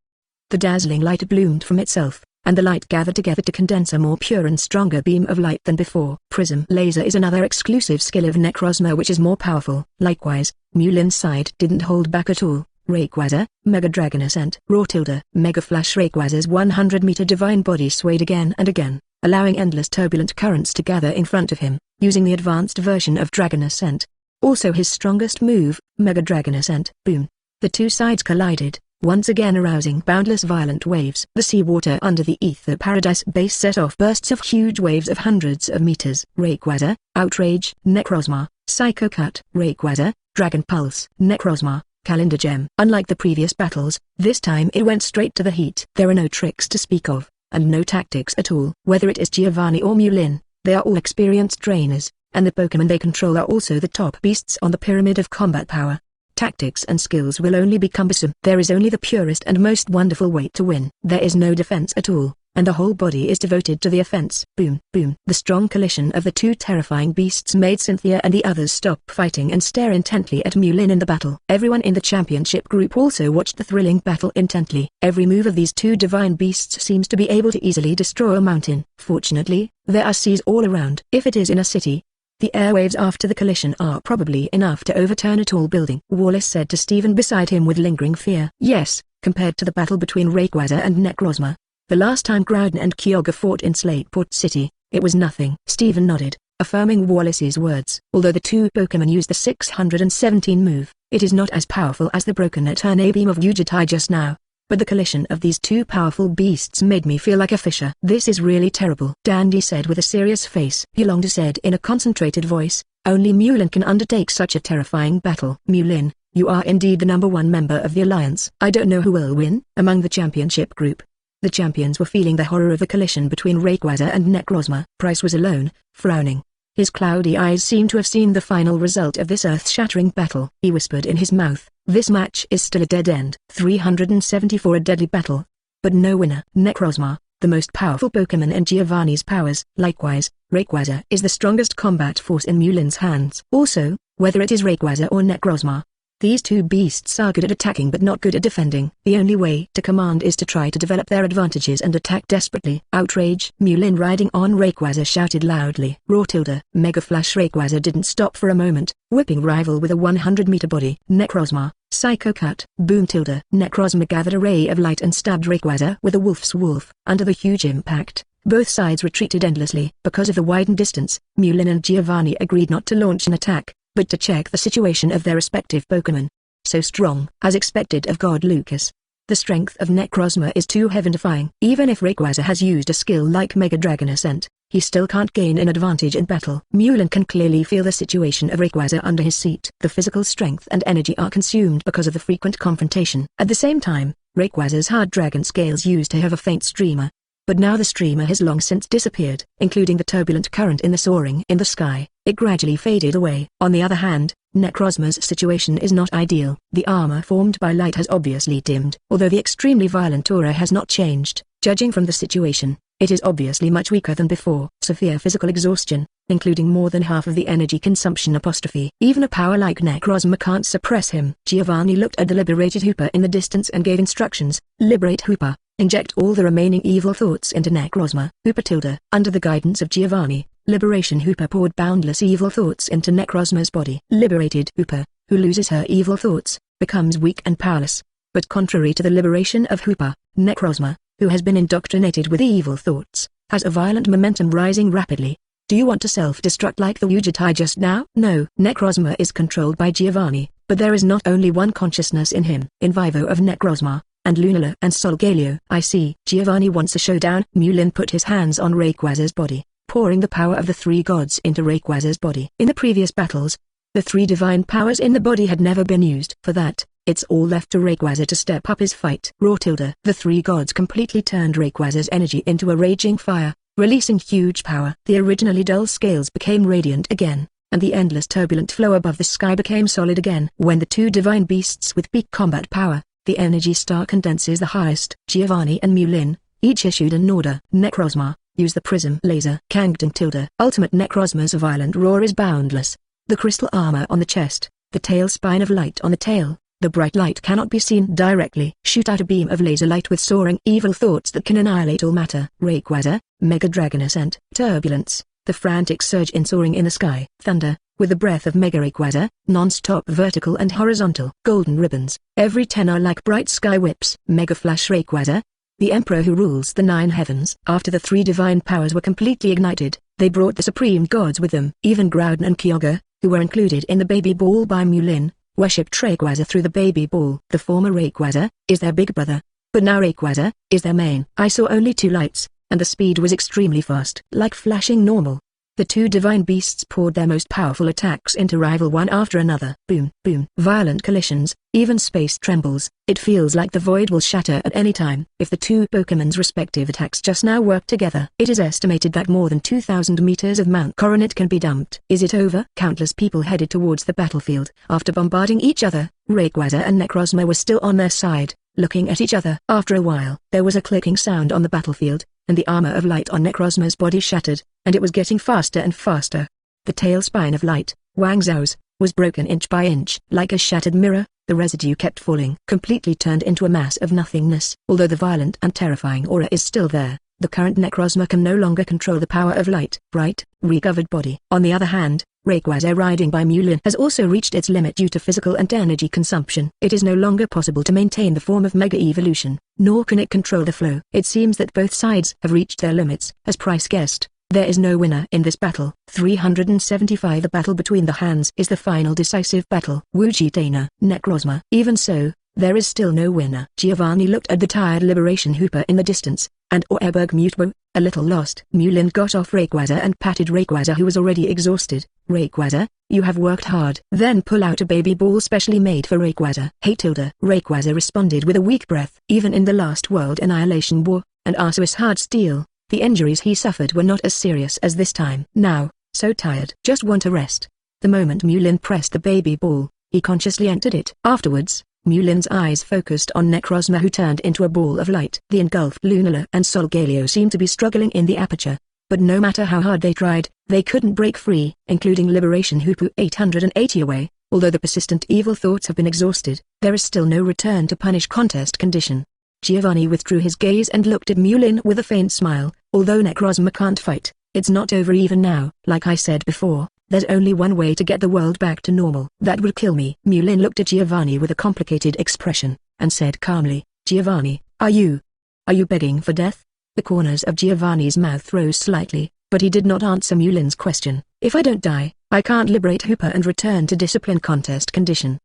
The dazzling light bloomed from itself, and the light gathered together to condense a more pure and stronger beam of light than before. Prism Laser is another exclusive skill of Necrozma which is more powerful. Likewise, Mulin's side didn't hold back at all. Rayquaza, Mega Dragon Ascent. Raw Tilde. Mega Flash. Rayquaza's 100-meter divine body swayed again and again, allowing endless turbulent currents to gather in front of him, using the advanced version of Dragon Ascent. Also his strongest move, Mega Dragon Ascent. Boom. The two sides collided, once again arousing boundless violent waves. The seawater under the Ether Paradise base set off bursts of huge waves of hundreds of meters. Rayquaza, Outrage. Necrozma, Psycho Cut. Rayquaza, Dragon Pulse. Necrozma, Calendar Gem. Unlike the previous battles, this time it went straight to the heat. There are no tricks to speak of, and no tactics at all. Whether it is Giovanni or Mulin, they are all experienced trainers, and the Pokémon they control are also the top beasts on the pyramid of combat power. Tactics and skills will only be cumbersome. There is only the purest and most wonderful way to win. There is no defense at all, and the whole body is devoted to the offense. Boom, boom. The strong collision of the two terrifying beasts made Cynthia and the others stop fighting and stare intently at Mulin in the battle. Everyone in the championship group also watched the thrilling battle intently. Every move of these two divine beasts seems to be able to easily destroy a mountain. Fortunately, there are seas all around. If it is in a city, the airwaves after the collision are probably enough to overturn a tall building. Wallace said to Stephen beside him with lingering fear. Yes, compared to the battle between Rayquaza and Necrozma, the last time Groudon and Kyogre fought in Slateport City, it was nothing. Stephen nodded, affirming Wallace's words. Although the two Pokémon use the 617 move, it is not as powerful as the broken Eternabeam of Ujitai just now. But the collision of these two powerful beasts made me feel like a fisher. This is really terrible, Dandy said with a serious face. Yulongdu said in a concentrated voice, only Mulin can undertake such a terrifying battle. Mulin, you are indeed the #1 member of the Alliance. I don't know who will win. Among the championship group, the champions were feeling the horror of the collision between Rayquaza and Necrozma. Pryce was alone, frowning. His cloudy eyes seemed to have seen the final result of this earth-shattering battle. He whispered in his mouth, this match is still a dead end. 374 a deadly battle, but no winner. Necrozma, the most powerful Pokémon in Giovanni's powers. Likewise, Rayquaza is the strongest combat force in Mulin's hands. Also, whether it is Rayquaza or Necrozma, these two beasts are good at attacking but not good at defending. The only way to command is to try to develop their advantages and attack desperately. Outrage. Mulin riding on Rayquaza shouted loudly. Raw Tilde. Mega Flash. Rayquaza didn't stop for a moment, whipping rival with a 100-meter body. Necrozma, Psycho Cut. Boom Tilde. Necrozma gathered a ray of light and stabbed Rayquaza with a wolf's wolf. Under the huge impact, both sides retreated endlessly. Because of the widened distance, Mulin and Giovanni agreed not to launch an attack, but to check the situation of their respective Pokémon. So strong. As expected of God Lucas, the strength of Necrozma is too heaven-defying. Even if Rayquaza has used a skill like Mega Dragon Ascent, he still can't gain an advantage in battle. Mulin can clearly feel the situation of Rayquaza under his seat. The physical strength and energy are consumed because of the frequent confrontation. At the same time, Rayquaza's hard dragon scales used to have a faint streamer, but now the streamer has long since disappeared, including the turbulent current in the soaring in the sky. It gradually faded away. On the other hand, Necrozma's situation is not ideal. The armor formed by light has obviously dimmed. Although the extremely violent aura has not changed, judging from the situation, it is obviously much weaker than before. Severe physical exhaustion, including more than half of the energy consumption apostrophe. Even a power like Necrozma can't suppress him. Giovanni looked at the liberated Hoopa in the distance and gave instructions. Liberate Hoopa. Inject all the remaining evil thoughts into Necrozma. Hoopa Tilde. Under the guidance of Giovanni, Liberation Hoopa poured boundless evil thoughts into Necrozma's body. Liberated Hoopa, who loses her evil thoughts, becomes weak and powerless. But contrary to the liberation of Hoopa, Necrozma, who has been indoctrinated with evil thoughts, has a violent momentum rising rapidly. Do you want to self-destruct like the Ujitai just now? No. Necrozma is controlled by Giovanni, but there is not only one consciousness in him. In vivo of Necrozma, and Lunala and Solgaleo. I see. Giovanni wants a showdown. Mulin put his hands on Rayquaza's body, pouring the power of the three gods into Rayquaza's body. In the previous battles, the three divine powers in the body had never been used. For that, it's all left to Rayquaza to step up his fight. The three gods completely turned Rayquaza's energy into a raging fire, releasing huge power. The originally dull scales became radiant again, and the endless turbulent flow above the sky became solid again. When the two divine beasts with peak combat power, the energy star condenses the highest. Giovanni and Mulin, each issued an order. Necrozma, use the prism laser. Kangdon. Ultimate Necrozma's violent roar is boundless. The crystal armor on the chest, the tail spine of light on the tail, the bright light cannot be seen directly. Shoot out a beam of laser light with soaring evil thoughts that can annihilate all matter. Rayquaza, Mega Dragon Ascent. Turbulence, the frantic surge in soaring in the sky. Thunder, with the breath of Mega Rayquaza, non-stop vertical and horizontal. Golden ribbons, every 10 are like bright sky whips. Mega Flash Rayquaza, the emperor who rules the 9 heavens. After the 3 divine powers were completely ignited, they brought the supreme gods with them. Even Groudon and Kyogre, who were included in the baby ball by Mulin, worshipped Rayquaza through the baby ball. The former Rayquaza is their big brother, but now Rayquaza is their main. I saw only 2 lights, and the speed was extremely fast. Like flashing normal, the 2 divine beasts poured their most powerful attacks into rival one after another. Boom, boom. Violent collisions, even space trembles. It feels like the void will shatter at any time. If the 2 Pokemon's respective attacks just now work together, it is estimated that more than 2,000 meters of Mount Coronet can be dumped. Is it over? Countless people headed towards the battlefield. After bombarding each other, Rayquaza and Necrozma were still on their side, looking at each other. After a while, there was a clicking sound on the battlefield, and the armor of light on Necrozma's body shattered, and it was getting faster and faster. The tail spine of light, Wang Zhao's, was broken inch by inch. Like a shattered mirror, the residue kept falling, completely turned into a mass of nothingness. Although the violent and terrifying aura is still there, the current Necrozma can no longer control the power of light. Bright, recovered body. On the other hand, Rayquaza riding by Mulin has also reached its limit due to physical and energy consumption. It is no longer possible to maintain the form of Mega Evolution, nor can it control the flow. It seems that both sides have reached their limits. As Pryce guessed, there is no winner in this battle. 375. The battle between the hands is the final decisive battle. Wujitana, Necrozma. Even so, there is still no winner. Giovanni looked at the tired Liberation Hoopa in the distance, and Audiobook Mutbo, a little lost. Mulin got off Rayquaza and patted Rayquaza, who was already exhausted. Rayquaza, you have worked hard. Then pull out a baby ball specially made for Rayquaza. Hey Tilda. Rayquaza responded with a weak breath. Even in the last World Annihilation War, and Arceus hard steel, the injuries he suffered were not as serious as this time. Now, so tired. Just want a rest. The moment Mulin pressed the baby ball, he consciously entered it. Afterwards, Mulin's eyes focused on Necrozma, who turned into a ball of light. The engulfed Lunala and Solgaleo seemed to be struggling in the aperture, but no matter how hard they tried, they couldn't break free, including Liberation Hoopa 880 away. Although the persistent evil thoughts have been exhausted, there is still no return to punish contest condition. Giovanni withdrew his gaze and looked at Mulin with a faint smile. Although Necrozma can't fight, it's not over even now. Like I said before, there's only one way to get the world back to normal. That would kill me. Mulin looked at Giovanni with a complicated expression, and said calmly, Giovanni, are you begging for death? The corners of Giovanni's mouth rose slightly, but he did not answer Mulin's question. If I don't die, I can't liberate Hoopa and return to discipline contest condition.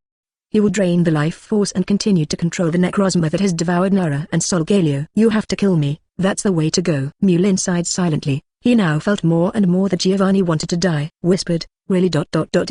He will drain the life force and continue to control the Necrozma that has devoured Nara and Solgaleo. You have to kill me, that's the way to go. Mulin sighed silently. He now felt more and more that Giovanni wanted to die. Whispered, really?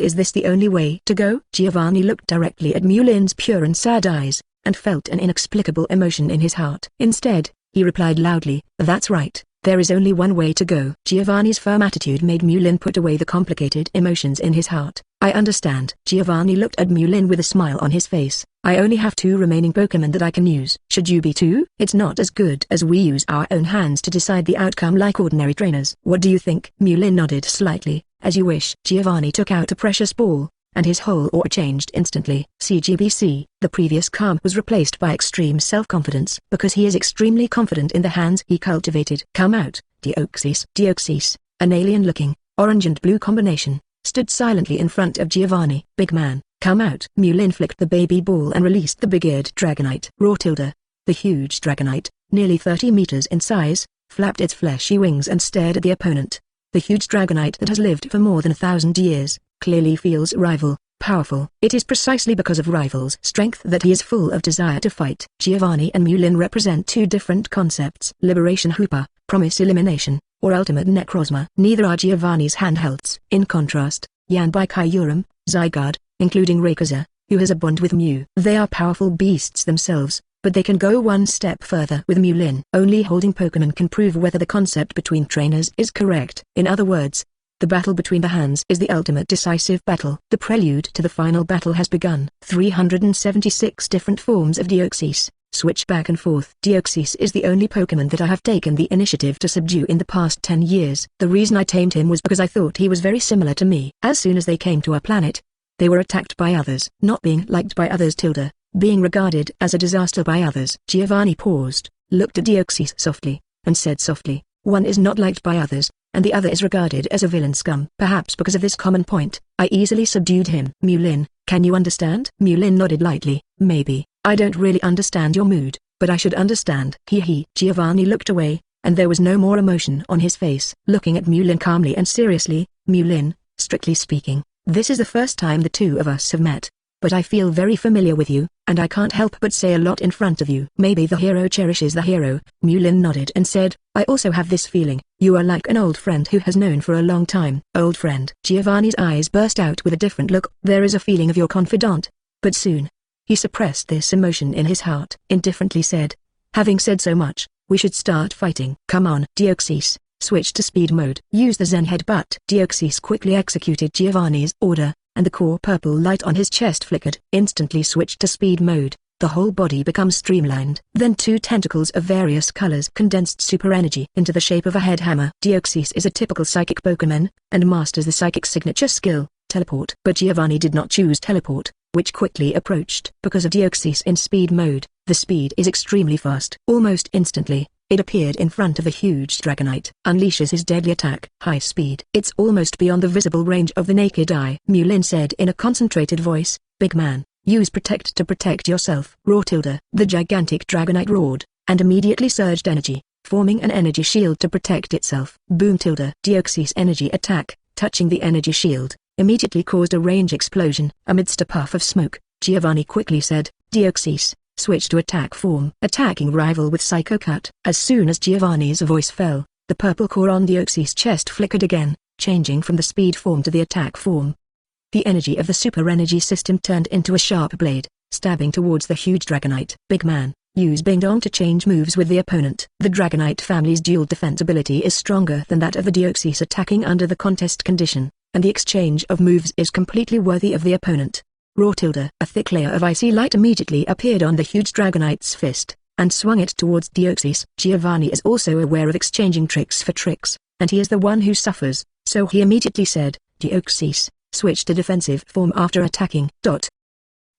Is this the only way to go? Giovanni looked directly at Mulin's pure and sad eyes, and felt an inexplicable emotion in his heart. Instead, he replied loudly, that's right, there is only one way to go. Giovanni's firm attitude made Mulin put away the complicated emotions in his heart. I understand. Giovanni looked at Mulin with a smile on his face. I only have 2 remaining Pokemon that I can use. Should you be too? It's not as good as we use our own hands to decide the outcome like ordinary trainers. What do you think? Mulin nodded slightly. As you wish. Giovanni took out a precious ball, and his whole aura changed instantly. CGBC, the previous calm was replaced by extreme self-confidence, because he is extremely confident in the hands he cultivated. Come out, Deoxys. Deoxys, an alien-looking, orange and blue combination, stood silently in front of Giovanni. Big man, come out. Mulin flicked the baby ball and released the big-eared Dragonite. The huge Dragonite, nearly 30 meters in size, flapped its fleshy wings and stared at the opponent. The huge Dragonite that has lived for more than 1,000 years, clearly feels powerful. It is precisely because of rival's strength that he is full of desire to fight. Giovanni and Mulin represent 2 different concepts. Liberation Hoopa, promise elimination, or ultimate Necrozma. Neither are Giovanni's handhelds. In contrast, Yanbai Kyurem, Zygarde, including Rayquaza, who has a bond with Mew. They are powerful beasts themselves, but they can go one step further with Mewlin. Only holding Pokemon can prove whether the concept between trainers is correct. In other words, the battle between the hands is the ultimate decisive battle. The prelude to the final battle has begun. 376 different forms of Deoxys switch back and forth. Deoxys is the only Pokemon that I have taken the initiative to subdue in the past 10 years. The reason I tamed him was because I thought he was very similar to me. As soon as they came to our planet, they were attacked by others. Not being liked by others tilde, being regarded as a disaster by others. Giovanni paused, looked at Deoxys softly, and said softly, one is not liked by others, and the other is regarded as a villain scum. Perhaps because of this common point, I easily subdued him. Mewlin, can you understand? Mewlin nodded lightly. Maybe. I don't really understand your mood, but I should understand. Giovanni looked away, and there was no more emotion on his face. Looking at Mewlin calmly and seriously, Mewlin, strictly speaking, this is the first time the two of us have met. But I feel very familiar with you, and I can't help but say a lot in front of you. Maybe the hero cherishes the hero. Mewlin nodded and said, I also have this feeling. You are like an old friend who has known for a long time. Old friend. Giovanni's eyes burst out with a different look. There is a feeling of your confidant. But soon, he suppressed this emotion in his heart. Indifferently said, having said so much, we should start fighting. Come on. Deoxys, switch to speed mode. Use the Zen headbutt. Deoxys quickly executed Giovanni's order, and the core purple light on his chest flickered. Instantly switched to speed mode, the whole body becomes streamlined. Then two tentacles of various colors condensed super energy into the shape of a head hammer. Deoxys is a typical psychic Pokemon, and masters the psychic signature skill, teleport. But Giovanni did not choose teleport, which quickly approached. Because of Deoxys in speed mode, the speed is extremely fast. Almost instantly, it appeared in front of the huge Dragonite. Unleashes his deadly attack. High speed. It's almost beyond the visible range of the naked eye. Mewlin said in a concentrated voice, big man, use protect to protect yourself. Roar tilde. The gigantic Dragonite roared, and immediately surged energy, forming an energy shield to protect itself. Boom tilde. Deoxys energy attack, touching the energy shield, immediately caused a range explosion. Amidst a puff of smoke, Giovanni quickly said, Deoxys, switch to attack form. Attacking rival with Psycho Cut. As soon as Giovanni's voice fell, the purple core on Deoxys' chest flickered again, changing from the speed form to the attack form. The energy of the super energy system turned into a sharp blade, stabbing towards the huge Dragonite. Big man, use Bing Dong to change moves with the opponent. The Dragonite family's dual defense ability is stronger than that of the Deoxys attacking under the contest condition, and the exchange of moves is completely worthy of the opponent. Roar tilde. A thick layer of icy light immediately appeared on the huge Dragonite's fist, and swung it towards Deoxys. Giovanni is also aware of exchanging tricks for tricks, and he is the one who suffers, so he immediately said, Deoxys, switch to defensive form after attacking.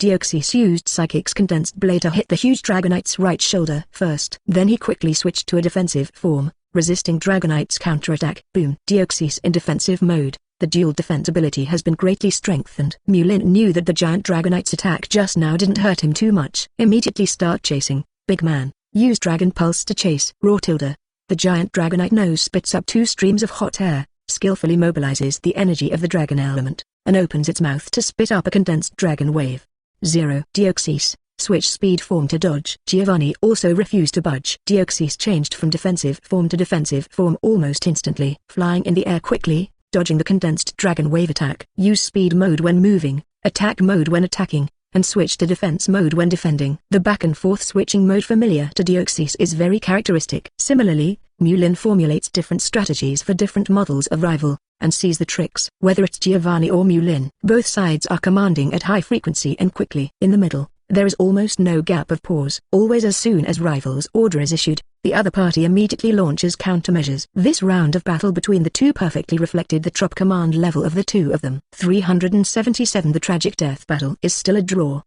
Deoxys used Psychic's condensed blade to hit the huge Dragonite's right shoulder first. Then he quickly switched to a defensive form, resisting Dragonite's counterattack. Boom. Deoxys in defensive mode. The dual defense ability has been greatly strengthened. Mewlin knew that the giant Dragonite's attack just now didn't hurt him too much. Immediately start chasing. Big man, use Dragon Pulse to chase. Roar tilde. The giant Dragonite nose spits up two streams of hot air, skillfully mobilizes the energy of the dragon element, and opens its mouth to spit up a condensed dragon wave. 0. Deoxys, switch speed form to dodge. Giovanni also refused to budge. Deoxys changed from defensive form to defensive form almost instantly, flying in the air quickly, dodging the condensed dragon wave attack. Use speed mode when moving, attack mode when attacking, and switch to defense mode when defending. The back and forth switching mode familiar to Deoxys is very characteristic. Similarly, Mewlin formulates different strategies for different models of rival, and sees the tricks. Whether it's Giovanni or Mewlin, both sides are commanding at high frequency and quickly. In the middle, there is almost no gap of pause. Always as soon as rival's order is issued, the other party immediately launches countermeasures. This round of battle between the two perfectly reflected the trop command level of the two of them. 377 The tragic death battle is still a draw!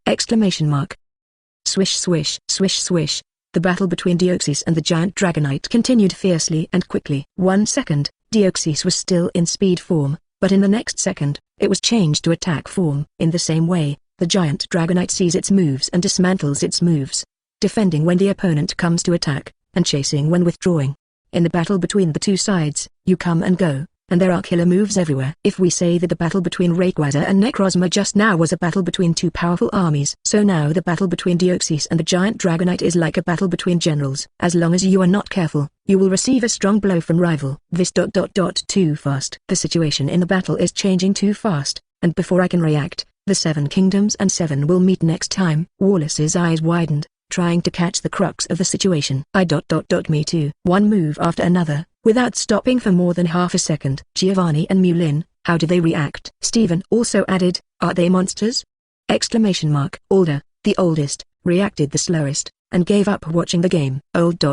Swish swish, swish swish. The battle between Deoxys and the giant Dragonite continued fiercely and quickly. 1 second, Deoxys was still in speed form, but in the next second, it was changed to attack form. In the same way, the giant Dragonite sees its moves and dismantles its moves, defending when the opponent comes to attack, and chasing when withdrawing. In the battle between the two sides, you come and go, and there are killer moves everywhere. If we say that the battle between Rayquaza and Necrozma just now was a battle between two powerful armies, so now the battle between Deoxys and the giant Dragonite is like a battle between generals. As long as you are not careful, you will receive a strong blow from rival. This too fast. The situation in the battle is changing too fast, and before I can react, The 7 kingdoms and 7 will meet next time. Wallace's eyes widened, trying to catch the crux of the situation. Me too. One move after another, without stopping for more than half a second. Giovanni and Mulin, how do they react? Stephen also added, are they monsters? Alder, the oldest, reacted the slowest, and gave up watching the game. Old.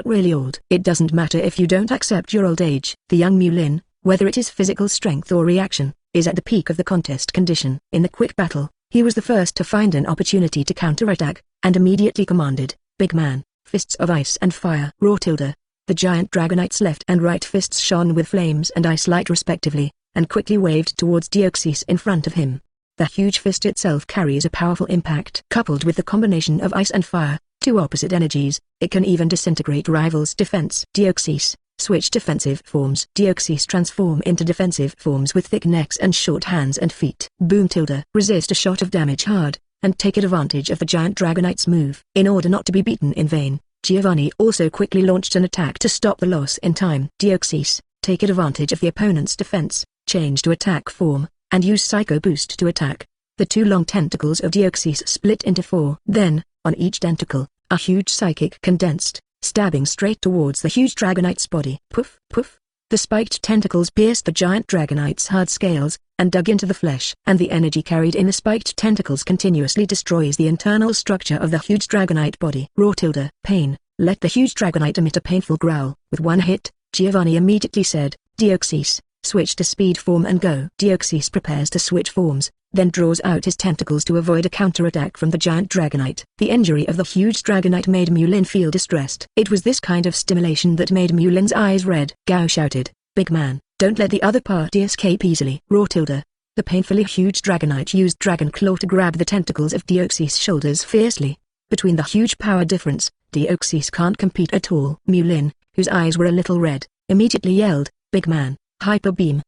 Really old. It doesn't matter if you don't accept your old age. The young Mulin, whether it is physical strength or reaction, is at the peak of the contest condition. In the quick battle, he was the first to find an opportunity to counterattack, and immediately commanded, big man, fists of ice and fire. The giant Dragonite's left and right fists shone with flames and ice light respectively, and quickly waved towards Deoxys in front of him. The huge fist itself carries a powerful impact. Coupled with the combination of ice and fire, two opposite energies, it can even disintegrate rivals' defense. Deoxys, switch defensive forms. Deoxys transform into defensive forms with thick necks and short hands and feet. Boom. Resist a shot of damage hard, and take advantage of the giant Dragonite's move. In order not to be beaten in vain, Giovanni also quickly launched an attack to stop the loss in time. Deoxys, take advantage of the opponent's defense, change to attack form, and use Psycho Boost to attack. The two long tentacles of Deoxys split into 4. Then, on each tentacle, a huge psychic condensed, stabbing straight towards the huge Dragonite's body. Poof, poof. The spiked tentacles pierced the giant Dragonite's hard scales, and dug into the flesh. And the energy carried in the spiked tentacles continuously destroys the internal structure of the huge Dragonite body. Pain. Let the huge Dragonite emit a painful growl. With one hit, Giovanni immediately said, Deoxys, switch to speed form and go. Deoxys prepares to switch forms, then draws out his tentacles to avoid a counterattack from the giant Dragonite. The injury of the huge Dragonite made Mulin feel distressed. It was this kind of stimulation that made Mulin's eyes red. Gao shouted, big man, don't let the other party escape easily. The painfully huge Dragonite used Dragon Claw to grab the tentacles of Deoxys' shoulders fiercely. Between the huge power difference, Deoxys can't compete at all. Mulin, whose eyes were a little red, immediately yelled, big man, Hyper Beam.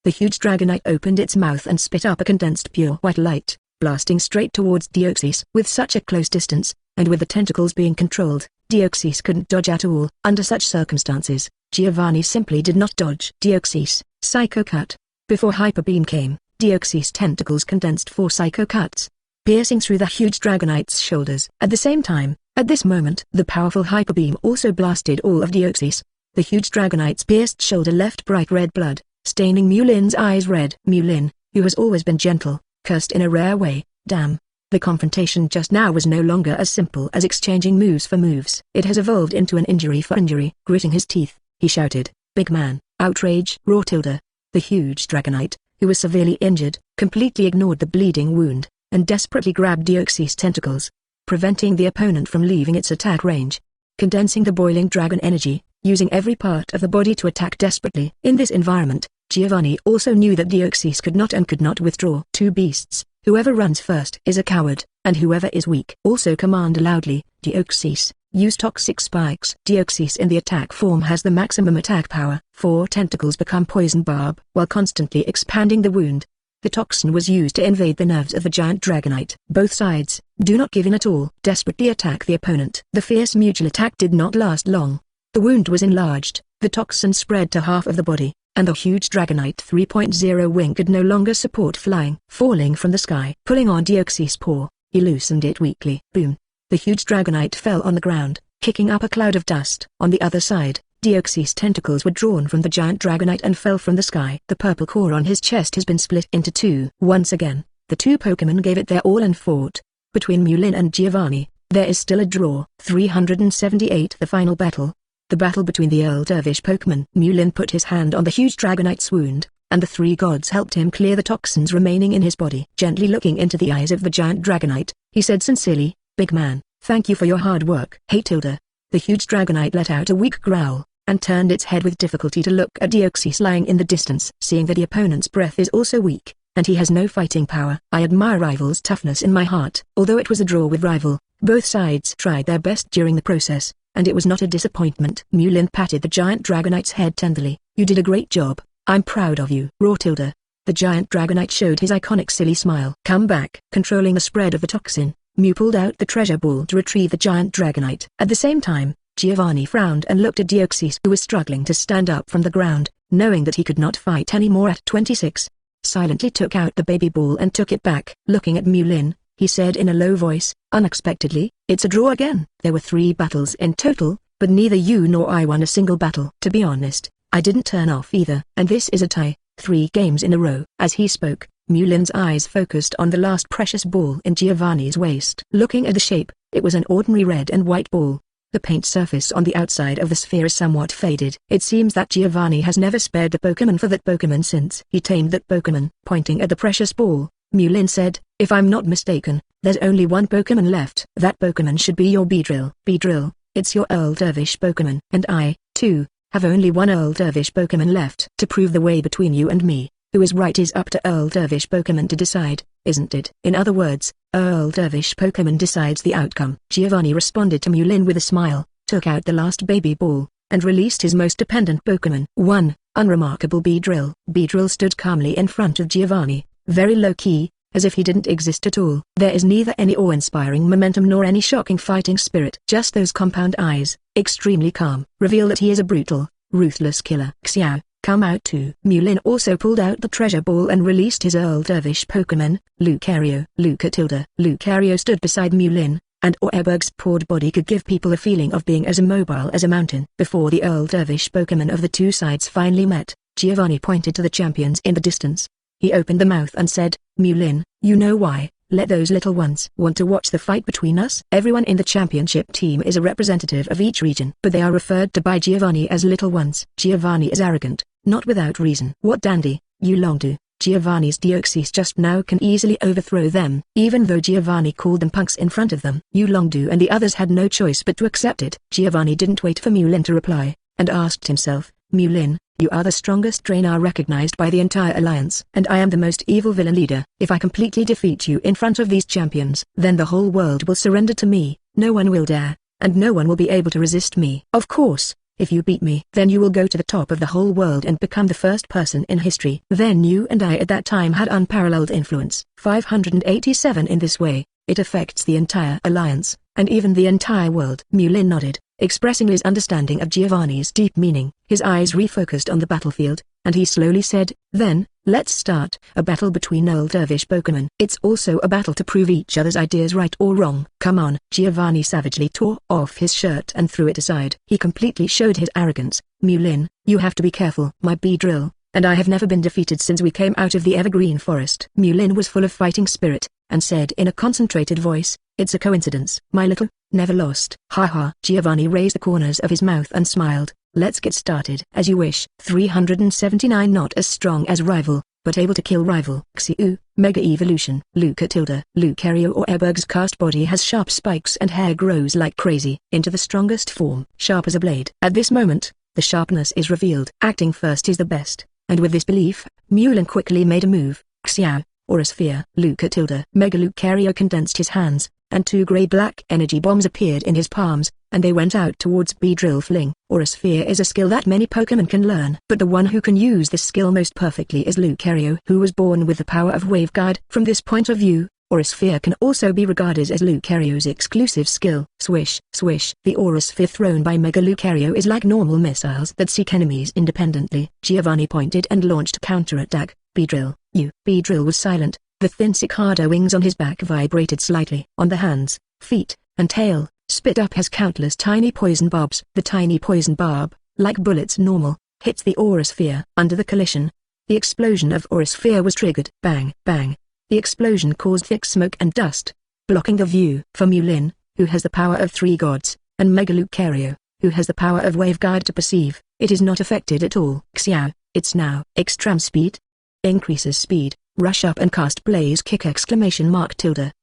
The huge Dragonite opened its mouth and spit up a condensed pure white light, blasting straight towards Deoxys. With such a close distance, and with the tentacles being controlled, Deoxys couldn't dodge at all. Under such circumstances, Giovanni simply did not dodge. Deoxys, Psycho Cut. Before Hyper Beam came, Deoxys' tentacles condensed 4 Psycho Cuts, piercing through the huge Dragonite's shoulders. At the same time, at this moment, the powerful Hyper Beam also blasted all of Deoxys. The huge Dragonite's pierced shoulder left bright red blood, staining Mulin's eyes red. Mulin, who has always been gentle, cursed in a rare way, damn. The confrontation just now was no longer as simple as exchanging moves for moves. It has evolved into an injury for injury. Gritting his teeth, he shouted, big man, outrage. The huge Dragonite, who was severely injured, completely ignored the bleeding wound, and desperately grabbed Deoxys' tentacles, preventing the opponent from leaving its attack range. Condensing the boiling dragon energy, using every part of the body to attack desperately. In this environment, Giovanni also knew that Deoxys could not withdraw. Two beasts, whoever runs first is a coward, and whoever is weak. Also command loudly, Deoxys, use toxic spikes. Deoxys in the attack form has the maximum attack power. 4 tentacles become poison barb. While constantly expanding the wound, the toxin was used to invade the nerves of the giant Dragonite. Both sides, do not give in at all. Desperately attack the opponent. The fierce mutual attack did not last long. The wound was enlarged, the toxin spread to half of the body, and the huge Dragonite 3.0 wing could no longer support flying. Falling from the sky, pulling on Deoxys' paw, he loosened it weakly. Boom. The huge Dragonite fell on the ground, kicking up a cloud of dust. On the other side, Deoxys' tentacles were drawn from the giant Dragonite and fell from the sky. The purple core on his chest has been split into 2. Once again, the two Pokémon gave it their all and fought. Between Mulin and Giovanni, there is still a draw. 378. The final battle. The battle between the Earl Dervish Pokémon. Mulin put his hand on the huge Dragonite's wound, and the 3 gods helped him clear the toxins remaining in his body. Gently looking into the eyes of the giant Dragonite, he said sincerely, big man, thank you for your hard work. Hey. The huge Dragonite let out a weak growl, and turned its head with difficulty to look at Deoxys lying in the distance. Seeing that the opponent's breath is also weak, and he has no fighting power. I admire rival's toughness in my heart. Although it was a draw with rival, both sides tried their best during the process, and it was not a disappointment. Mulin patted the giant Dragonite's head tenderly. You did a great job, I'm proud of you. The giant Dragonite showed his iconic silly smile. Come back. Controlling the spread of the toxin, Mew pulled out the treasure ball to retrieve the giant Dragonite. At the same time, Giovanni frowned and looked at Deoxys, who was struggling to stand up from the ground, knowing that he could not fight anymore at 26. silently took out the baby ball and took it back. Looking at Mulin, he said in a low voice, unexpectedly, "It's a draw again." There were 3 battles in total, but neither you nor I won a single battle. To be honest, I didn't turn off either. And this is a tie, 3 games in a row. As he spoke, Mulin's eyes focused on the last precious ball in Giovanni's waist. Looking at the shape, it was an ordinary red and white ball. The paint surface on the outside of the sphere is somewhat faded. It seems that Giovanni has never spared the Pokémon for that Pokémon since he tamed that Pokémon. Pointing at the precious ball, Mulin said, "If I'm not mistaken, there's only one Pokémon left. That Pokémon should be your Beedrill." "Beedrill, it's your Earl Dervish Pokémon. And I, too, have only one Earl Dervish Pokémon left. To prove the way between you and me, who is right is up to Earl Dervish Pokémon to decide, isn't it?" In other words, Earl Dervish Pokémon decides the outcome. Giovanni responded to Mulin with a smile, took out the last baby ball, and released his most dependent Pokémon. 1. Unremarkable Beedrill. Beedrill stood calmly in front of Giovanni, very low-key, as if he didn't exist at all. There is neither any awe-inspiring momentum nor any shocking fighting spirit. Just those compound eyes, extremely calm, reveal that he is a brutal, ruthless killer. "Xiao, come out too." Mulin also pulled out the treasure ball and released his Earl Dervish Pokémon, Lucario. Lucario stood beside Mulin, and Orebug's poured body could give people a feeling of being as immobile as a mountain. Before the Earl Dervish Pokémon of the two sides finally met, Giovanni pointed to the champions in the distance. He opened the mouth and said, "Mulin, you know why, let those little ones want to watch the fight between us." Everyone in the championship team is a representative of each region, but they are referred to by Giovanni as little ones. Giovanni is arrogant, not without reason. What dandy, Yulongdu, Giovanni's Deoxys just now can easily overthrow them. Even though Giovanni called them punks in front of them, Yulongdu and the others had no choice but to accept it. Giovanni didn't wait for Mulin to reply, and asked himself, "Mulin, you are the strongest trainer recognized by the entire alliance, and I am the most evil villain leader. If I completely defeat you in front of these champions, then the whole world will surrender to me. No one will dare, and no one will be able to resist me. Of course, if you beat me, then you will go to the top of the whole world and become the first person in history." Then you and I at that time had unparalleled influence. 587 In this way, it affects the entire alliance, and even the entire world. Mulin nodded, expressing his understanding of Giovanni's deep meaning. His eyes refocused on the battlefield, and he slowly said, "Then, let's start a battle between Earl Dervish Pokémon. It's also a battle to prove each other's ideas right or wrong. Come on." Giovanni savagely tore off his shirt and threw it aside. He completely showed his arrogance. "Mulin, you have to be careful. My Beedrill, and I have never been defeated since we came out of the Evergreen Forest." Mulin was full of fighting spirit, and said in a concentrated voice, "It's a coincidence. My little, never lost." "Ha ha." Giovanni raised the corners of his mouth and smiled. "Let's get started." "As you wish." 379 Not as strong as rival, but able to kill rival. Xiu, Mega Evolution. Lucario or Ebug's cast body has sharp spikes and hair grows like crazy. Into the strongest form. Sharp as a blade. At this moment, the sharpness is revealed. Acting first is the best, and with this belief, Mulin quickly made a move. Xiao, Aura Sphere. Mega Lucario condensed his hands, and 2 grey-black energy bombs appeared in his palms, and they went out towards Beedrill. Fling. Aura Sphere is a skill that many Pokémon can learn, but the one who can use this skill most perfectly is Lucario, who was born with the power of Waveguard. From this point of view, Aura Sphere can also be regarded as Lucario's exclusive skill. Swish, swish. The Aura Sphere thrown by Mega Lucario is like normal missiles that seek enemies independently. Giovanni pointed and launched a counterattack. "Beedrill, you." Beedrill was silent. The thin Zygarde wings on his back vibrated slightly. On the hands, feet, and tail, spit up has countless tiny poison barbs. The tiny poison barb, like bullets normal, hits the Aura Sphere. Under the collision, the explosion of Aura Sphere was triggered. Bang, bang. The explosion caused thick smoke and dust, blocking the view. For Mulin, who has the power of 3 gods, and Mega Lucario, who has the power of Waveguard to perceive, it is not affected at all. Xiao, it's now. Extreme speed. Increases speed. Rush up and cast Blaze Kick! Mega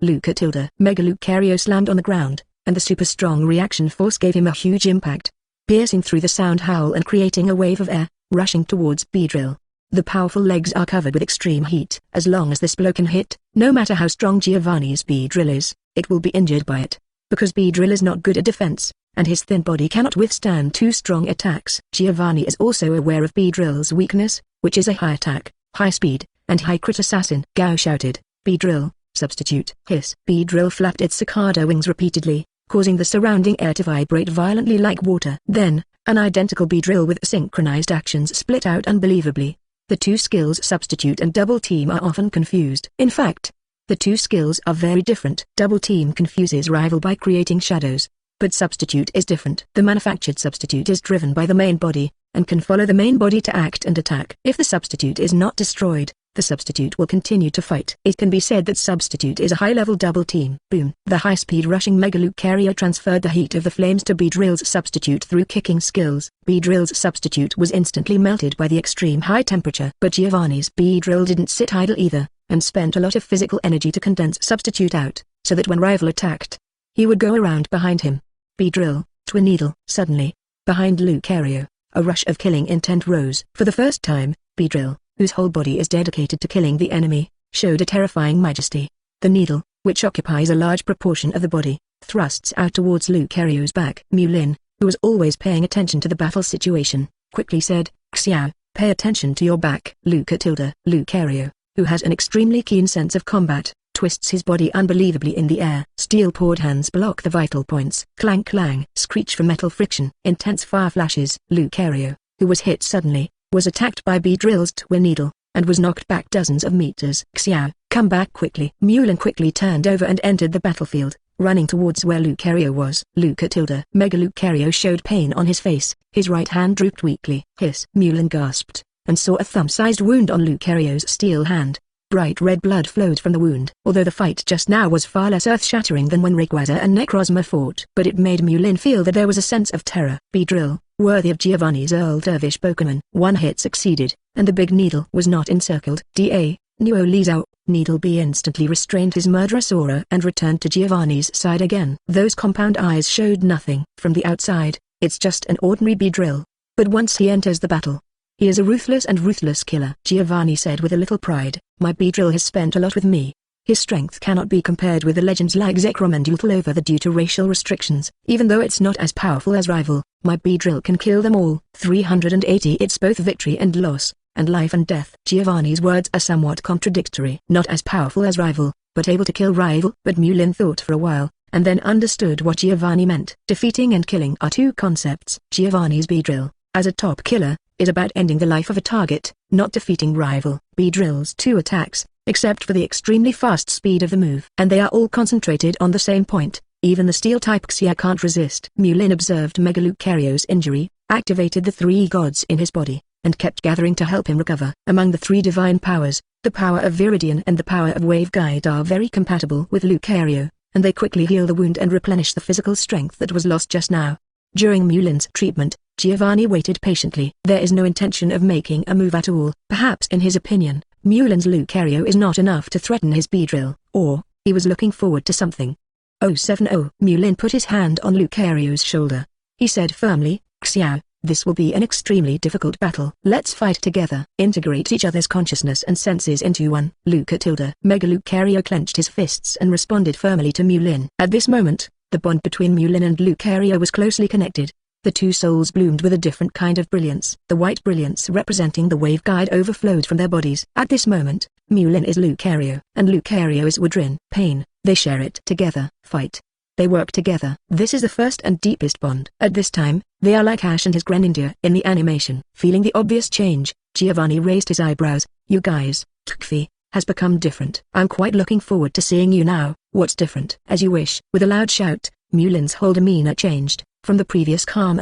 Lucario slammed on the ground, and the super strong reaction force gave him a huge impact, piercing through the sound howl and creating a wave of air, rushing towards Beedrill. The powerful legs are covered with extreme heat. As long as this blow can hit, no matter how strong Giovanni's Beedrill is, it will be injured by it. Because Beedrill is not good at defense, and his thin body cannot withstand 2 strong attacks. Giovanni is also aware of Beedrill's weakness, which is a high attack, high speed, and high crit assassin. Gao shouted, "Beedrill, substitute." Hiss. Beedrill flapped its Zygarde wings repeatedly, causing the surrounding air to vibrate violently like water. Then, an identical Beedrill with synchronized actions split out unbelievably. The two skills Substitute and Double Team are often confused. In fact, the two skills are very different. Double Team confuses rival by creating shadows, but Substitute is different. The manufactured Substitute is driven by the main body, and can follow the main body to act and attack. If the Substitute is not destroyed, the Substitute will continue to fight. It can be said that Substitute is a high-level Double Team. Boom! The high-speed rushing Mega Lucario transferred the heat of the flames to Beedrill's Substitute through kicking skills. Beedrill's Substitute was instantly melted by the extreme high temperature. But Giovanni's Beedrill didn't sit idle either, and spent a lot of physical energy to condense Substitute out, so that when rival attacked, he would go around behind him. Beedrill, Twin Needle. Suddenly, behind Lucario, a rush of killing intent rose. For the first time, Beedrill, whose whole body is dedicated to killing the enemy, showed a terrifying majesty. The needle, which occupies a large proportion of the body, thrusts out towards Lucario's back. Mulin, who was always paying attention to the battle situation, quickly said, "Xiao, pay attention to your back." Lucario, who has an extremely keen sense of combat, twists his body unbelievably in the air. Steel-pawed hands block the vital points. Clang clang. Screech from metal friction. Intense fire flashes. Lucario, who was hit suddenly, was attacked by Beedrill's Twin Needle, and was knocked back dozens of meters. "Xiao, come back quickly." Mulin quickly turned over and entered the battlefield, running towards where Lucario was. Mega Lucario showed pain on his face, his right hand drooped weakly. Hiss! Mulin gasped, and saw a thumb-sized wound on Lucario's steel hand. Bright red blood flowed from the wound. Although the fight just now was far less earth-shattering than when Rayquaza and Necrozma fought, but it made Mulin feel that there was a sense of terror. Beedrill, worthy of Giovanni's Earl Dervish Pokémon. One hit succeeded, and the big needle was not encircled. Nuo Lizao. Needle B instantly restrained his murderous aura and returned to Giovanni's side again. Those compound eyes showed nothing. From the outside, it's just an ordinary Beedrill. But once he enters the battle, he is a ruthless killer. Giovanni said with a little pride, "My Beedrill has spent a lot with me. His strength cannot be compared with the legends like Zekrom and Yulongdu due to racial restrictions. Even though it's not as powerful as rival, my Beedrill can kill them all." 380 It's both victory and loss, and life and death. Giovanni's words are somewhat contradictory. Not as powerful as rival, but able to kill rival. But Mulin thought for a while, and then understood what Giovanni meant. Defeating and killing are two concepts. Giovanni's Beedrill, as a top killer, is about ending the life of a target, not defeating rival. Beedrill's two attacks, except for the extremely fast speed of the move, and they are all concentrated on the same point. Even the steel-type Xia can't resist. Mulin observed Mega Lucario's injury, activated the three gods in his body, and kept gathering to help him recover. Among the three divine powers, the power of Viridian and the power of Wave Guide are very compatible with Lucario, and they quickly heal the wound and replenish the physical strength that was lost just now. During Mulin's treatment, Giovanni waited patiently. There is no intention of making a move at all. Perhaps in his opinion, Mulin's Lucario is not enough to threaten his Beedrill, or, he was looking forward to something. 070. Mulin put his hand on Lucario's shoulder. He said firmly, "Xiao, this will be an extremely difficult battle. Let's fight together. Integrate each other's consciousness and senses into one." Mega Lucario clenched his fists and responded firmly to Mulin. At this moment, the bond between Mulin and Lucario was closely connected. The two souls bloomed with a different kind of brilliance. The white brilliance representing the wave guide overflowed from their bodies. At this moment, Mulin is Lucario, and Lucario is Woodrin. Pain, they share it together. Fight. They work together. This is the first and deepest bond. At this time, they are like Ash and his Greninja. In the animation, feeling the obvious change, Giovanni raised his eyebrows. "You guys, Tkfi, has become different. I'm quite looking forward to seeing you now." "What's different?" "As you wish." With a loud shout, Mulin's whole demeanor changed. From the previous calm,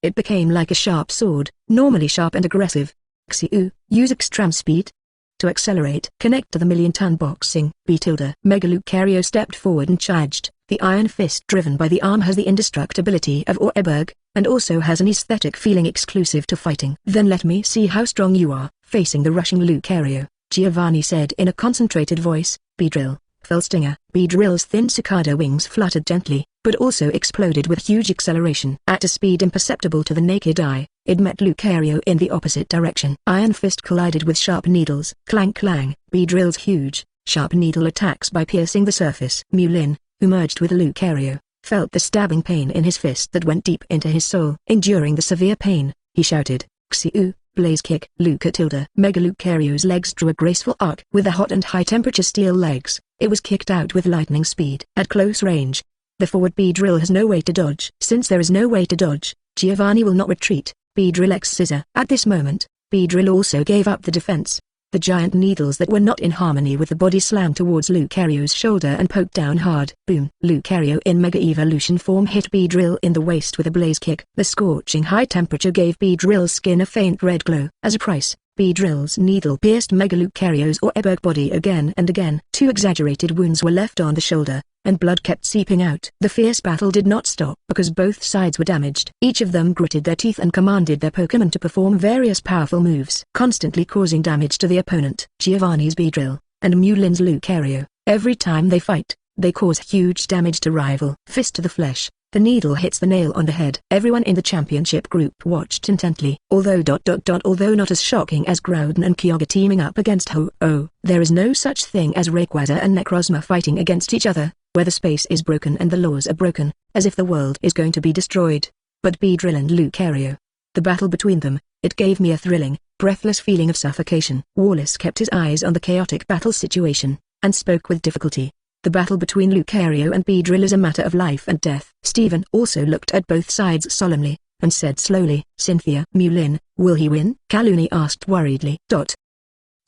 it became like a sharp sword, normally sharp and aggressive. "Xiu, use extreme speed to accelerate. Connect to the million-ton boxing." Mega Lucario stepped forward and charged. The iron fist driven by the arm has the indestructibility of Audiobook, and also has an aesthetic feeling exclusive to fighting. "Then let me see how strong you are." Facing the rushing Lucario, Giovanni said in a concentrated voice, "Beedrill, fell stinger." Beedrill's thin cicada wings fluttered gently, but also exploded with huge acceleration. At a speed imperceptible to the naked eye, it met Lucario in the opposite direction. Iron fist collided with sharp needles. Clang clang. Beedrill's huge, sharp needle attacks by piercing the surface. Mulin, who merged with Lucario, felt the stabbing pain in his fist that went deep into his soul. Enduring the severe pain, he shouted, "Xiu, blaze kick." Mega Lucario's legs drew a graceful arc. With the hot and high-temperature steel legs, it was kicked out with lightning speed. At close range, the forward Beedrill has no way to dodge. Since there is no way to dodge, Giovanni will not retreat. Beedrill X Scissor. At this moment, Beedrill also gave up the defense. The giant needles that were not in harmony with the body slammed towards Lucario's shoulder and poked down hard. Boom! Lucario in Mega Evolution form hit Beedrill in the waist with a blaze kick. The scorching high temperature gave Beedrill's skin a faint red glow. As a price, Beedrill's needle pierced Mega Lucario's or Bbook body again and again. 2 exaggerated wounds were left on the shoulder, and blood kept seeping out. The fierce battle did not stop because both sides were damaged. Each of them gritted their teeth and commanded their Pokémon to perform various powerful moves, constantly causing damage to the opponent. Giovanni's Beedrill, and Mulin's Lucario. Every time they fight, they cause huge damage to rival. Fist to the flesh. The needle hits the nail on the head. Everyone in the championship group watched intently. Although not as shocking as Groudon and Kyogre teaming up against Ho-Oh, there is no such thing as Rayquaza and Necrozma fighting against each other, where the space is broken and the laws are broken, as if the world is going to be destroyed. But Beedrill and Lucario. The battle between them, it gave me a thrilling, breathless feeling of suffocation. Wallace kept his eyes on the chaotic battle situation, and spoke with difficulty. The battle between Lucario and Beedrill is a matter of life and death. Stephen also looked at both sides solemnly, and said slowly, Cynthia. Mulin, will he win? Kaluni asked worriedly.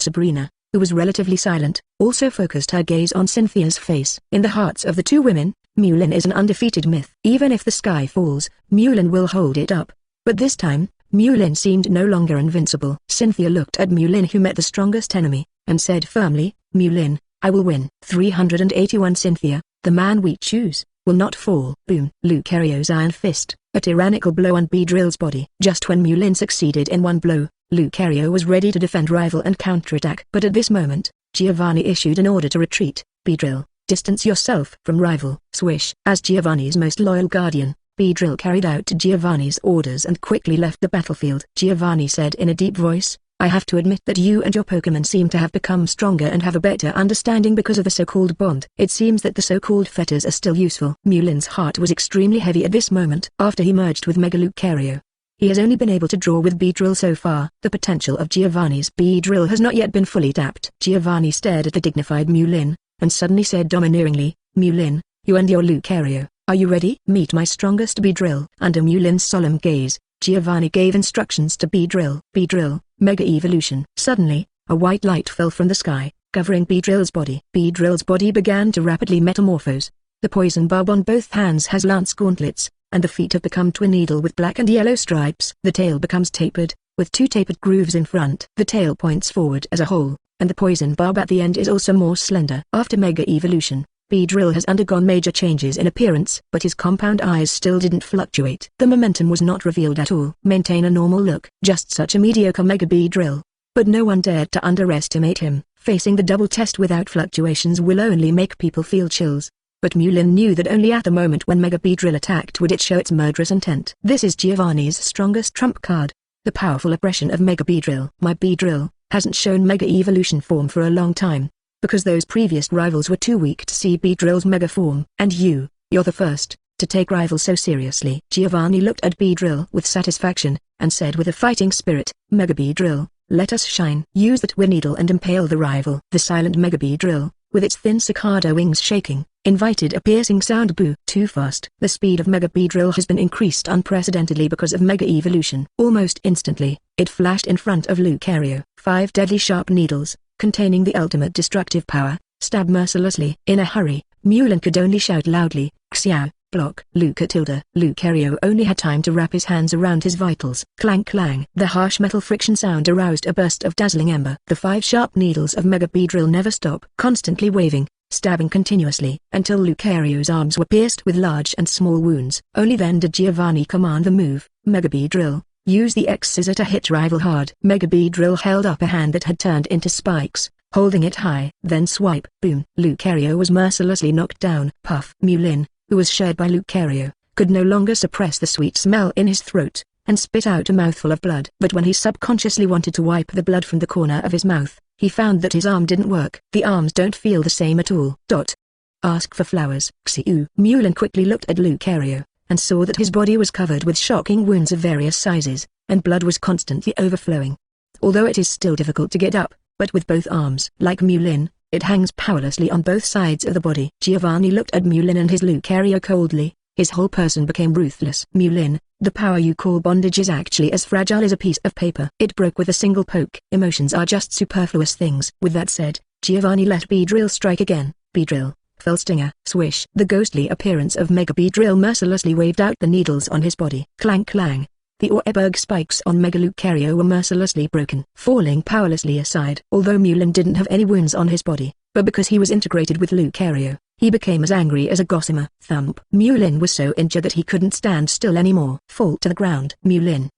Sabrina, who was relatively silent, also focused her gaze on Cynthia's face. In the hearts of the two women, Mulin is an undefeated myth. Even if the sky falls, Mulin will hold it up. But this time, Mulin seemed no longer invincible. Cynthia looked at Mulin, who met the strongest enemy, and said firmly, Mulin, I will win. 381 Cynthia, the man we choose, will not fall. Boom! Lucario's iron fist, a tyrannical blow on Beedrill's body. Just when Mulin succeeded in one blow, Lucario was ready to defend rival and counterattack. But at this moment, Giovanni issued an order to retreat. Beedrill, distance yourself from rival. Swish! As Giovanni's most loyal guardian, Beedrill carried out Giovanni's orders and quickly left the battlefield. Giovanni said in a deep voice, I have to admit that you and your Pokémon seem to have become stronger and have a better understanding because of the so-called bond. It seems that the so-called fetters are still useful. Mulin's heart was extremely heavy at this moment. After he merged with Mega Lucario, he has only been able to draw with Beedrill so far. The potential of Giovanni's Beedrill has not yet been fully tapped. Giovanni stared at the dignified Mulin, and suddenly said domineeringly, Mulin, you and your Lucario, are you ready? Meet my strongest Beedrill. Under Mulin's solemn gaze, Giovanni gave instructions to Beedrill. Beedrill, Mega Evolution. Suddenly, a white light fell from the sky, covering Beedrill's body. Beedrill's body began to rapidly metamorphose. The poison barb on both hands has lance gauntlets, and the feet have become twin needle with black and yellow stripes. The tail becomes tapered, with 2 tapered grooves in front. The tail points forward as a whole, and the poison barb at the end is also more slender. After Mega Evolution, Beedrill has undergone major changes in appearance, but his compound eyes still didn't fluctuate. The momentum was not revealed at all. Maintain a normal look. Just such a mediocre Mega Beedrill. But no one dared to underestimate him. Facing the double test without fluctuations will only make people feel chills. But Mulin knew that only at the moment when Mega Beedrill attacked would it show its murderous intent. This is Giovanni's strongest trump card. The powerful oppression of Mega Beedrill. My Beedrill hasn't shown Mega Evolution form for a long time, because those previous rivals were too weak to see Beedrill's mega form. And you're the first to take rival so seriously. Giovanni looked at Beedrill with satisfaction, and said with a fighting spirit, Mega Beedrill, let us shine. Use that needle and impale the rival. The silent Mega Beedrill, with its thin cicada wings shaking, invited a piercing sound. Boo! Too fast. The speed of Mega Beedrill has been increased unprecedentedly because of Mega Evolution. Almost instantly, it flashed in front of Lucario. 5 deadly sharp needles, containing the ultimate destructive power, stab mercilessly. In a hurry, Mulin could only shout loudly, Xiao, block. Lucario only had time to wrap his hands around his vitals. Clang clang. The harsh metal friction sound aroused a burst of dazzling ember. The 5 sharp needles of Mega Beedrill never stop, constantly waving, stabbing continuously, until Lucario's arms were pierced with large and small wounds. Only then did Giovanni command the move, Mega Beedrill. Use the X-scissor to hit rival hard. Mega Beedrill held up a hand that had turned into spikes, holding it high. Then swipe. Boom. Lucario was mercilessly knocked down. Puff. Mulin, who was shared by Lucario, could no longer suppress the sweet smell in his throat, and spit out a mouthful of blood. But when he subconsciously wanted to wipe the blood from the corner of his mouth, he found that his arm didn't work. The arms don't feel the same at all. Ask for flowers. Xiu. Mulin quickly looked at Lucario, and saw that his body was covered with shocking wounds of various sizes, and blood was constantly overflowing. Although it is still difficult to get up, but with both arms. Like Mulin, it hangs powerlessly on both sides of the body. Giovanni looked at Mulin and his Lucario coldly, His whole person became ruthless. Mulin, the power you call bondage is actually as fragile as a piece of paper. It broke with a single poke. Emotions are just superfluous things. With that said, Giovanni let Beedrill strike again. Beedrill, fell stinger, swish. The ghostly appearance of Mega Beedrill mercilessly waved out the needles on his body. Clang clang. The Audiobook spikes on Mega Lucario were mercilessly broken, falling powerlessly aside. Although Mulin didn't have any wounds on his body, but because he was integrated with Lucario, he became as angry as a gossamer. Thump. Mulin was so injured that he couldn't stand still anymore. Fall to the ground. Mulin,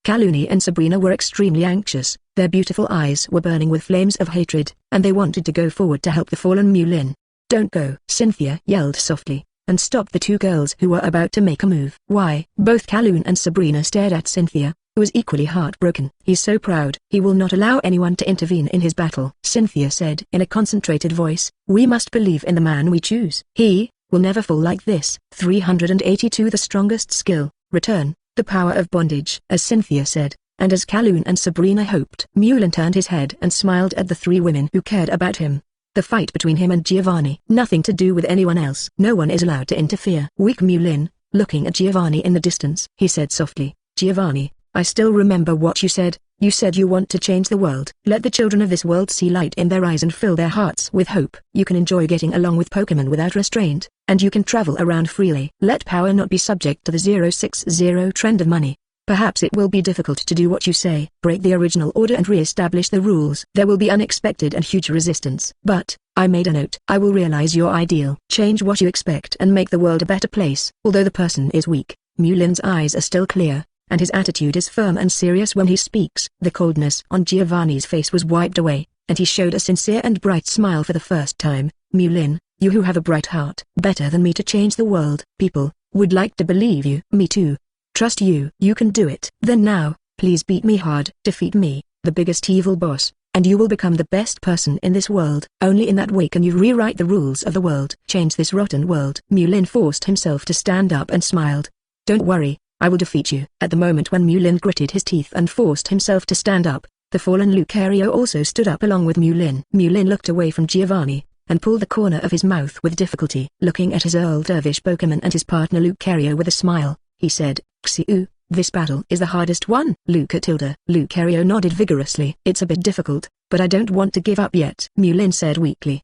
Kaluni and Sabrina were extremely anxious. Their beautiful eyes were burning with flames of hatred, and they wanted to go forward to help the fallen Mulin. Don't go, Cynthia yelled softly, and stopped the two girls who were about to make a move. Why? Both Kalun and Sabrina stared at Cynthia, who was equally heartbroken. He's so proud. He will not allow anyone to intervene in his battle. Cynthia said in a concentrated voice, we must believe in the man we choose. He will never fall like this. 382 The strongest skill, return, the power of bondage. As Cynthia said, and as Kalun and Sabrina hoped. Mulin turned his head and smiled at the three women who cared about him. The fight between him and Giovanni. Nothing to do with anyone else. No one is allowed to interfere. Weak Mulin, looking at Giovanni in the distance. He said softly, Giovanni, I still remember what you said. You said you want to change the world. Let the children of this world see light in their eyes and fill their hearts with hope. You can enjoy getting along with Pokemon without restraint, and you can travel around freely. Let power not be subject to the 060 trend of money. Perhaps it will be difficult to do what you say. Break the original order and re-establish the rules. There will be unexpected and huge resistance. But, I made a note. I will realize your ideal. Change what you expect and make the world a better place. Although the person is weak, Mulin's eyes are still clear, and his attitude is firm and serious when he speaks. The coldness on Giovanni's face was wiped away, and he showed a sincere and bright smile for the first time. Mulin, you who have a bright heart. Better than me to change the world. People would like to believe you. Me too. Trust you. You can do it. Then now, please beat me hard. Defeat me, the biggest evil boss, and you will become the best person in this world. Only in that way can you rewrite the rules of the world. Change this rotten world. Mulin forced himself to stand up and smiled. Don't worry, I will defeat you. At the moment when Mulin gritted his teeth and forced himself to stand up, the fallen Lucario also stood up along with Mulin. Mulin looked away from Giovanni, and pulled the corner of his mouth with difficulty. Looking at his Earl Dervish Pokemon and his partner Lucario with a smile, he said, Xiu, this battle is the hardest one. Lucario nodded vigorously. It's a bit difficult, but I don't want to give up yet. Mulin said weakly,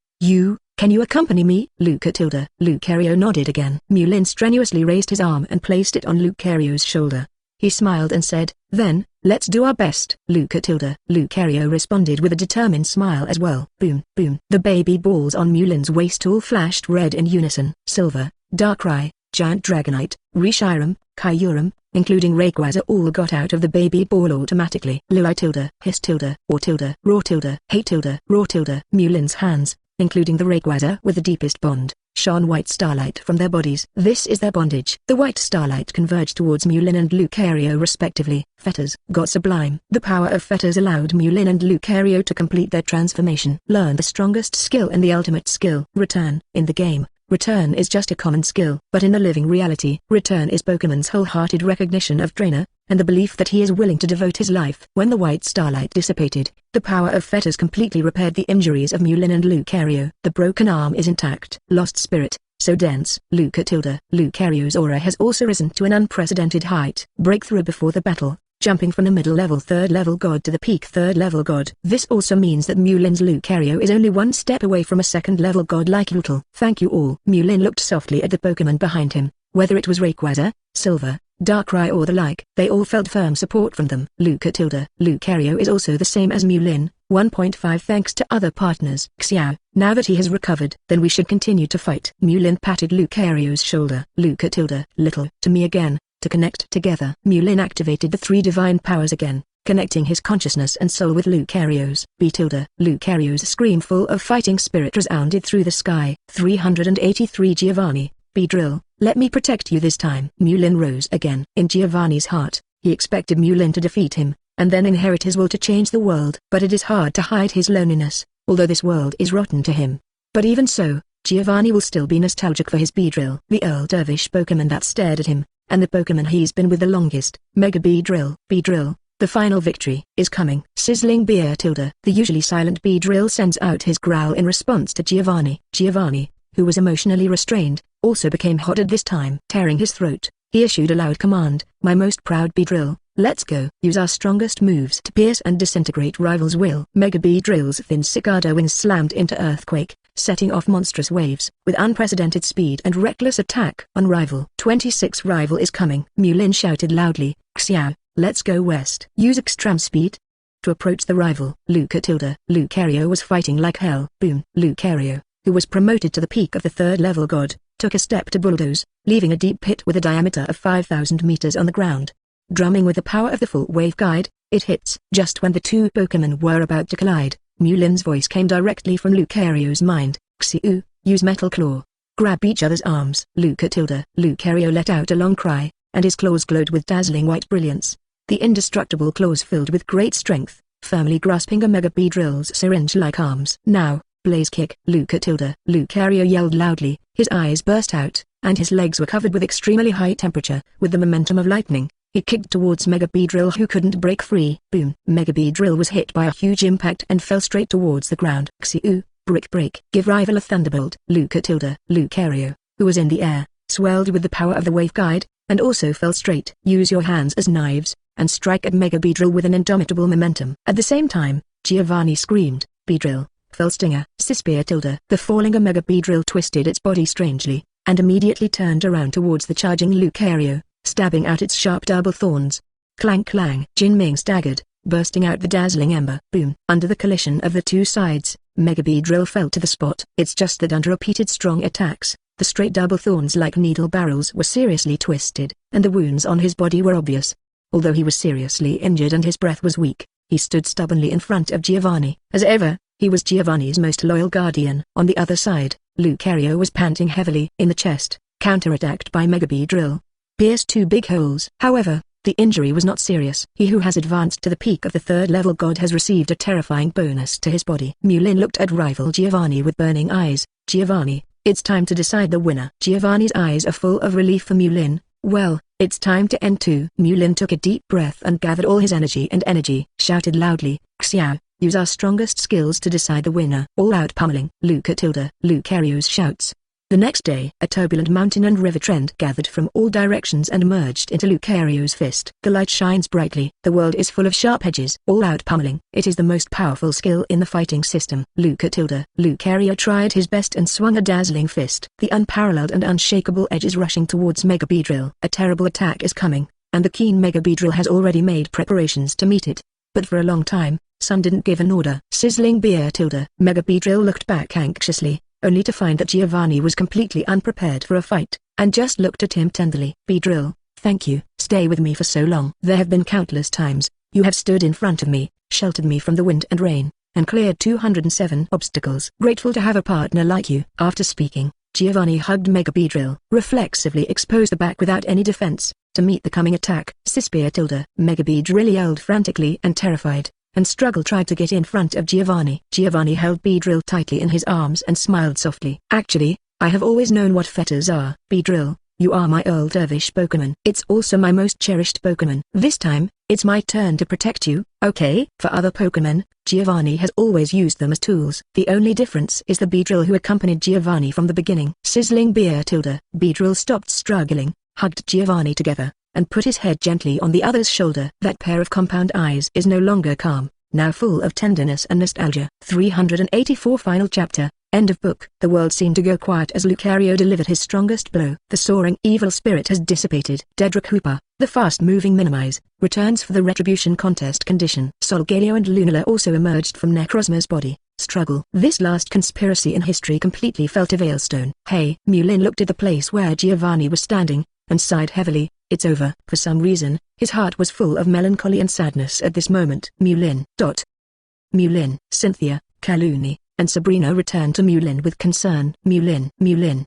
can you accompany me? Lucario nodded again. Mulin strenuously raised his arm and placed it on Lucario's shoulder. He smiled and said, then, let's do our best. Lucario responded with a determined smile as well. Boom, boom. The baby balls on Mulin's waist all flashed red in unison. Silver, Darkrai, Giant Dragonite, Reshiram, Kyurem, including Rayquaza all got out of the baby ball automatically. Lili tilde, hiss tilde, or tilde, raw tilde, hate tilde, raw tilde. Mulin's hands, including the Rayquaza with the deepest bond, shone white starlight from their bodies. This is their bondage. The white starlight converged towards Mulin and Lucario respectively. Fetters got sublime. The power of fetters allowed Mulin and Lucario to complete their transformation. Learn the strongest skill and the ultimate skill. Return. In the game, Return is just a common skill. But in the living reality, Return is Pokemon's wholehearted recognition of Trainer, and the belief that he is willing to devote his life. When the white starlight dissipated, the power of fetters completely repaired the injuries of Mulin and Lucario. The broken arm is intact. Lost spirit, so dense. Lucario's aura has also risen to an unprecedented height. Breakthrough before the battle, jumping from the middle-level third-level god to the peak third-level god. This also means that Mulin's Lucario is only one step away from a second-level god like Earl. Thank you all. Mulin looked softly at the Pokemon behind him. Whether it was Rayquaza, Silver, Darkrai or the like, they all felt firm support from them. Lucario is also the same as Mulin, 1.5 thanks to other partners. Xiao, now that he has recovered, then we should continue to fight. Mulin patted Lucario's shoulder. Little, to me again. To connect together. Mulin activated the three divine powers again, connecting his consciousness and soul with Lucario's. Lucario's scream full of fighting spirit resounded through the sky. 383 Giovanni, Beedrill, let me protect you this time. Mulin rose again. In Giovanni's heart, he expected Mulin to defeat him, and then inherit his will to change the world. But it is hard to hide his loneliness, although this world is rotten to him. But even so, Giovanni will still be nostalgic for his Beedrill. The Earl Dervish Pokemon that stared at him, and the Pokemon he's been with the longest. Mega Beedrill. Beedrill, the final victory, is coming. Sizzling beer tilde. The usually silent Beedrill sends out his growl in response to Giovanni. who was emotionally restrained, also became hot at this time. Tearing his throat, he issued a loud command, "My most proud Beedrill, let's go. Use our strongest moves to pierce and disintegrate rivals' will." Mega Beedrill's thin Zygarde wings slammed into Earthquake, setting off monstrous waves. With unprecedented speed and reckless attack on Rival 26, rival is coming. Mulin shouted loudly, "Xiao, let's go west." Use extreme speed to approach the rival. Lucario was fighting like hell. Boom. Lucario, who was promoted to the peak of the 3rd level god, took a step to bulldoze, leaving a deep pit with a diameter of 5,000 meters on the ground. Drumming with the power of the full wave guide, it hits. Just when the two Pokémon were about to collide, Mulin's voice came directly from Lucario's mind. "Xiu, use Metal Claw. Grab each other's arms." Lucario let out a long cry, and his claws glowed with dazzling white brilliance. The indestructible claws filled with great strength, firmly grasping a Mega Beedrill's syringe-like arms. "Now, Blaze Kick." Lucario yelled loudly, his eyes burst out, and his legs were covered with extremely high temperature. With the momentum of lightning, he kicked towards Mega Beedrill, who couldn't break free. Boom. Mega Beedrill was hit by a huge impact and fell straight towards the ground. "Xiu, Brick Break. Give rival a Thunderbolt." Lucario, who was in the air, swelled with the power of the wave guide, and also fell straight. "Use your hands as knives, and strike at Mega Beedrill with an indomitable momentum." At the same time, Giovanni screamed, "Beedrill, fell stinger." The falling Mega Beedrill twisted its body strangely, and immediately turned around towards the charging Lucario, stabbing out its sharp double thorns. Clang clang. Jinming staggered, bursting out the dazzling ember. Boom. Under the collision of the two sides, Mega Beedrill fell to the spot. It's just that under repeated strong attacks, the straight double thorns like needle barrels were seriously twisted, and the wounds on his body were obvious. Although he was seriously injured and his breath was weak, he stood stubbornly in front of Giovanni. As ever, he was Giovanni's most loyal guardian. On the other side, Lucario was panting heavily in the chest, counterattacked by Mega Beedrill. Pierced 2 big holes. However, the injury was not serious. He who has advanced to the peak of the 3rd level god has received a terrifying bonus to his body. Mulin looked at rival Giovanni with burning eyes. "Giovanni, it's time to decide the winner." Giovanni's eyes are full of relief for Mulin. "Well, it's time to end too." Mulin took a deep breath and gathered all his energy, shouted loudly, "Xiao, use our strongest skills to decide the winner." All-out pummeling. Lucario's shouts. The next day, a turbulent mountain and river trend gathered from all directions and merged into Lucario's fist. The light shines brightly. The world is full of sharp edges. All-out pummeling. It is the most powerful skill in the fighting system. Lucario tried his best and swung a dazzling fist. The unparalleled and unshakable edge is rushing towards Mega Beedrill. A terrible attack is coming, and the keen Mega Beedrill has already made preparations to meet it. But for a long time, Sun didn't give an order. Sizzling beer. Mega Beedrill looked back anxiously, only to find that Giovanni was completely unprepared for a fight, and just looked at him tenderly. "Beedrill, thank you. Stay with me for so long. There have been countless times you have stood in front of me, sheltered me from the wind and rain, and cleared 207 obstacles. Grateful to have a partner like you." After speaking, Giovanni hugged Mega Beedrill, reflexively exposed the back without any defense, to meet the coming attack. Mega Beedrill yelled frantically and terrified, and tried to get in front of Giovanni. Giovanni held Beedrill tightly in his arms and smiled softly. "Actually, I have always known what fetters are. Beedrill, you are my Earl Dervish Pokémon. It's also my most cherished Pokémon. This time, it's my turn to protect you, okay?" For other Pokémon, Giovanni has always used them as tools. The only difference is the Beedrill who accompanied Giovanni from the beginning. Sizzling beer. Beedrill stopped struggling, hugged Giovanni together, and put his head gently on the other's shoulder. That pair of compound eyes is no longer calm, now full of tenderness and nostalgia. 384 Final Chapter, End of Book. The world seemed to go quiet as Lucario delivered his strongest blow. The soaring evil spirit has dissipated. Hoopa, the fast-moving Minimize, returns for the Retribution Contest condition. Solgaleo and Lunala also emerged from Necrozma's body. Struggle. This last conspiracy in history completely felt a Veilstone. Hey. Mulin looked at the place where Giovanni was standing, and sighed heavily. It's over. For some reason, his heart was full of melancholy and sadness at this moment. Mulin. Cynthia, Kaluni, and Sabrina returned to Mulin with concern. Mulin.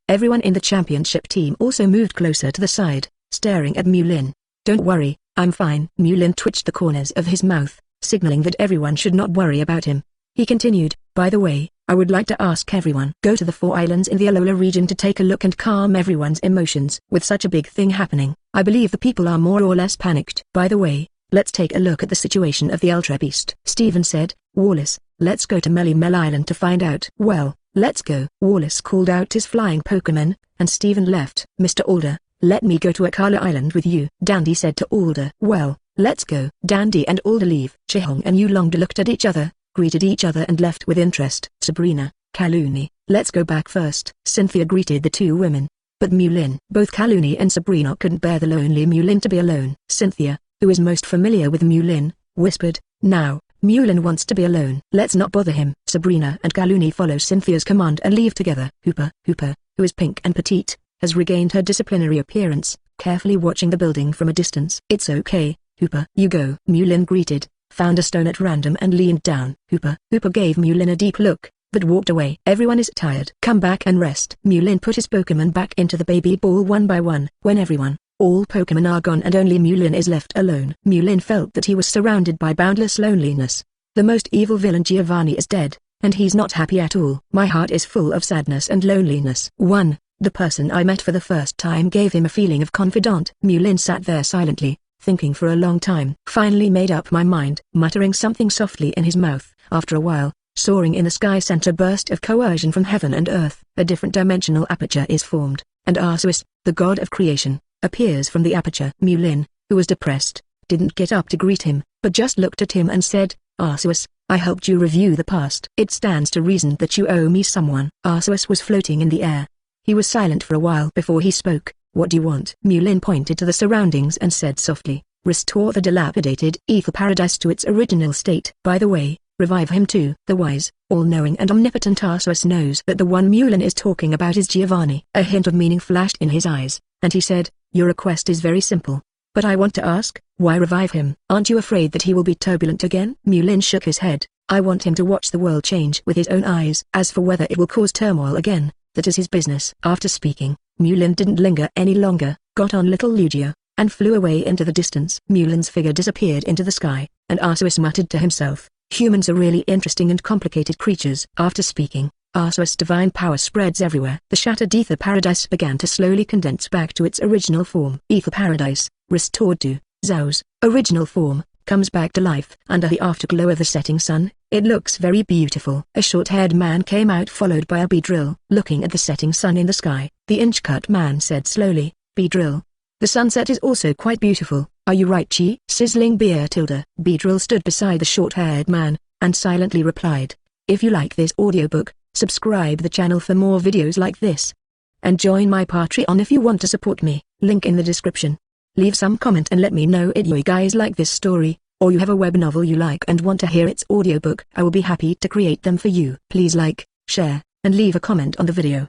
Everyone in the championship team also moved closer to the side, staring at Mulin. "Don't worry, I'm fine." Mulin twitched the corners of his mouth, signaling that everyone should not worry about him. He continued, "By the way, I would like to ask everyone, go to the 4 islands in the Alola region to take a look and calm everyone's emotions. With such a big thing happening, I believe the people are more or less panicked. By the way, let's take a look at the situation of the Ultra Beast." Steven said, "Wallace, let's go to Mel Island to find out." "Well, let's go. Wallace called out his flying Pokemon, and Steven left. Mr. Alder, let me go to Akala Island with you, Dandy said to Alder. Well, let's go. Dandy and Alder leave. Chihong and Yulongdu looked at each other, greeted each other and left with interest. Sabrina, Kaluni, let's go back first. Cynthia greeted the two women. But Mulin. Both Kaluni and Sabrina couldn't bear the lonely Mulin to be alone. Cynthia, who is most familiar with Mulin, whispered, now, Mulin wants to be alone. Let's not bother him. Sabrina and Kaluni follow Cynthia's command and leave together. Hoopa, who is pink and petite, has regained her disciplinary appearance, carefully watching the building from a distance. It's okay, Hoopa. You go. Mulin greeted, found a stone at random and leaned down. Hoopa gave Mulin a deep look, but walked away. Everyone is tired. Come back and rest. Mulin put his Pokemon back into the baby ball one by one. When all Pokemon are gone and only Mulin is left alone. Mulin felt that he was surrounded by boundless loneliness. The most evil villain Giovanni is dead, and he's not happy at all. My heart is full of sadness and loneliness. The person I met for the first time gave him a feeling of confidant. Mulin sat there silently, thinking for a long time. Finally made up my mind, muttering something softly in his mouth. After a while, soaring in the sky sent a burst of coercion from heaven and earth. A different dimensional aperture is formed, and Arceus, the god of creation, appears from the aperture. Mulin, who was depressed, didn't get up to greet him, but just looked at him and said, Arceus, I helped you review the past. It stands to reason that you owe me someone. Arceus was floating in the air. He was silent for a while before he spoke. What do you want? Mulin pointed to the surroundings and said softly, restore the dilapidated ether paradise to its original state. By the way, revive him too. The wise, all-knowing and omnipotent Arceus knows that the one Mulin is talking about is Giovanni. A hint of meaning flashed in his eyes, and he said, your request is very simple. But I want to ask, why revive him? Aren't you afraid that he will be turbulent again? Mulin shook his head. I want him to watch the world change with his own eyes. As for whether it will cause turmoil again, that is his business. After speaking, Mulin didn't linger any longer, got on little Lugia, and flew away into the distance. Mulin's figure disappeared into the sky, and Arceus muttered to himself, humans are really interesting and complicated creatures. After speaking, Arceus' divine power spreads everywhere. The shattered ether paradise began to slowly condense back to its original form. Ether paradise, restored to Zhao's original form, comes back to life. Under the afterglow of the setting sun, it looks very beautiful. A short-haired man came out followed by a Beedrill. Looking at the setting sun in the sky, the inch-cut man said slowly, Beedrill, the sunset is also quite beautiful, are you right Chi? Sizzling beer tilde. Beedrill stood beside the short-haired man, and silently replied, if you like this audiobook, subscribe the channel for more videos like this. And join my Patreon if you want to support me, link in the description. Leave some comment and let me know if you guys like this story, or you have a web novel you like and want to hear its audiobook. I will be happy to create them for you. Please like, share, and leave a comment on the video.